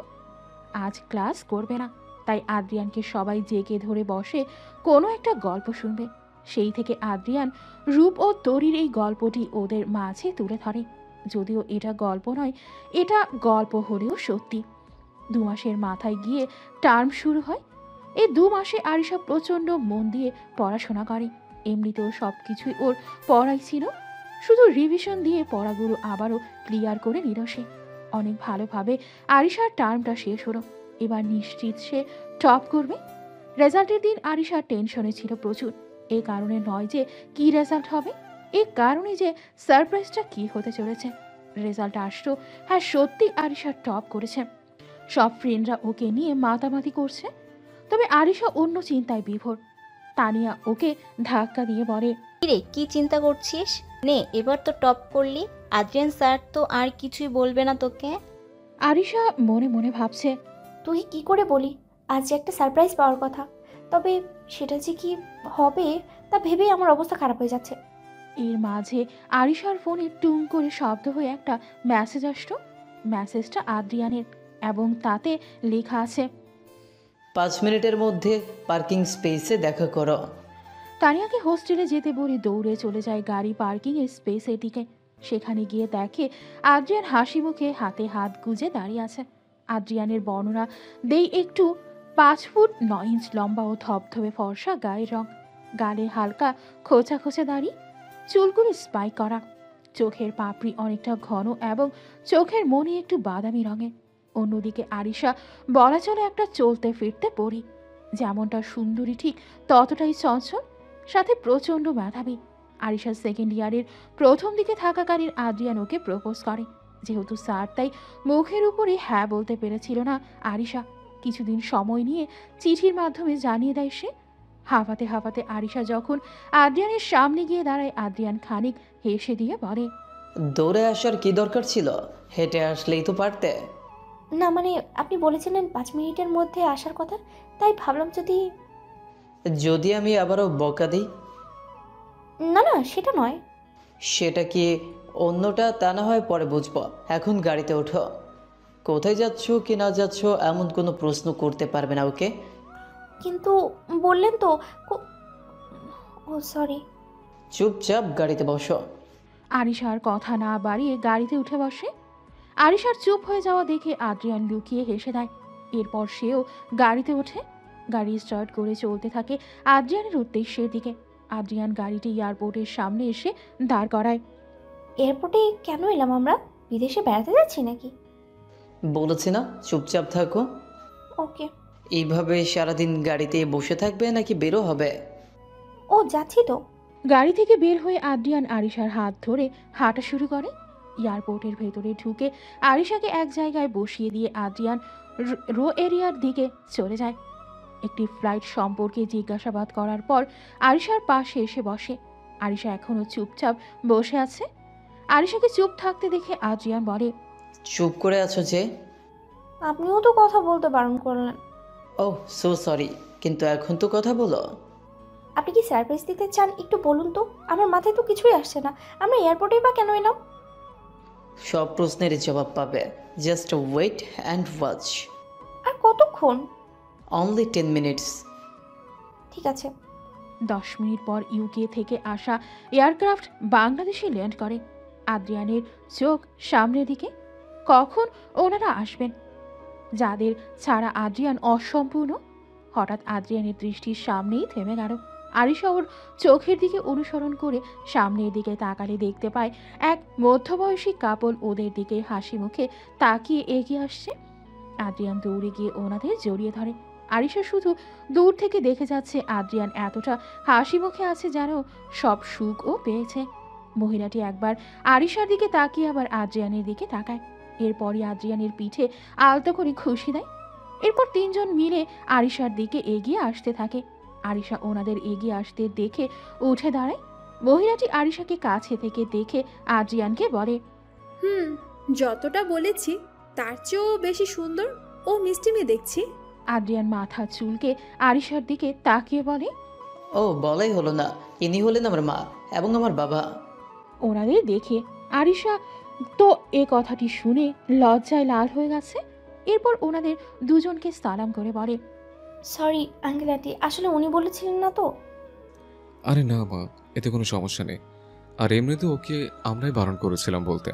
আজ ক্লাস করবে না। তাই আদ্রিয়ানকে সবাই জেগে ধরে বসে কোনো একটা গল্প শুনবে। সেই থেকে আদ্রিয়ান রূপ ও তরির এই গল্পটি ওদের মাঝে তুলে ধরে। যদিও এটা গল্প নয়, এটা গল্প হলেও সত্যি। 2 মাসের মাথায় গিয়ে টার্ম শুরু হয়। এই 2 মাসে আরিশা প্রচণ্ড মন দিয়ে পড়াশোনা করে। এমনিতেও সব কিছুই ওর পড়াই ছিল, শুধু রিভিশন দিয়ে পড়াগুলো আবারও ক্লিয়ার করে নিল সে। অনেক ভালোভাবে আরিশার টার্মটা শেষ হলো। এবার নিশ্চিত সে টপ করবে। রেজাল্টের দিন আরিশা টেনশনে ছিল প্রচুর। এই কারণে নয় যে কি রেজাল্ট হবে, এই কারণে যে সারপ্রাইজটা কি হতে চলেছে। রেজাল্ট আসলো, হ্যাঁ সত্যি আরিশা টপ করেছে। সব ফ্রেন্ডরা ওকে নিয়ে মাতামাতি করছে, তবে আরিশা অন্য চিন্তায় বিভোর। তানিয়া ওকে ধাক্কা দিয়ে বলে, রে কি চিন্তা করছিস? নে, এবার তো টপ করলি, আদ্রিয়ান স্যার তো আর কিছুই বলবে না তোকে। আরিশা মনে মনে ভাবছে, তুই কি করে বলি আজ যে একটা সারপ্রাইজ পাওয়ার কথা, তবে সেটা যে কি হবে তা ভেবেই আমার অবস্থা খারাপ হয়ে যাচ্ছে। এর মাঝে আরিশার ফোনে টুং করে শব্দ হয়ে একটা মেসেজ আসলো। মেসেজটা আদ্রিয়ানের এবং তাতে লেখা আছে, 5 মিনিটের মধ্যে পার্কিং স্পেসে দেখা করো। তানিয়াকে হোস্টেলে যেতে বলে দৌড়ে চলে যায় গাড়ি পার্কিংয়ের স্পেসের দিকে। সেখানে গিয়ে দেখে আদ্রিয়ান হাসি মুখে হাতে হাত গুজে দাঁড়িয়ে আছে। আদ্রিয়ানের বর্ণনা দেই একটু 5 ফুট 9 ইঞ্চ লম্বা ও থপথপে ফর্সা গায়ের রং, গালে হালকা খোঁচা খোঁচা দাড়ি, চুলগুলো স্পাইক করা, চোখের পাপড়ি অনেকটা ঘন এবং চোখের মনে একটু বাদামি রঙের। অন্যদিকে আরিশা বলা চলে একটা চলতে ফিরতে পড়ি, যেমনটা সুন্দরী ঠিক ততটাই চঞ্চল, সাথে প্রচণ্ড মেধাবী। আরিশা সেকেন্ড ইয়ারের প্রথম দিকে থাকাকালীন আদ্রিয়ান ওকে প্রপোজ করে। যেহেতু স্যার তাই মুখের উপরে হ্যাঁ বলতে পেরেছিল না আরিশা। কিছুদিন সময় নিয়ে চিঠির মাধ্যমে জানিয়ে দেয় সে। হাঁপাতে হাঁপাতে আরিশা যখন আদ্রিয়ানের সামনে গিয়ে দাঁড়ায়, আদ্রিয়ান খানিক হেসে দিয়ে বলে, দৌড়ে আসার কি দরকার ছিল? হেঁটে আসলেই তো পারতে। না মানে আপনি বলেছিলেন 5 মিনিটের মধ্যে আসার কথা, তাই ভাবলাম যদি আমি আবারও বকা দিই। না না সেটা নয়। সেটা কি অন্যটা, তা না হয় পরে বুঝবো। এখন গাড়িতে ওঠো। কোথায় যাচ্ছ কি না যাচ্ছ এমন কোনো প্রশ্ন করতে পারবে না ওকে। কিন্তু বললেন তো। ও সরি। চুপচাপ গাড়িতে বসো। আরিশার কথা না বাড়িয়ে গাড়িতে উঠে বসে। আরিশার চুপ হয়ে যাওয়া দেখে আদ্রিয়ান লুকিয়ে হেসে দেয়। এরপর সেও গাড়িতে ওঠে। গাড়ি স্টার্ট করে চলতে থাকে আদ্রিয়ানের উদ্দেশ্যের দিকে। আদ্রিয়ান গাড়িটি এয়ারপোর্টের সামনে এসে দাঁড় করায়। এয়ারপোর্টে কেন এলাম আমরা? বিদেশে বেড়াতে যাচ্ছি নাকি? বলেছি না চুপচাপ থাকো। ওকে। এইভাবে সারাদিন গাড়িতে বসে থাকবে নাকি বেরো হবে? ও যাচ্ছি তো। গাড়ি থেকে বের হয়ে আদ্রিয়ান আরিশার হাত ধরে হাঁটা শুরু করে। এয়ারপোর্টের ভেতরে ঢুকে আরিশাকে এক জায়গায় বসিয়ে দিয়ে আদ্রিয়ান রো এরিয়ার দিকে চলে যায়। একটি ফ্লাইট সম্পর্কে জিজ্ঞাসাবাদ করার পর আরিশার পাশে এসে বসে। আরিশা এখনো চুপচাপ বসে আছে। আরিশাকে চুপ থাকতে দেখে আদ্রিয়ান বলে, চুপ করে আছো যে? আপনিও তো কথা বলতে বারণ করলেন। ওহ সো সরি, কিন্তু এখন তো কথা বলো। আপনি কি সারপ্রাইজ দিতে চান একটু বলুন তো? আমার মাথায় তো কিছুই আসছে না। আমরা এয়ারপোর্টে বা কেন এলাম? সব প্রশ্নের জবাব পাবে। Just wait and watch. আর কতক্ষণ? Only 10 minutes. ঠিক আছে। 10 মিনিট পর ইউকে থেকে আসা এয়ারক্রাফট বাংলাদেশে ল্যান্ড করে। আদ্রিয়ানের চোখ সামনের দিকে। কখন ওনারা আসবেন, যাদের ছাড়া আদ্রিয়ান অসম্পূর্ণ। হঠাৎ আদ্রিয়ানের দৃষ্টির সামনেই থেমে গেল। আরিশা ওর চোখের দিকে অনুসরণ করে সামনের দিকে তাকালে দেখতে পায় এক মধ্যবয়সী কাপল ওদের দিকে হাসি মুখে তাকিয়ে এগিয়ে আসছে। আদ্রিয়ান দৌড়ে গিয়ে ওনাদের জড়িয়ে ধরে। আরিশা শুধু দূর থেকে দেখে যাচ্ছে আদ্রিয়ান এতটা হাসি মুখে আছে যেন সব সুখও পেয়েছে। মহিলাটি একবার আরিশার দিকে তাকিয়ে আবার আদ্রিয়ানের দিকে তাকায়। এরপরই আদ্রিয়ানের পিঠে আলতো করে খুশি দেয়। এরপর তিনজন মিলে আরিশার দিকে এগিয়ে আসতে থাকে। আরিশা ওনাদের এগিয়ে আসতে দেখে উঠে দাঁড়ায়। মহিলাটি আরিশাকে কাছে থেকে দেখে আদ্রিয়ানকে বলে, যতটা বলেছি তার চেয়েও বেশি সুন্দর ও মিষ্টি মেয়ে দেখছি। আদ্রিয়ান মাথা চুলকে আরিশার দিকে তাকিয়ে বলে, ও বলাই হলো না, ইনি হলেন আমার মা এবং আমার বাবা। ওনাদের দেখে আরিশা তো এ কথাটি শুনে লজ্জায় লাল হয়ে গেছে। এরপর ওনাদের দুজনকে সালাম করে বলে, সরি আঙ্কেল আন্টি, আসলে উনি বলেছিলেন না তো। আরে না মা, এতে কোনো সমস্যা নেই। আর এমনিতে ওকে আমরাই বারণ করেছিলাম বলতে।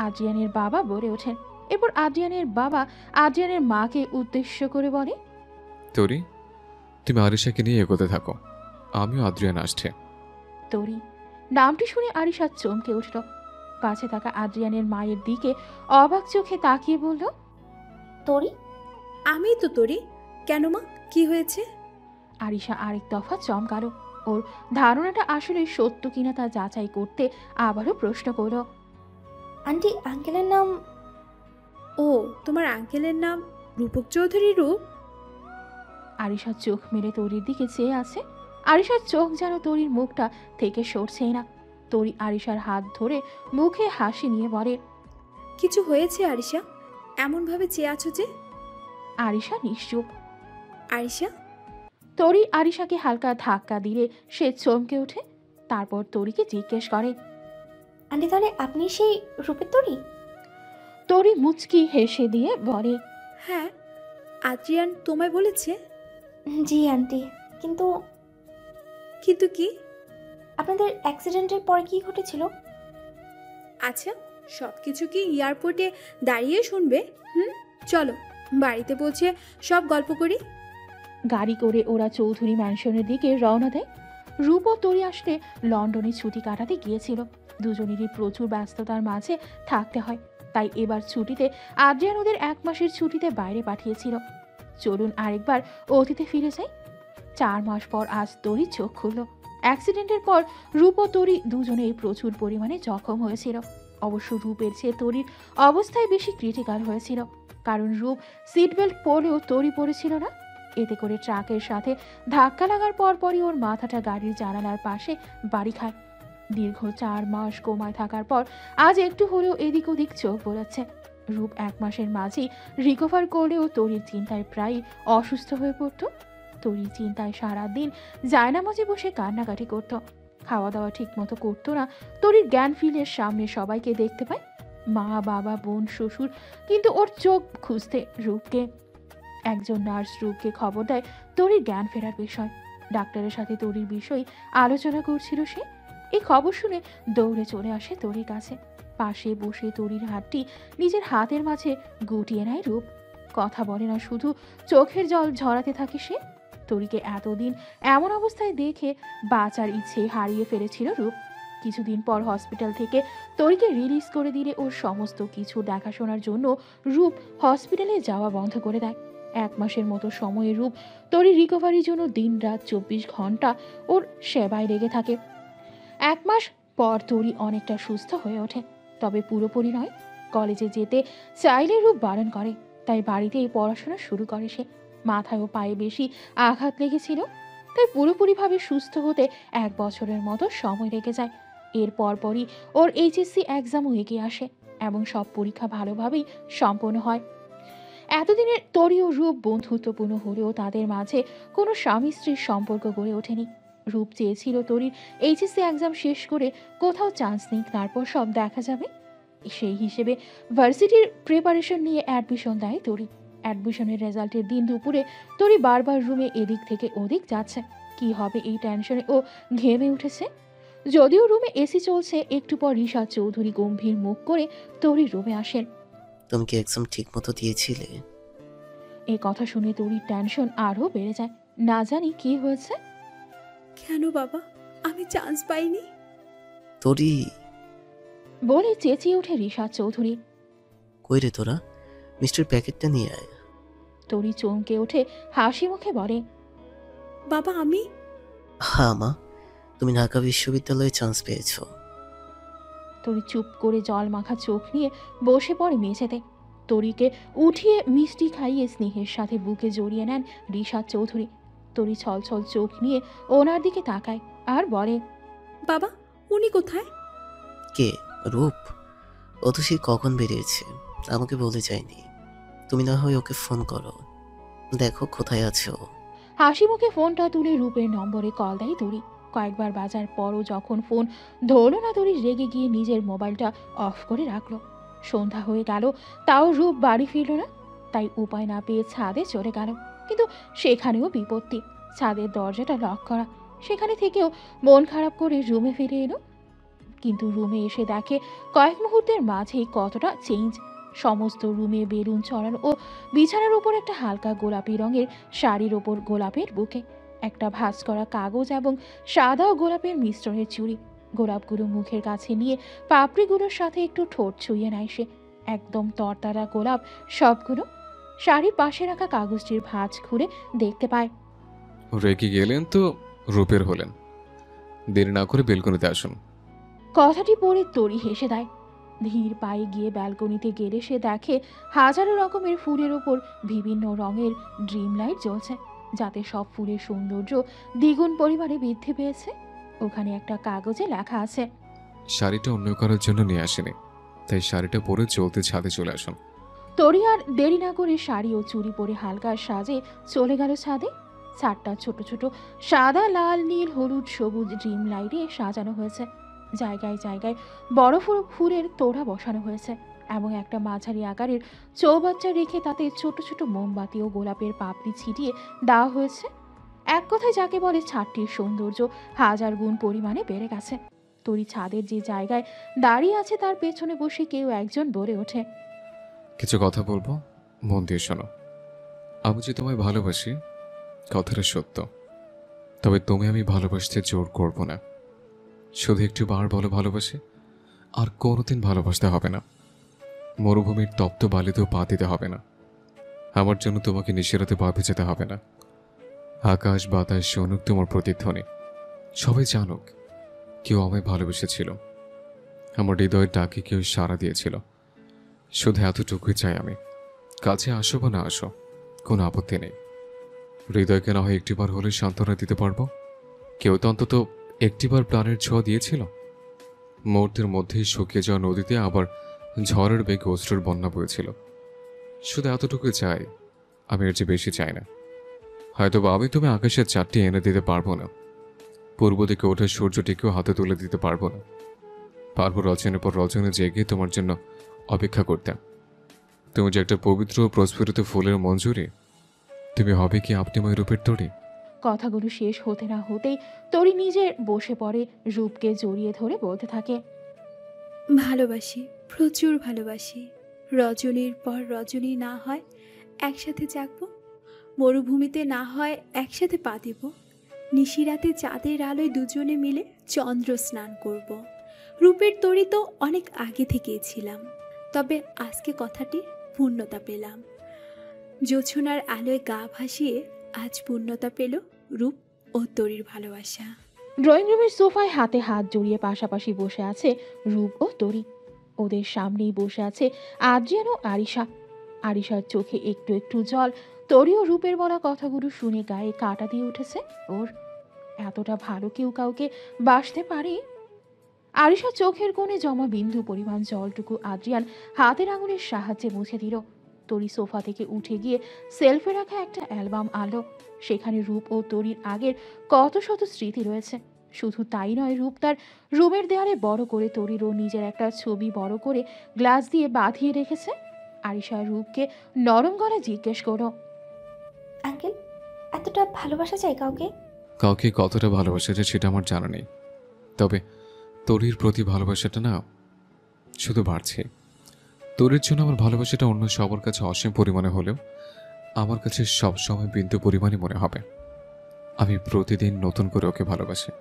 আদ্রিয়ানের বাবা বলে ওঠেন। এরপর আদ্রিয়ানের বাবা আদ্রিয়ানের মাকে উদ্দেশ্য করে বলে, তরি, তুমি আরিশাকে নিয়ে এগোতে থাকো, আমিও আদ্রিয়ান আসছে। তরি নামটি শুনে আরিশা চমকে উঠল। পাশে থাকা আদ্রিয়ানের মায়ের দিকে অবাক চোখে তাকিয়ে বলল, তরি? আমি তো তরি। কেন মা, কি হয়েছে? আরিশা আরেক দফা চমকালো। ওর ধারণাটা আসলে সত্য কিনা তা যাচাই করতে আবারও প্রশ্ন করল, আন্টি আঙ্কেলের নাম? ও, তোমার আঙ্কেলের নাম রূপক চৌধুরী? রূপ? আরিশা চোখ মেলে তরির দিকে চেয়ে আছে। আরিশার চোখ যেন তরির মুখটা থেকে সরছেই না। তরি আরিশার হাত ধরে মুখে হাসি নিয়ে বলে, কিছু হয়েছে আরিশা? এমনভাবে চেয়ে আছো যে? আরিশা নিশ্চুপ। আরিশা? তরি আরিশাকে হালকা ধাক্কা দিলে সে চমকে ওঠে। তারপর তরিকে জিজ্ঞেস করে, আন্টি তাহলে আপনি সেই রূপের তরি? তরি মুচকি হেসে দিয়ে বলে, হ্যাঁ, আদ্রিয়ান তোমায় বলেছে? জি আন্টি। কিন্তু কিন্তু কি? আপনাদের অ্যাক্সিডেন্টের পরে কি ঘটেছিল? আচ্ছা, সব কিছু কি এয়ারপোর্টে দাঁড়িয়ে শুনবে? চলো বাড়িতে পৌঁছে সব গল্প করি। গাড়ি করে ওরা চৌধুরী ম্যানশনের দিকে রওনা দেয়। রূপ ও তরি আসলে লন্ডনে ছুটি কাটাতে গিয়েছিল। দুজনেরই প্রচুর ব্যস্ততার মাঝে থাকতে হয়, তাই এবার ছুটিতে আদ্রিয়ান ওদের 1 মাসের ছুটিতে বাইরে পাঠিয়েছিল। চলুন আরেকবার অতীতে ফিরে যাই। 4 মাস পর আজ তরি চোখ খুলল। অ্যাক্সিডেন্টের পর রূপ ও তরি দুজনেই প্রচুর পরিমাণে জখম হয়েছিল। অবশ্য রূপের চেয়ে তরির অবস্থায় বেশি ক্রিটিক্যাল হয়েছিল, কারণ রূপ সিট বেল্ট পরেও তরি পড়েছিল না। এতে করে ট্রাকের সাথে ধাক্কা লাগার পরপরই ওর মাথাটা গাড়ির জানালার পাশে বাড়ি খায়। দীর্ঘ 4 মাস কোমায় থাকার পর আজ একটু হলেও এদিক ওদিক চোখ বোলাচ্ছে। রূপ 1 মাসের মাঝেই রিকভার করলেও তরির চিন্তায় প্রায় অসুস্থ হয়ে পড়ত। তরির চিন্তায় সারাদিন জায়নামাজে বসে কান্নাকাটি করত। খাওয়া দাওয়া ঠিক মতো করতো না। তরির জ্ঞান ফিলের সামনে সবাইকে দেখতে পায়, মা, বাবা, বোন, শ্বশুর, কিন্তু ওর চোখ খুঁজতে রূপকে। একজন নার্স রূপকে খবর দেয় তরির জ্ঞান ফেরার বিষয়। ডাক্তারের সাথে তরির বিষয় আলোচনা করছিল সে। এই খবর শুনে দৌড়ে চলে আসে তরির কাছে। পাশে বসে তরির হাতটি নিজের হাতের মাঝে গুটিয়ে নেয় রূপ। কথা বলে না, শুধু চোখের জল ঝরাতে থাকে সে। তরিকে এতদিন এমন অবস্থায় দেখে বাঁচার ইচ্ছে হারিয়ে ফেলেছিল রূপ। কিছুদিন পর হসপিটাল থেকে তরিকে রিলিজ করে দিলে ওর সমস্ত কিছু দেখাশোনার জন্য রূপ হসপিটালে যাওয়া বন্ধ করে দেয়। 1 মাসের মতো সময়ে রূপ তরির রিকভারির জন্য দিন রাত 24 ঘন্টা ওর সেবায় লেগে থাকে। 1 মাস পর তরি অনেকটা সুস্থ হয়ে ওঠে, তবে পুরোপুরি নয়। কলেজে যেতে চাইলে রূপ বারণ করে, তাই বাড়িতেই পড়াশোনা শুরু করে সে। মাথায় ও পায়ে বেশি আঘাত লেগেছিল, তাই পুরোপুরিভাবে সুস্থ হতে 1 বছরের মতো সময় লেগে যায়। এর পরপরই ওর HSC এক্সামও এগিয়ে আসে এবং সব পরীক্ষা ভালোভাবেই সম্পন্ন হয়। এতদিনের তরি ও রূপ বন্ধুত্বপূর্ণ হলেও তাদের মাঝে কোনো স্বামী স্ত্রীর সম্পর্ক গড়ে ওঠেনি। রূপ চেয়েছিল তরির HSC এক্সাম শেষ করে কোথাও চান্স নেই, তারপর সব দেখা যাবে। সেই হিসেবে ভার্সিটির প্রিপারেশন নিয়ে অ্যাডমিশন দেয় তরি। অ্যাডমিশনের রেজাল্টের দিন দুপুরে তরি বারবার রুমে এদিক থেকে ওদিক যাচ্ছে। কি হবে এই টেনশনে ও ঘেমে উঠেছে। যদিও রুমে এসি চলছে, একটু পর রিশাদ চৌধুরী গম্ভীর মুখ করে তরির রুমে আসেন। তুমি কি এক্সাম ঠিক মতো দিয়েছিলে? এই কথা শুনে তরির টেনশন আরও বেড়ে যায়। না জানি কি হয়েছে। কেন বাবা, আমি চান্স পাইনি? তরি বলে চেঁচিয়ে ওঠে রিশাদ চৌধুরী। কই রে তোরা, মিষ্টির প্যাকেটটা নিয়ে আয়। তরি চমকে ওঠে, হাসি মুখে বলে, বাবা আমি? হ্যাঁ মা, তুমি ঢাকা বিশ্ববিদ্যালয়ে চান্স পেয়েছো। তরি চুপ করে জল মাখা চোখ নিয়ে বসে পড়ে মেঝেতে। তরিকে উঠিয়ে মিষ্টি খাইয়ে স্নেহের সাথে বুকে জড়িয়ে নেন রিশাদ চৌধুরী। তরি ছলছল চোখ নিয়ে ওনার দিকে তাকায় আর বলে, বাবা উনি কোথায়? কে? রূপ? ও তো সে কখন বেরিয়েছে, আমাকে বলে যায়নি। তুমি না হয় ওকে ফোন করো, দেখো কোথায় আছে ও। হাসি মুখে ফোনটা তুলে রূপের নম্বরে কল দেয় তরি। কয়েকবার বাজার পরও যখন ফোন ধরল না, তরি রেগে গিয়ে নিজের মোবাইলটা অফ করে রাখলো। সন্ধ্যা হয়ে গেল, তাও রূপ বাড়ি ফিরল না। তাই উপায় না পেয়ে ছাদে চলে গেল, কিন্তু সেখানেও বিপত্তি। ছাদের দরজাটা লক করা। সেখানে থেকেও মন খারাপ করে রুমে ফিরে এলো, কিন্তু রুমে এসে দেখে কয়েক মুহূর্তের মাঝেই কতটা চেঞ্জ। সমস্ত রুমে বেলুন ছড়ানো ও বিছানার উপর একটা হালকা গোলাপি রঙের শাড়ির ওপর গোলাপের বুকে, একটা ভাঁজ করা কাগজ এবং সাদা ও গোলাপের মিশ্রণের চুড়ি। গোলাপগুলো মুখের কাছে নিয়ে পাপড়িগুলোর সাথে একটু ঠোঁট ছুঁয়ে নেয় সে। একদম তরতারা গোলাপ সবগুলো। শাড়ির পাশে রাখা কাগজটির ভাঁজ খুলে দেখতে পায়। রেগে গেলেন তো রূপের হলেন, দেরি না করে বেলকনিতে আসুন। কথাটি পড়ে তরি হেসে দেয়। ধীর পায়ে গিয়ে ব্যালকনিতে গেলে সে দেখে হাজারো রকমের ফুলের ওপর বিভিন্ন রঙের ড্রিম লাইট জ্বলছে, যাতে সব ফুলের সৌন্দর্য দ্বিগুণ পরিমাণে বৃদ্ধি পেয়েছে। ওখানে একটা কাগজে লেখা আছে, শাড়িটা অন্য কারোর জন্য নিয়ে আসেনি, তাই শাড়িটা পরে চলতে ছাদে চলে আসুন। তরি আর দেরি না করে শাড়ি ও চুড়ি পরে হালকা সাজে চলে গেল ছাদে। ছাদটা ছোট ছোট সাদা, লাল, নীল, হলুদ, সবুজ ড্রিম লাইটে সাজানো হয়েছে। জায়গায় জায়গায় বড় বড় ফুলের তোড়া বসানো হয়েছে এবং একটা মাঝারি আকারের চৌবাচ্চা রেখে তাতে ছোট ছোট মোমবাতি ও গোলাপের পাপড়ি ছিটিয়ে দেওয়া হয়েছে। এক কথায় যাকে বলে ছাদটির সৌন্দর্য হাজার গুণ পরিমাণে বেড়ে গেছে। তরি ছাদের যে জায়গায় দাঁড়িয়ে আছে তার পেছনে বসে কেউ একজন বলে ওঠে, কিছু কথা বলবো, মন দিয়ে শোনো। আমি যে তোমায় ভালোবাসি কথাটা সত্য, তবে তুমি আমি ভালোবাসতে জোর করব না। শুধু একটু বার বলো ভালোবাসি, আর কোনোদিন ভালোবাসতে হবে না। মরুভূমির তপ্ত বালিতেও পা দিতে হবে না। আমার জন্য তোমাকে নিশিরাতে পা ভেজাতে হবে না। আকাশ বাতাস শুনুক তোমার প্রতিধ্বনি, সবাই জানুক কেউ আমায় ভালোবেসেছিল, আমার হৃদয়ের ডাকে কেউ সাড়া দিয়েছিল। শুধু এতটুকুই চাই আমি। কাছে আসো বা না আসো কোনো আপত্তি নেই। হৃদয়কে না হয় একটিবার হলে সান্ত্বনা দিতে পারবো। কেউ তো অন্তত একটিবার প্রাণের ছোঁয়া দিয়েছিল। মুহূর্তের মধ্যেই শুকিয়ে যাওয়া নদীতে আবার ঝড়ের বেগে অশ্রুর বন্যা বয়েছিল। শুধু এতটুকুই চাই, আমি এর চেয়ে বেশি চাই না। হয়তো বা আমি তুমি আকাশের চারটি এনে দিতে পারবো না, পূর্ব দিকে ওঠা সূর্যটিকেও হাতে তুলে দিতে পারবো না। পারবো রজনের পর রজনে জেগে তোমার জন্য অপেক্ষা করতাম। তুমি যে একটা পবিত্র প্রস্ফুটিত ফুলের মঞ্জুরি, তুমি হবে কি আপনিময় রূপের তরি। কথাগুলো শেষ হতে না হতেই তরি নিজের বসে পড়ে, রূপকে জড়িয়ে ধরে বলতে থাকে, ভালোবাসি, প্রচুর ভালোবাসি। রজনীর পর রজনী না হয় একসাথে জাগবো, মরুভূমিতে না হয় একসাথে পা দেব, নিশিরাতে চাঁদের আলোয় দুজনে মিলে চন্দ্র স্নান করব। রূপের তরি তো অনেক আগে থেকেই ছিলাম, তবে আজকে কথাটির পূর্ণতা পেলাম। জোছনার আলোয় গা ভাসিয়ে আজ পূর্ণতা পেল রূপ ও তরির ভালোবাসা। ড্রয়িং রুমের সোফায় হাতে হাত জড়িয়ে পাশাপাশি বসে আছে রূপ ও তরি। ওদের সামনেই বসে আছে আদ্রিয়ান ও আরিশা। আরিশার চোখে একটু একটু জল। তরি ও রূপের বলা কথাগুলো শুনে গায়ে কাঁটা দিয়ে উঠেছে ওর। এতটা ভালো কেউ কাউকে বাসতে পারে? আরিশার চোখের কোণে জমা বিন্দু পরিমাণ জলটুকু আদ্রিয়ান হাতের আঙুলের সাহায্যে মুছে দিল। তরি সোফা থেকে উঠে গিয়ে সেলফে রাখা একটা অ্যালবাম আনলো। সেখানে রূপ ও তরির আগের কত শত স্মৃতি রয়েছে। শুধু তাই নয়, রূপ তার রুমের দেয়ালে বড় করে তরিরও নিজের একটা ছবি বড় করে গ্লাস দিয়ে বাঁধিয়ে রেখেছে। আরিশা রূপকে নরম গলায় জিজ্ঞেস করো, আঙ্কেল, এতটা ভালোবাসা চাই কাউকে? কাউকে কতটা ভালোবাসা যায় সেটা আমার জানা নেই, তবে তরির প্রতি ভালোবাসাটা না শুধু বাড়ছে। তরির জন্য আমার ভালোবাসাটা অন্য সবার কাছে অসীম পরিমাণে হলেও আমার কাছে সবসময় বিন্দু পরিমাণই মনে হবে। আমি প্রতিদিন নতুন করে ওকে ভালোবাসি,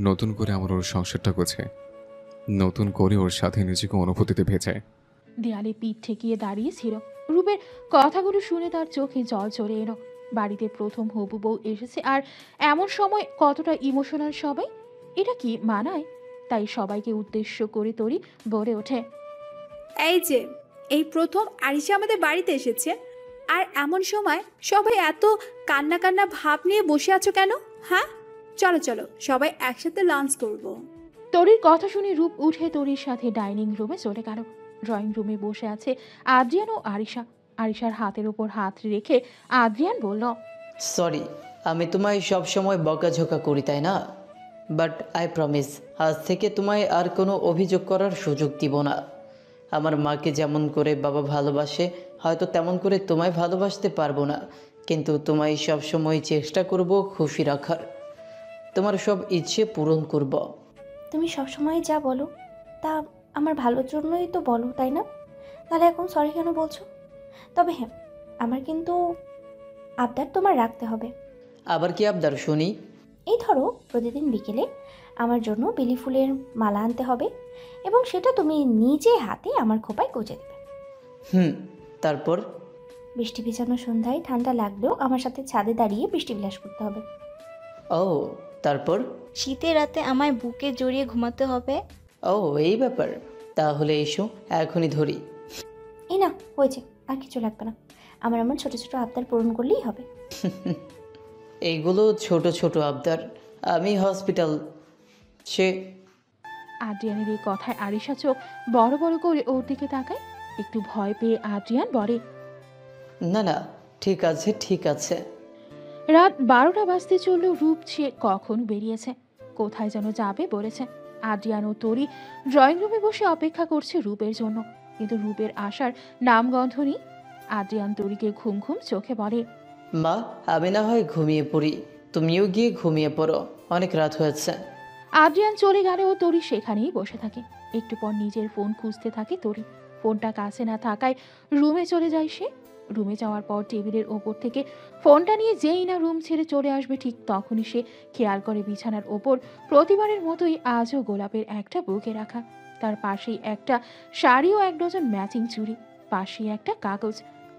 নতুন করে আমার ওর সংসারটা গোছায়, নতুন করে ওর সাথে নিজেকে অনুভূতিতে ভেজায়। দেয়ালে পিঠ ঠেকিয়ে দাঁড়িয়েছিল। রূপের কথাগুলো শুনে তার চোখে জল চলে এলো। বাড়িতে প্রথম হবু বউ এসেছে, আর এমন সময় কতটা ইমোশনাল সবাই। এটা কি মানায়? তাই সবাইকে উদ্দেশ্য করে তরি বলে ওঠে, এই যে এই প্রথম আরিশা আমাদের বাড়িতে এসেছে, আর এমন সময় সবাই এত কান্না কান্না ভাব নিয়ে বসে আছো কেন? হ্যাঁ, চলো চলো সবাই একসাথে লাঞ্চ করব। তরির কথা শুনে রূপ উঠে তরির সাথে ডাইনিং রুমে চলে গেল। ড্রয়িং রুমে বসে আছে আদ্রিয়ান ও আরিশা। আরিশার হাতের উপর হাত রেখে আদ্রিয়ান বলল, সরি, আমি তোমায় সব সময় বকাঝোকা করি, তাই না? বাট আই প্রমিস, আজ থেকে তোমায় আর কোনো অভিযোগ করার সুযোগ দিব না। আমার মাকে যেমন করে বাবা ভালোবাসে, হয়তো তেমন করে তোমায় ভালোবাসতে পারবো না, কিন্তু তোমায় সব সময় চেষ্টা করব খুশি রাখার। তোমার সব ইচ্ছে পূরণ করব। তুমি সবসময় যা বলো তা আমার ভালোর জন্যই তো বলো, তাই না? তাহলে এখন সরি কেন বলছো? তবে হ্যাঁ, আমার কিন্তু আবদার তোমার রাখতে হবে। আবার কি আবদার শুনি? এই ধরো, প্রতিদিন বিকেলে আমার জন্য বেলি ফুলের মালা আনতে হবে, এবং সেটা তুমি নিজে হাতে আমার খোপায় গুঁজে দেবে। তারপর? বৃষ্টি ভেজানো সন্ধ্যায় ঠান্ডা লাগলেও আমার সাথে ছাদে দাঁড়িয়ে বৃষ্টি বিলাস করতে হবে। ও, তারপর? শীতের রাতে আমায় বুকে জড়িয়ে ঘুমাতে হবে। ও, এই ব্যাপার। তাহলে এসো, এখনই ধরি। এই না, হয়েছে, আর কিছু লাগবে না। আমার এমন ছোট ছোট আবদার পূরণ করলেই হবে। এইগুলো ছোট ছোট আবদার? আমি হসপিটাল সে। আদ্রিয়ানের এই কথায় আরিশা চোখ বড় বড় করে ওর দিকে তাকায়। একটু ভয় পেয়ে আদ্রিয়ান বলে, না না, ঠিক আছে ঠিক আছে। রাত 12টা বাজতে চললেও রূপ সে কখন বেরিয়েছে, কোথায় যেন যাবে বলেছে। আদ্রিয়ান ও তরি ড্রয়িং রুমে বসে অপেক্ষা করছে রূপের জন্য, কিন্তু রূপের আসার নামগন্ধ নেই। আদ্রিয়ান তরিকে ঘুম ঘুম চোখে বলে, মা, আমি না হয় ঘুমিয়ে পড়ি, তুমিও গিয়ে ঘুমিয়ে পড়ো, অনেক রাত হয়েছে। আদ্রিয়ান চলে গেলেও তরি সেখানেই বসে থাকে। একটু পর নিজের ফোন খুঁজতে থাকে তরি। ফোনটা কাছে না থাকায় রুমে চলে যায় সে। রুমে যাওয়ার পর টেবিলের ওপর থেকে ফোনটা নিয়ে যেই না রুম ছেড়ে চলে আসবে, ঠিক তখনই সে খেয়াল করে বিছানার ওপর প্রতিবারের মতোই আজও গোলাপের একটা বুকে রাখা, তার পাশেই একটা শাড়ি ও 1 ডজন ম্যাচিং চুড়ি, পাশেই একটা কাগজ।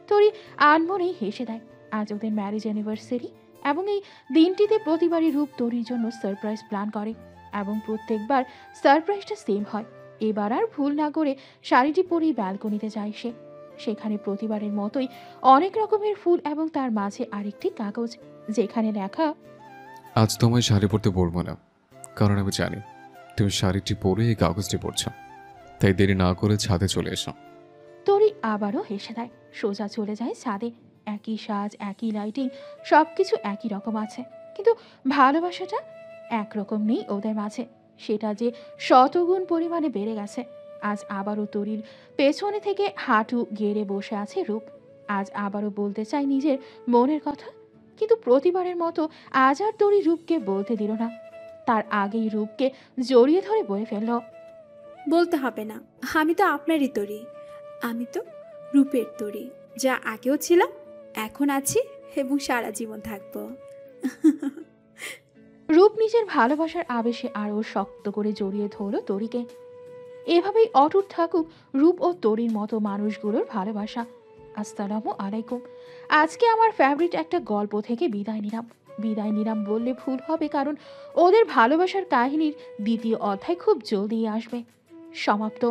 তরি আনমনেই হেসে দেয়। আজ ওদের ম্যারেজ অ্যানিভার্সারি এবং এই দিনটিতে প্রতিবারই রূপ তরির জন্য সারপ্রাইজ প্ল্যান করে এবং প্রত্যেকবার সারপ্রাইজটা সেম হয়। এবার আর ভুল না করে শাড়িটি পরেই ব্যালকনিতে যায় সে। সেখানে প্রতিবারের মতোই অনেক রকমের ফুল এবং তার মাঝে আরেকটি কাগজ, যেখানে লেখা, আজ তোমায় শাড়ি পরতে বলবো না, কারণ আমি জানি তুমি শাড়িটি পরে এই কাগজটি পরছো, তাই দেরি না করে ছাদে চলে এসো। তরি আবারও হেসে দেয়। সোজা চলে যায় ছাদে। একই সাজ, একই লাইটিং, সবকিছু একই রকম আছে, কিন্তু ভালোবাসাটা একরকম নেই ওদের মাঝে। সেটা যে শতগুণ পরিমাণে বেড়ে গেছে। আজ আবারও তরির পেছনে থেকে হাঁটু গেড়ে বসে আছে রূপ। আজ আবারও বলতে চায় নিজের মনের কথা, কিন্তু প্রতিবারের মতো আজ আর তরি রূপকে বলতে দিল না। তার আগেই রূপকে জড়িয়ে ধরে বলে ফেলল, বলতে হবে না, আমি তো আপনারই তরি, আমি তো রূপের তরি, যা আগেও ছিলাম, এখন আছি এবং সারা জীবন থাকবো। রূপ নিজের ভালোবাসার আবেশে আরও শক্ত করে জড়িয়ে ধরল তরিকে। এভাবেই অটুট থাকুক রূপ ও তরির মতো মানুষগুলোর ভালোবাসা। আসসালামু আলাইকুম। আজকে আমার ফেভারিট একটা গল্প থেকে বিদায় নিলাম বললে ভুল হবে, কারণ ওদের ভালোবাসার কাহিনীর দ্বিতীয় অধ্যায় খুব জলদিই আসবে। সমাপ্ত।